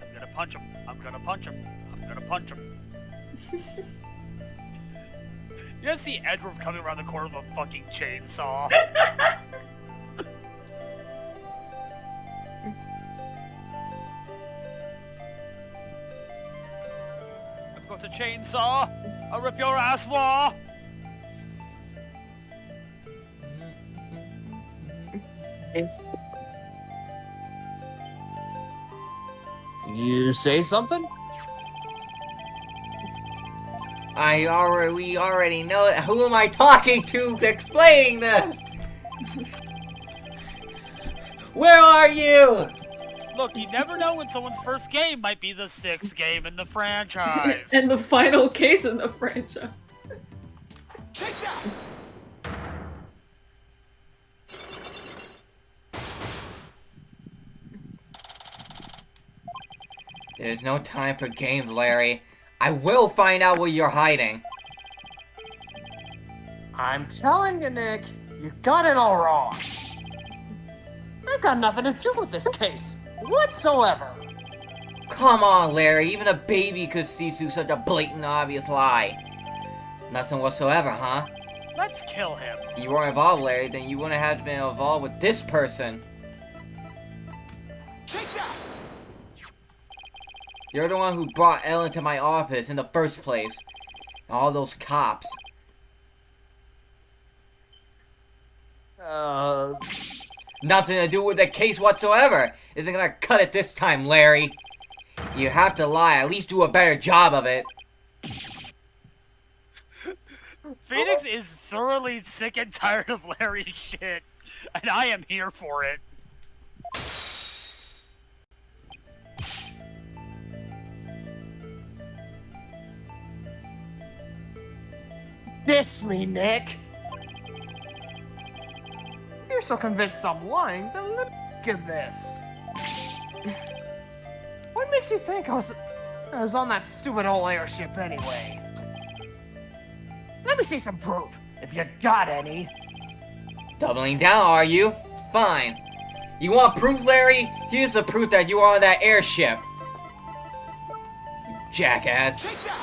I'm gonna punch him. I'm gonna punch him. I'm gonna punch him. You guys see Edward coming around the corner with a fucking chainsaw? I've got a chainsaw. I'll rip your ass, War. You say something? We already know it. Who am I talking to explaining this? Where are you? Look, you never know when someone's first game might be the 6th game in the franchise. And the final case in the franchise. Take that! There's no time for games, Larry. I will find out where you're hiding. I'm telling you, Nick, you got it all wrong. I've got nothing to do with this case, whatsoever. Come on, Larry. Even a baby could see through such a blatant, obvious lie. Nothing whatsoever, huh? Let's kill him. You weren't involved, Larry, then you wouldn't have been involved with this person. Take that! You're the one who brought Ellen to my office in the first place. And all those cops. Nothing to do with the case whatsoever. Isn't gonna cut it this time, Larry. You have to lie. At least do a better job of it. Phoenix is thoroughly sick and tired of Larry's shit, and I am here for it. Diss me, Nick. You're so convinced I'm lying, then let me get this. What makes you think I was on that stupid old airship anyway? Let me see some proof, if you got any. Doubling down, are you? Fine. You want proof, Larry? Here's the proof that you were on that airship. You jackass. Take that!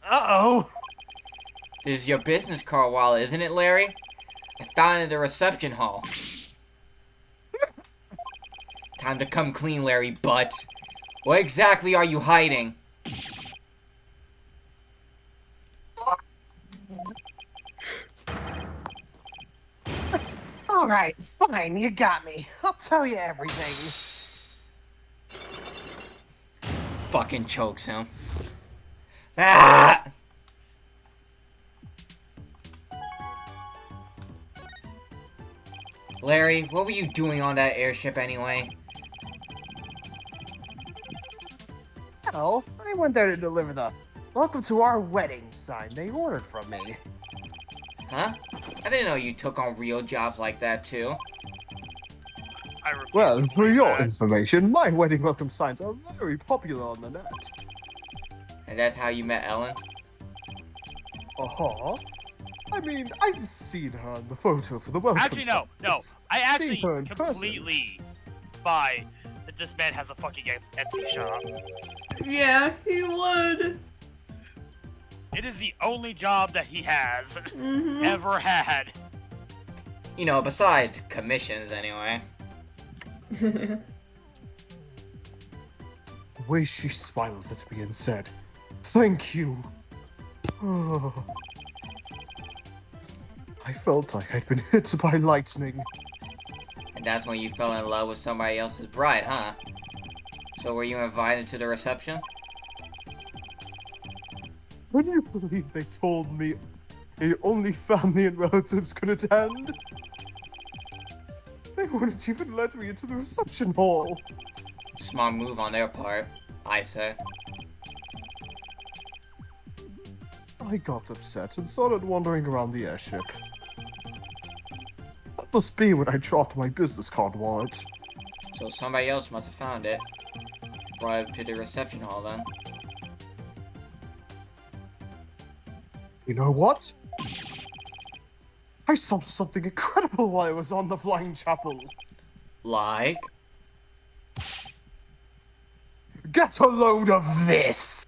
Uh-oh. This is your business card wallet, isn't it, Larry? I found it in the reception hall. Time to come clean, Larry Butt. What exactly are you hiding? All right, fine, you got me. I'll tell you everything. Fucking chokes him. Ah! Larry, what were you doing on that airship anyway? Well, I went there to deliver the "Welcome to our wedding" sign they ordered from me. Huh? I didn't know you took on real jobs like that too. I refuse Well, to for believe your that. information, my wedding welcome signs are very popular on the net. And that's how you met Ellen? Uh-huh. I mean, I've seen her in the photo for the welcome Actually, no. signs. I actually her in person. completely buy that this man has a fucking Etsy shop. Yeah, he would. It is the only job that he has Mm-hmm. ever had. You know, besides commissions anyway. The way she smiled at me and said, "Thank you." I felt like I'd been hit by lightning. And that's when you fell in love with somebody else's bride, huh? So were you invited to the reception? Can you believe they told me only family and relatives could attend? They wouldn't even let me into the reception hall. Smart move on their part, I say. I got upset and started wandering around the airship. That must be when I dropped my business card wallet. So somebody else must have found it. Brought it to the reception hall then. You know what? I saw something incredible while I was on the Flying Chapel. Like? Get a load of this!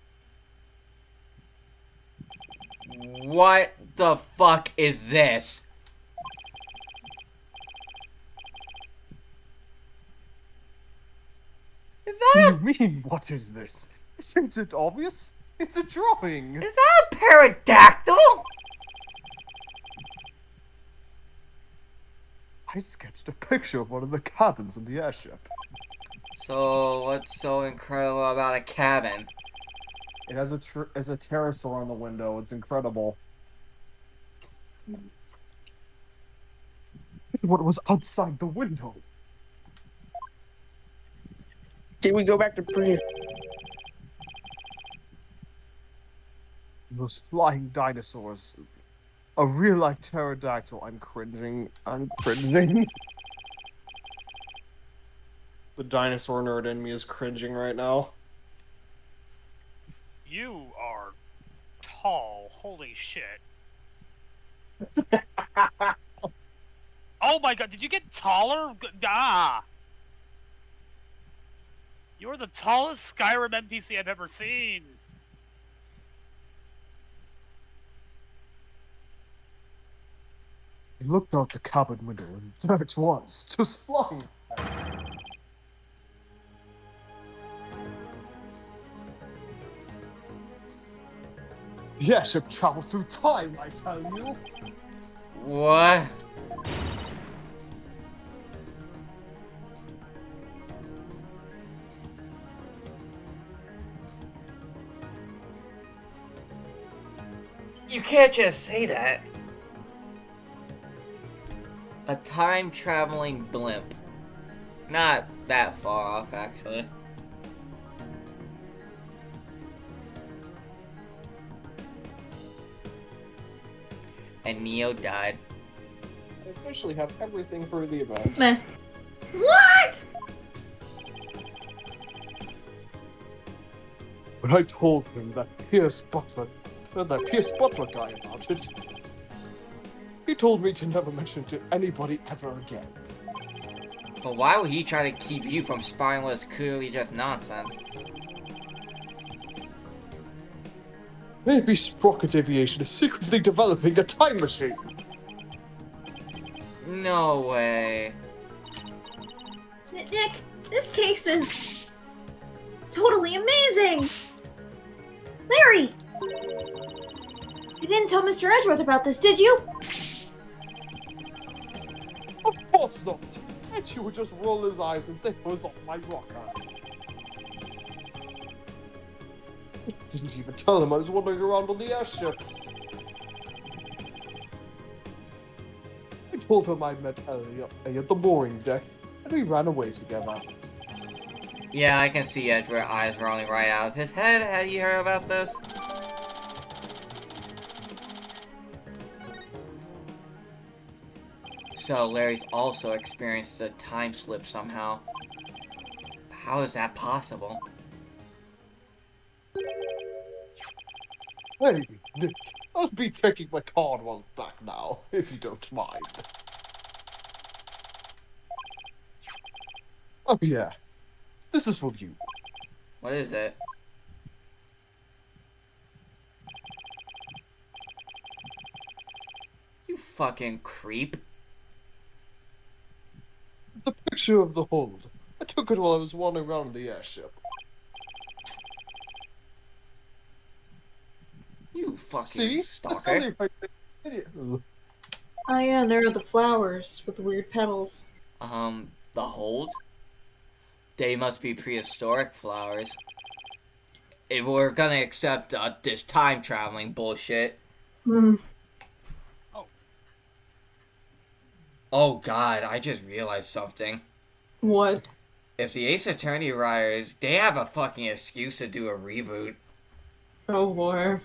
What the fuck is this? Is What that do you mean, what is this? Isn't it obvious? It's a drawing! Is that a pterodactyl? I sketched a picture of one of the cabins in the airship. So, what's so incredible about a cabin? It has a pterosaur on the window. It's incredible. What was outside the window? Can we go back to pre? Those flying dinosaurs. A real-life pterodactyl. I'm cringing. I'm cringing. The dinosaur nerd in me is cringing right now. You are tall. Holy shit. Oh my god, did you get taller? Ah! You're the tallest Skyrim NPC I've ever seen. I looked out the cabin window and there it was, just flying. The airship traveled through time, I tell you. What? You can't just say that. A time-traveling blimp. Not that far off, actually. And Neo died. I officially have everything for the event. Meh. What? When I told him that Pierce Butler guy about it, he told me to never mention it to anybody ever again. But why would he try to keep you from spying what is clearly just nonsense? Maybe Sprocket Aviation is secretly developing a time machine. No way. Nick, this case is totally amazing! Larry! You didn't tell Mr. Edgeworth about this, did you? Of course not. Edgy would just roll his eyes and think it was off my rocker. I didn't even tell him I was wandering around on the airship. I told him I met Ellie at the mooring deck, and we ran away together. Yeah, I can see Edgeworth's eyes rolling right out of his head. Had you heard about this? So Larry's also experienced a time slip somehow. How is that possible? Hey, Nick, I'll be taking my card one back now, if you don't mind. Oh yeah, this is for you. What is it? You fucking creep. The picture of the hold. I took it while I was wandering around in the airship. You fucking See? That's stalker. only right there. Idiot. Oh yeah, there are the flowers with the weird petals. The hold? They must be prehistoric flowers. If we're gonna accept this time traveling bullshit. Hmm. Oh god, I just realized something. What? If the Ace Attorney writers, they have a fucking excuse to do a reboot. Oh boy.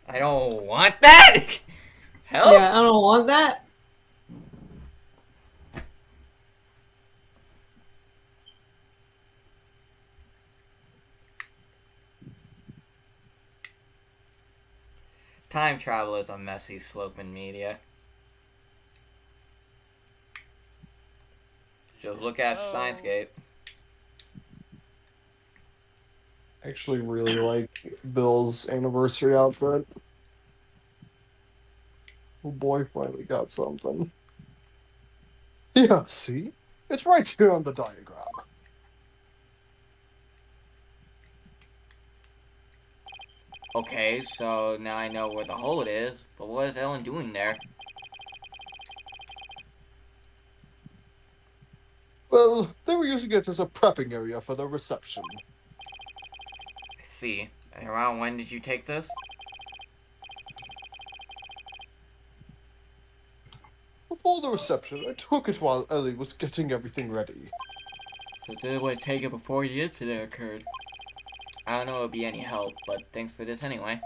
I don't want that! Help! Yeah, I don't want that. Time travel is a messy slope in media. Just look at Steins Gate. I actually really like Bill's anniversary outfit. Oh boy, finally got something. Yeah, see? It's right here on the diagram. Okay, so now I know where the hold is, but what is Ellen doing there? Well, they were using it as a prepping area for the reception. I see. And around when did you take this? Before the reception, I took it while Ellie was getting everything ready. So did we take it before the incident occurred? I don't know if it'll be any help, but thanks for this anyway.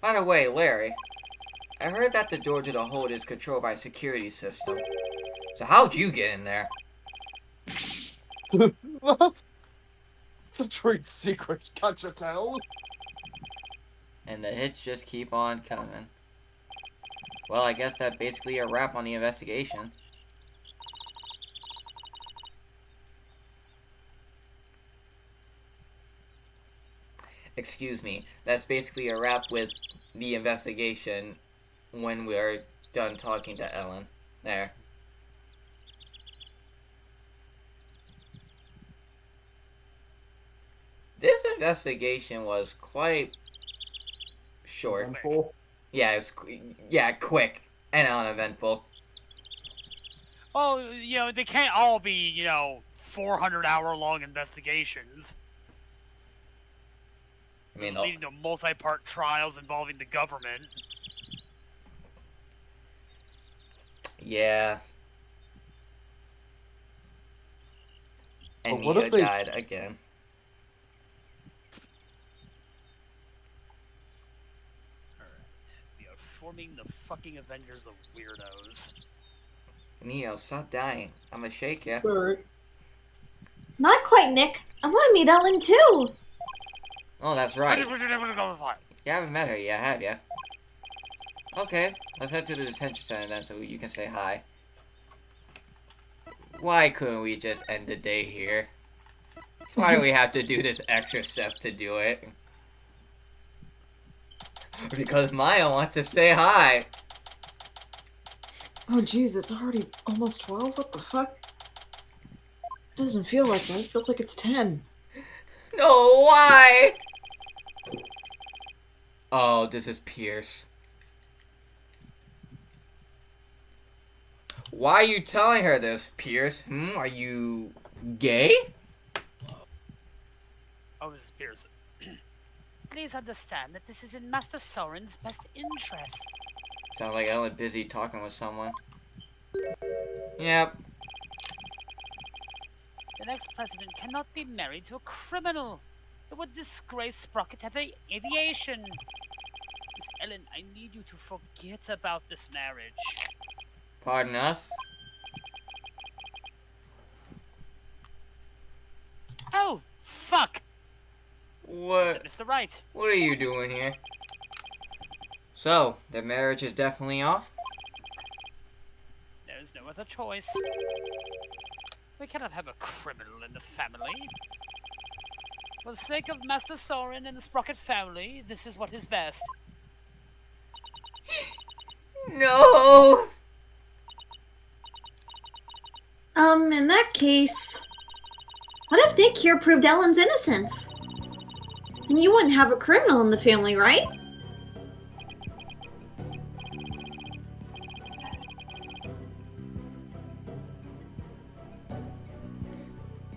By the way, Larry, I heard that the door to the hold is controlled by a security system. So how'd you get in there? That's a trade secret, can't you tell? And the hits just keep on coming. Well, I guess that's basically a wrap on the investigation. Excuse me, that's basically a wrap with the investigation when we're done talking to Ellen. There. This investigation was quite short. Eventful. Yeah, it was quick and uneventful. Well, you know, they can't all be, 400-hour-long investigations. I mean, leading to multi-part trials involving the government. yeah. And But what Nia if they- died again. We are forming the fucking Avengers of weirdos. Neo, stop dying. I'm gonna shake ya. Sorry. Not quite, Nick. I want to meet Ellen too. Oh, that's right. Go with that. You haven't met her yet, have ya? Okay, let's head to the detention center then so you can say hi. Why couldn't we just end the day here? Why do we have to do this extra step to do it? Because Maya wants to say hi. Oh jeez, it's already almost 12? What the fuck? It doesn't feel like that. It feels like it's 10. No, why? Oh, this is Pierce. Why are you telling her this, Pierce? Are you gay? Oh, this is Pierce. Please understand that this is in Master Soren's best interest. Sounds like Ellen busy talking with someone. Yep. The next president cannot be married to a criminal. It would disgrace Sprocket Aviation. Miss Ellen, I need you to forget about this marriage. Pardon us? Oh, fuck! What? Is it Mr. Wright? What are you doing here? So, the marriage is definitely off? There's no other choice. We cannot have a criminal in the family. For the sake of Master Soren and the Sprocket family, this is what is best. No! In that case, what if Nick here proved Ellen's innocence? Then you wouldn't have a criminal in the family, right?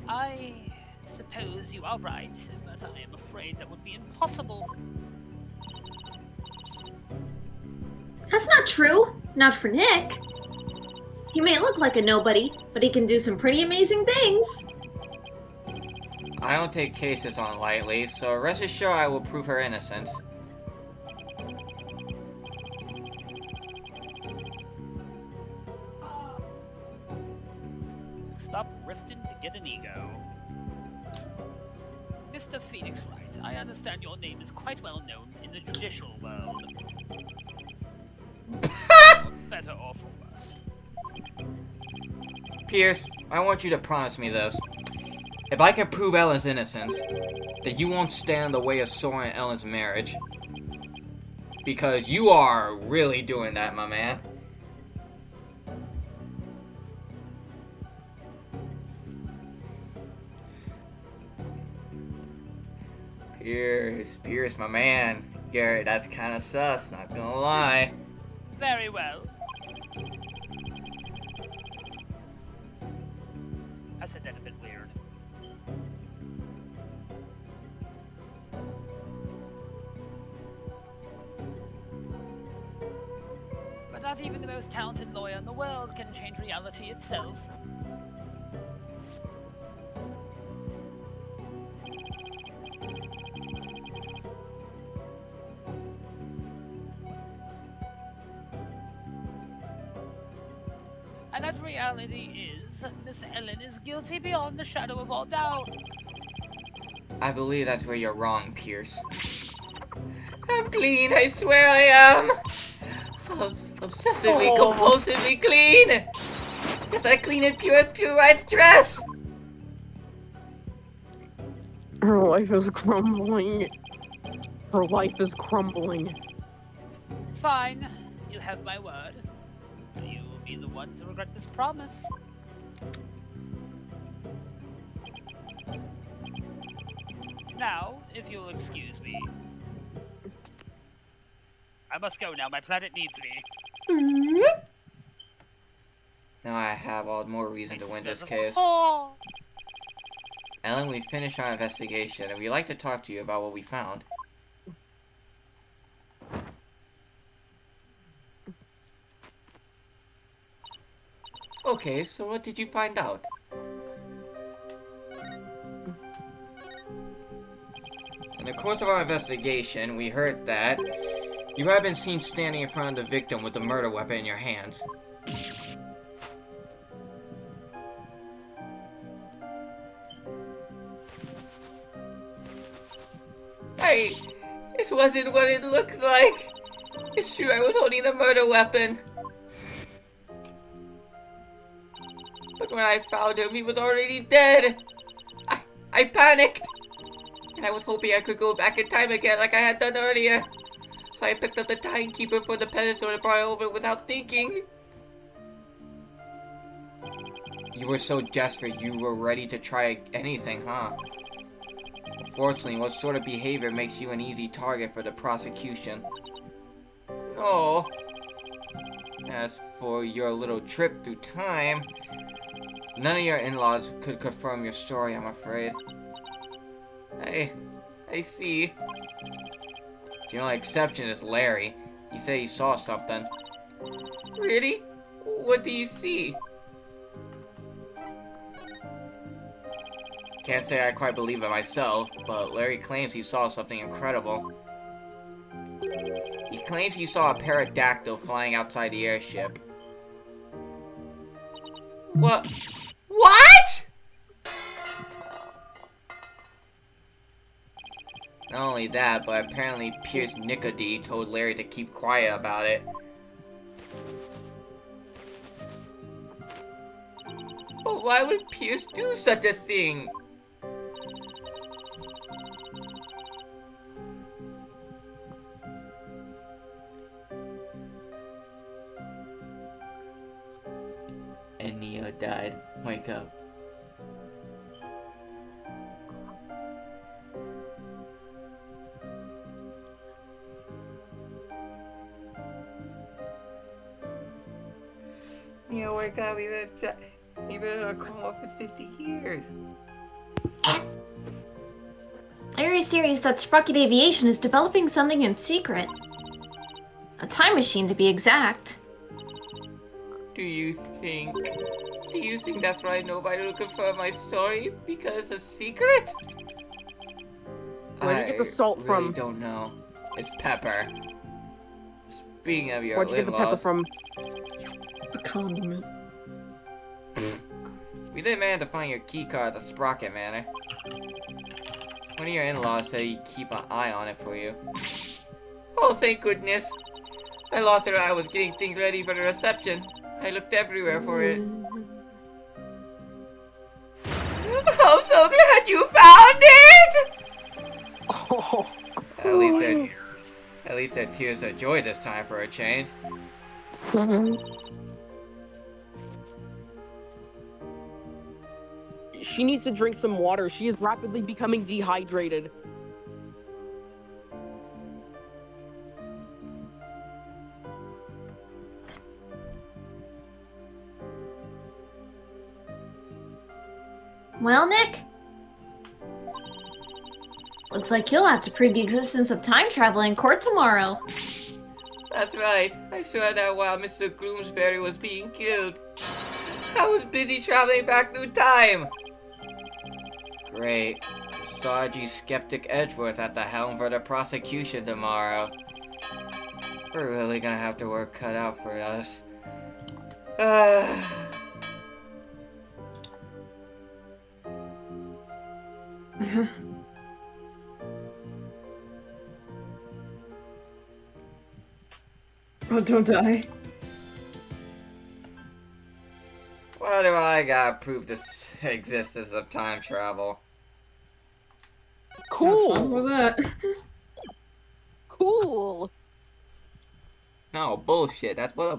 I suppose you are right, but I am afraid that would be impossible. That's not true. Not for Nick. He may look like a nobody, but he can do some pretty amazing things. I don't take cases on lightly, so rest assured I will prove her innocence. Stop rifting to get an ego. Mr. Phoenix Wright, I understand your name is quite well known in the judicial world. For better or for worse. Pierce, I want you to promise me this. If I can prove Ellen's innocence, that you won't stand in the way of Soren and Ellen's marriage. Because you are really doing that, my man. Pierce, my man. Garrett, that's kind of sus, not gonna lie. Very well. I said that a bit weird. But not even the most talented lawyer in the world can change reality itself. And that reality is, Miss Ellen is guilty beyond the shadow of all doubt. I believe that's where you're wrong, Pierce. I'm clean, I swear I am! Obsessively, compulsively clean! Just like clean and pure as Pure Wright's dress! Her life is crumbling. Her life is crumbling. Fine, you have my word. You will be the one to regret this promise. Now, if you'll excuse me. I must go now, my planet needs me. Now I have all the more reason to win this Smell case. of coal. Ellen, we finished our investigation, and we'd like to talk to you about what we found. Okay, so what did you find out? In the course of our investigation, we heard that you have been seen standing in front of the victim with a murder weapon in your hands. Hey, this wasn't what it looked like. It's true, I was holding the murder weapon. But when I found him, he was already dead. I panicked! And I was hoping I could go back in time again like I had done earlier. So I picked up the timekeeper for the pedestal and brought it over without thinking. You were so desperate you were ready to try anything, huh? Unfortunately, what sort of behavior makes you an easy target for the prosecution? Oh. As for your little trip through time, none of your in-laws could confirm your story, I'm afraid. I see. The only exception is Larry. He said he saw something. Really? What do you see? Can't say I quite believe it myself, but Larry claims he saw something incredible. He claims he saw a pterodactyl flying outside the airship. What? What?! Not only that, but apparently Pierce Nicody told Larry to keep quiet about it. But why would Pierce do such a thing? And Neo died. Wake up. Neo, wake up. You've been in a coma for 50 years. Larry's theory is that Sprocket Aviation is developing something in secret. A time machine, to be exact. Do you think that's right? Nobody will confirm my story because it's a secret? Where'd you get the salt really from? Don't know. It's pepper. Speaking of your Where'd you get the pepper in-laws, from? A condiment. we did manage to find your keycard at the Sprocket Manor. One of your in-laws said he'd keep an eye on it for you. Oh, thank goodness. I lost it when I was getting things ready for the reception. I looked everywhere for it. I'm so glad you found it! Oh. At least they're tears of joy this time for a change. She needs to drink some water. She is rapidly becoming dehydrated. Well, Nick? Looks like you'll have to prove the existence of time travel in court tomorrow. That's right. I saw that while Mr. Gloomsbury was being killed. I was busy traveling back through time. Great. Stodgy skeptic Edgeworth at the helm for the prosecution tomorrow. We're really gonna have the work cut out for us. Oh, don't die. Why do I gotta prove the existence of time travel? Have fun Cool. with that. Cool. No, bullshit. That's what a